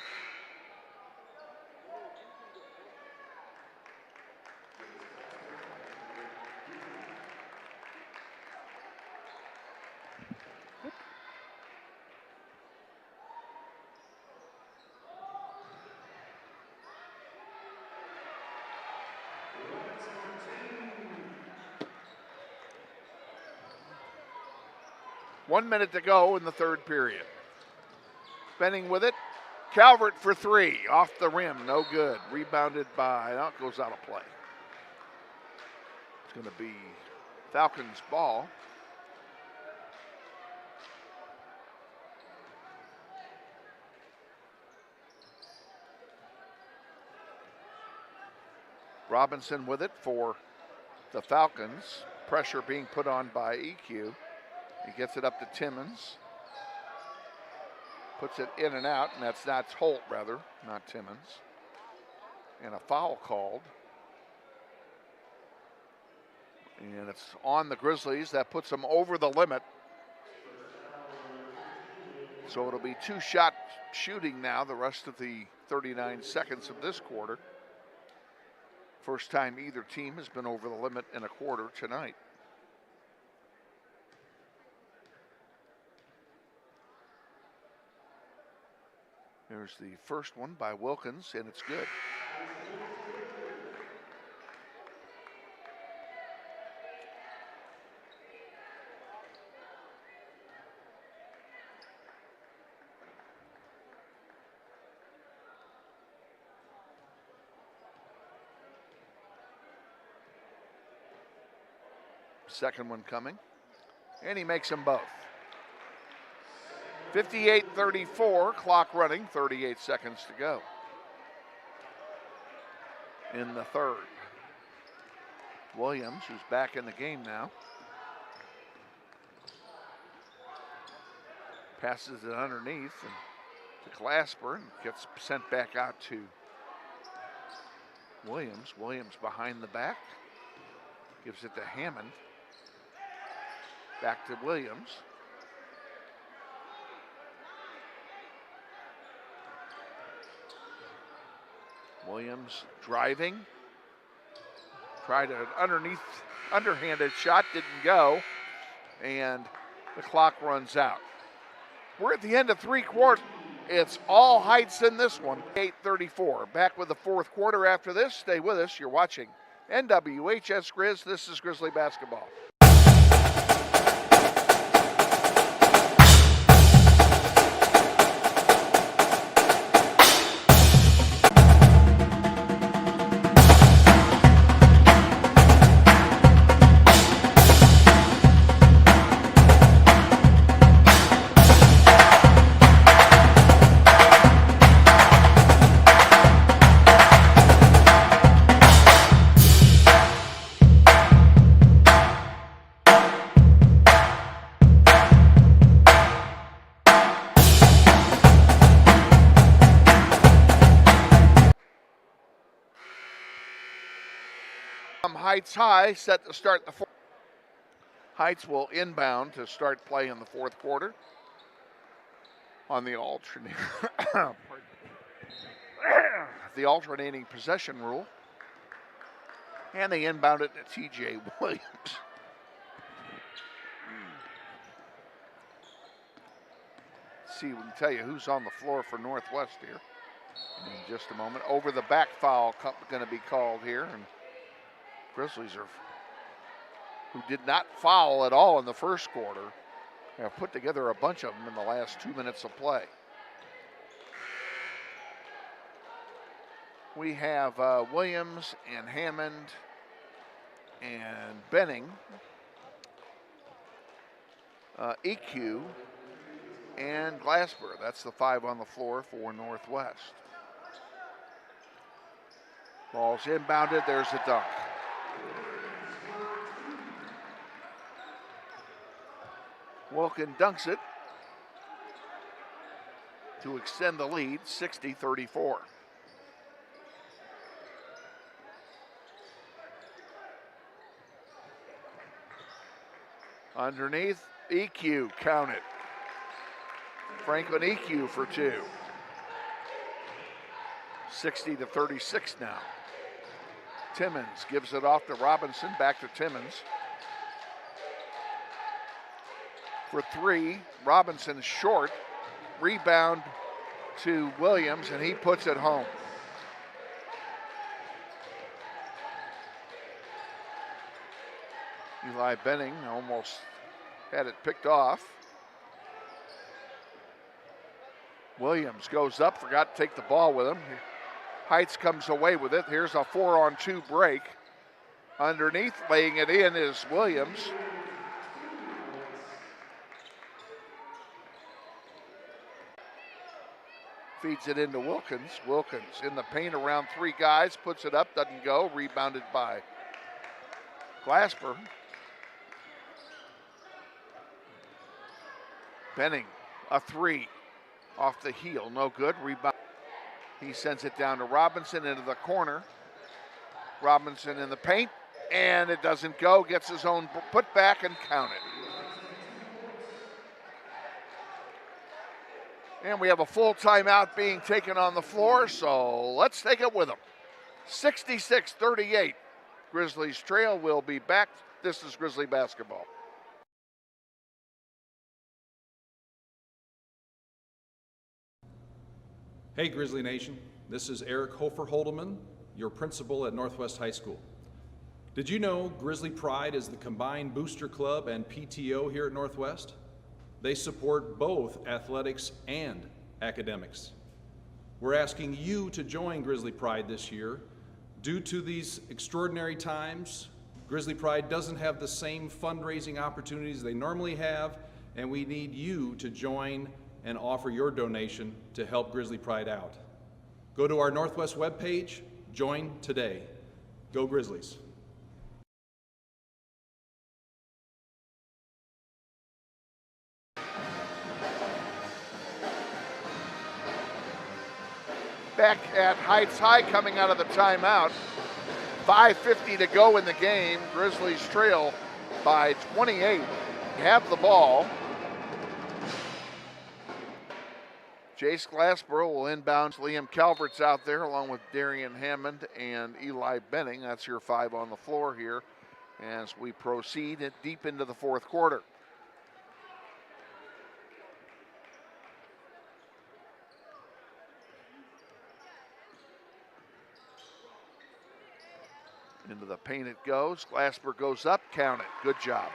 One minute to go in the third period. Benning with it. Calvert for 3. Off the rim. No good. Rebounded by, now it goes out of play. It's going to be Falcons' ball. Robinson with it for the Falcons. Pressure being put on by EQ. He gets it up to Timmons. Puts it in and out, and that's Holt, rather, not Timmons. And a foul called. And it's on the Grizzlies. That puts them over the limit. So it'll be 2-shot shooting now the rest of the 39 seconds of this quarter. First time either team has been over the limit in a quarter tonight. There's the first one by Wilkins, and it's good. Second one coming, and he makes them both. 58-34, clock running, 38 seconds to go in the third. Williams, who's back in the game now, passes it underneath and to Glasper and gets sent back out to Williams. Williams behind the back, gives it to Hammond. Back to Williams. Williams driving. Tried an underhanded shot, didn't go. And the clock runs out. We're at the end of three quarters. It's all Heights in this one. 8:34. Back with the fourth quarter after this. Stay with us. You're watching NWHS Grizz. This is Grizzly basketball. Heights High set to start the fourth. Heights will inbound to start play in the fourth quarter on the alternating possession rule. And they inbound it to TJ Williams. Let's see, we can tell you who's on the floor for Northwest here in just a moment. Over the back foul going to be called here, and Grizzlies who did not foul at all in the first quarter, have put together a bunch of them in the last 2 minutes of play. We have Williams and Hammond and Benning, EQ, and Glasper. That's the 5 on the floor for Northwest. Ball's inbounded. There's a dunk. Wilkin dunks it to extend the lead, 60-34. Underneath, EQ, count it. Franklin EQ for 2. 60-36 now. Timmons gives it off to Robinson, back to Timmons. For 3, Robinson short. Rebound to Williams, and he puts it home. Eli Benning almost had it picked off. Williams goes up, forgot to take the ball with him. Heights comes away with it. Here's a 4-on-2 break. Underneath, laying it in is Williams. Feeds it into Wilkins. Wilkins in the paint around 3 guys, puts it up, doesn't go. Rebounded by Glasper. Benning, a 3 off the heel, no good. Rebound. He sends it down to Robinson into the corner. Robinson in the paint, and it doesn't go. Gets his own put back and count it. And we have a full timeout being taken on the floor, so let's take it with them. 66-38. Grizzlies trail. Will be back. This is Grizzly basketball. Hey Grizzly Nation, this is Eric Hofer Holdeman, your principal at Northwest High School. Did you know Grizzly Pride is the combined booster club and PTO here at Northwest? They support both athletics and academics. We're asking you to join Grizzly Pride this year. Due to these extraordinary times, Grizzly Pride doesn't have the same fundraising opportunities they normally have, and we need you to join and offer your donation to help Grizzly Pride out. Go to our Northwest webpage, join today. Go Grizzlies. Back at Heights High coming out of the timeout. 5:50 to go in the game. Grizzlies trail by 28. Have the ball. Jace Glassboro will inbound. Liam Calvert's out there along with Darian Hammond and Eli Benning. That's your 5 on the floor here as we proceed deep into the 4th quarter. Into the paint it goes. Glasper goes up, count it. Good job.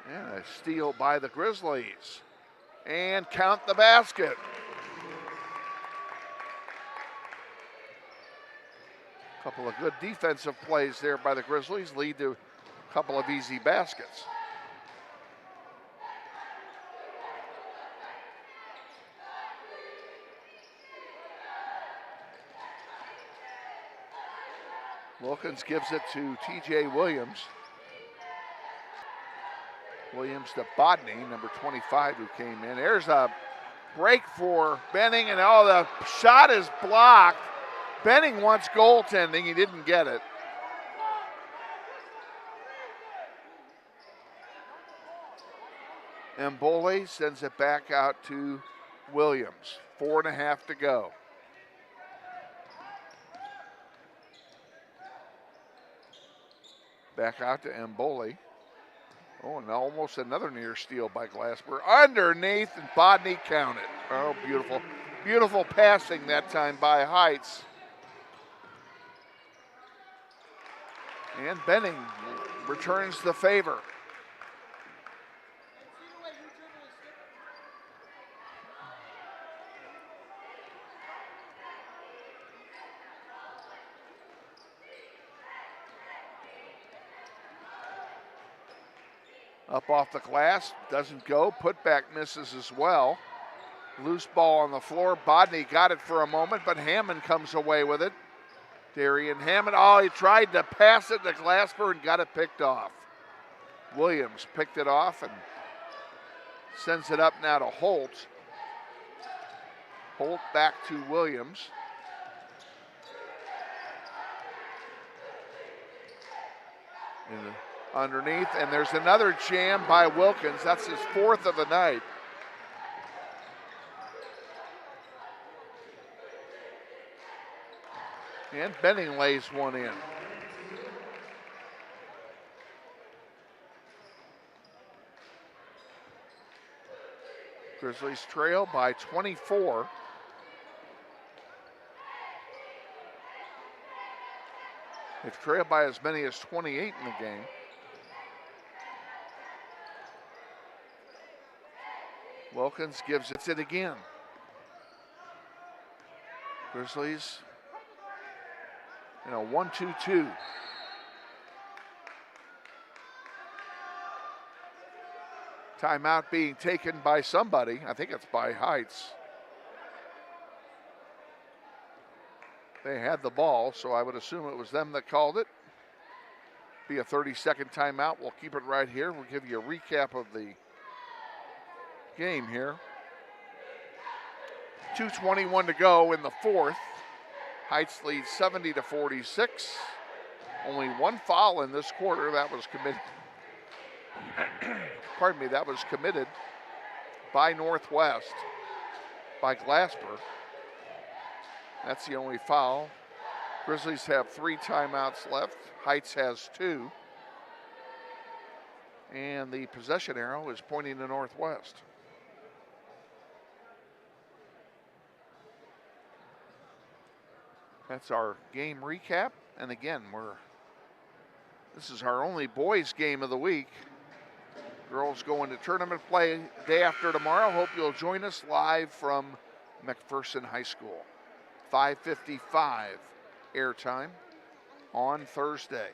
And a steal by the Grizzlies. And count the basket. Couple of good defensive plays there by the Grizzlies lead to a couple of easy baskets. Wilkins gives it to TJ Williams. Williams to Bodney, number 25, who came in. There's a break for Benning, and the shot is blocked. Benning wants goaltending. He didn't get it. Mbole sends it back out to Williams. 4.5 to go. Back out to Mbole. Oh, and almost another near steal by Glasper. Underneath, and Bodney counted. Oh, beautiful. Beautiful passing that time by Heights. And Benning returns the favor. Up off the glass, doesn't go. Putback misses as well. Loose ball on the floor. Bodney got it for a moment, but Hammond comes away with it. Darian Hammond, he tried to pass it to Glasper and got it picked off. Williams picked it off and sends it up now to Holt. Holt back to Williams. Underneath, and there's another jam by Wilkins. That's his fourth of the night. And Benning lays one in. Grizzlies trail by 24. They've trailed by as many as 28 in the game. Wilkins gives it again. Grizzlies in a 1-2-2. Timeout being taken by somebody. I think it's by Heights. They had the ball, so I would assume it was them that called it. Be a 30-second timeout. We'll keep it right here. We'll give you a recap of the game here. 2:21 to go in the fourth. Heights leads 70-46. Only one foul in this quarter. That was committed. Pardon me, that was committed by Northwest, by Glasper. That's the only foul. Grizzlies have 3 timeouts left. Heights has 2. And the possession arrow is pointing to Northwest. That's our game recap. And again, this is our only boys game of the week. Girls go into tournament play day after tomorrow. Hope you'll join us live from McPherson High School. 5:55 airtime on Thursday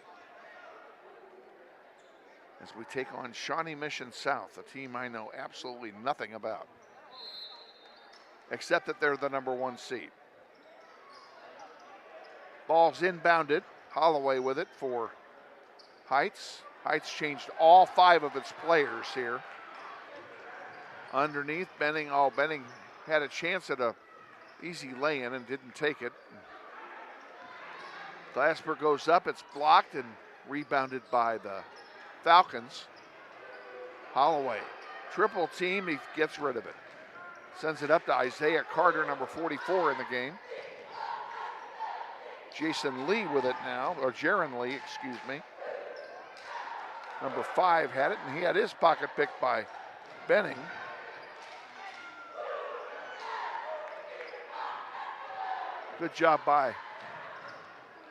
as we take on Shawnee Mission South, a team I know absolutely nothing about, except that they're the number 1 seed. Ball's inbounded. Holloway with it for Heights. Heights changed all 5 of its players here. Underneath, Benning. Benning had a chance at a easy lay-in and didn't take it. Glasper goes up. It's blocked and rebounded by the Falcons. Holloway, triple team. He gets rid of it. Sends it up to Isaiah Carter, number 44 in the game. Jason Lee with it now, or Jaron Lee, excuse me. Number 5 had it, and he had his pocket picked by Benning. Good job by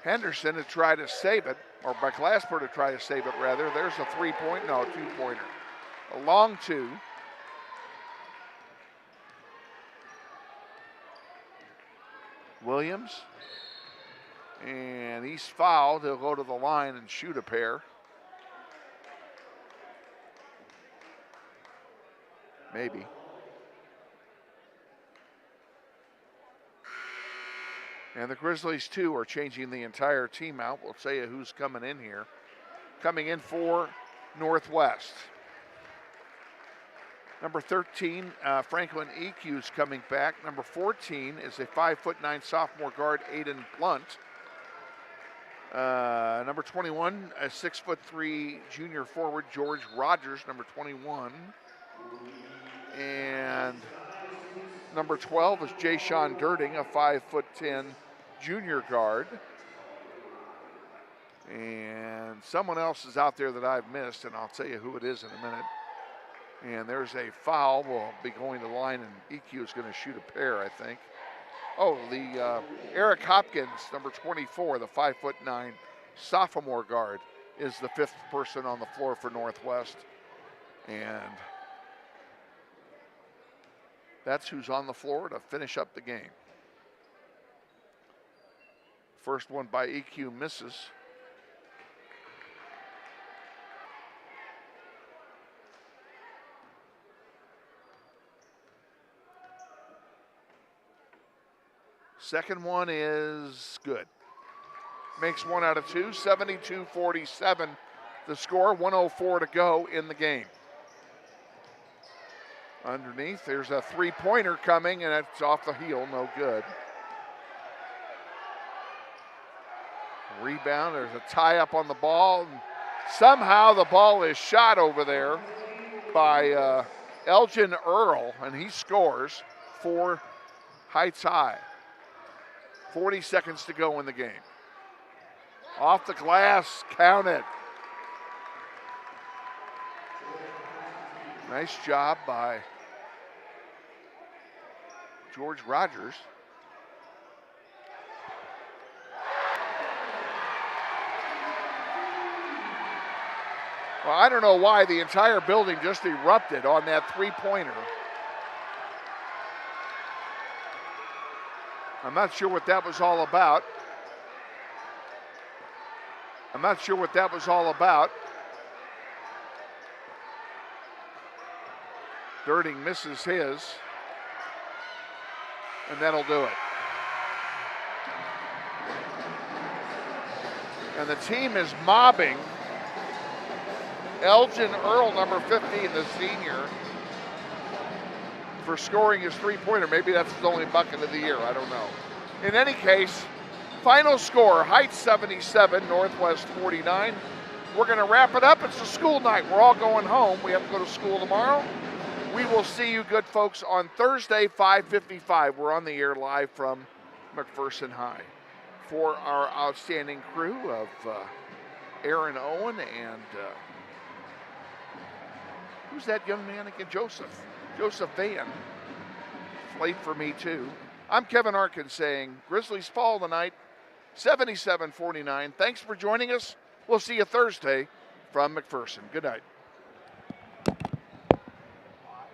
Henderson to try to save it, or by Glasper to try to save it, rather. There's a 2-pointer. A long 2. Williams. And he's fouled. He'll go to the line and shoot a pair. Maybe. And the Grizzlies, too, are changing the entire team out. We'll tell you who's coming in here. Coming in for Northwest. Number 13, Franklin EQ's coming back. Number 14 is a 5'9" sophomore guard, Aiden Blunt. Number 21, a 6'3" junior forward, George Rogers, number 21. And number 12 is Jay-Sean Dirting, a 5'10" junior guard. And someone else is out there that I've missed, and I'll tell you who it is in a minute. And there's a foul. We'll be going to the line, and EQ is going to shoot a pair, I think. Eric Hopkins, number 24, the 5'9" sophomore guard, is the 5th person on the floor for Northwest. And that's who's on the floor to finish up the game. First one by EQ misses. Second one is good. Makes 1 out of 2, 72-47 the score, 1:04 to go in the game. Underneath, there's a three-pointer coming, and it's off the heel, no good. Rebound, there's a tie-up on the ball. And somehow the ball is shot over there by Elgin Earl, and he scores for Heights High. 40 seconds to go in the game. Off the glass, count it. Nice job by George Rogers. Well, I don't know why the entire building just erupted on that three-pointer. I'm not sure what that was all about. Dirting misses his, and that'll do it. And the team is mobbing Elgin Earl, number 15, the senior, for scoring his three-pointer. Maybe that's his only bucket of the year, I don't know. In any case, final score, Heights 77, Northwest 49. We're gonna wrap it up. It's a school night. We're all going home. We have to go to school tomorrow. We will see you good folks on Thursday, 5:55. We're on the air live from McPherson High. For our outstanding crew of Aaron Owen and who's that young man again? Joseph Van. Late for me too. I'm Kevin Arkin saying Grizzlies fall tonight, 77-49. Thanks for joining us. We'll see you Thursday from McPherson. Good night.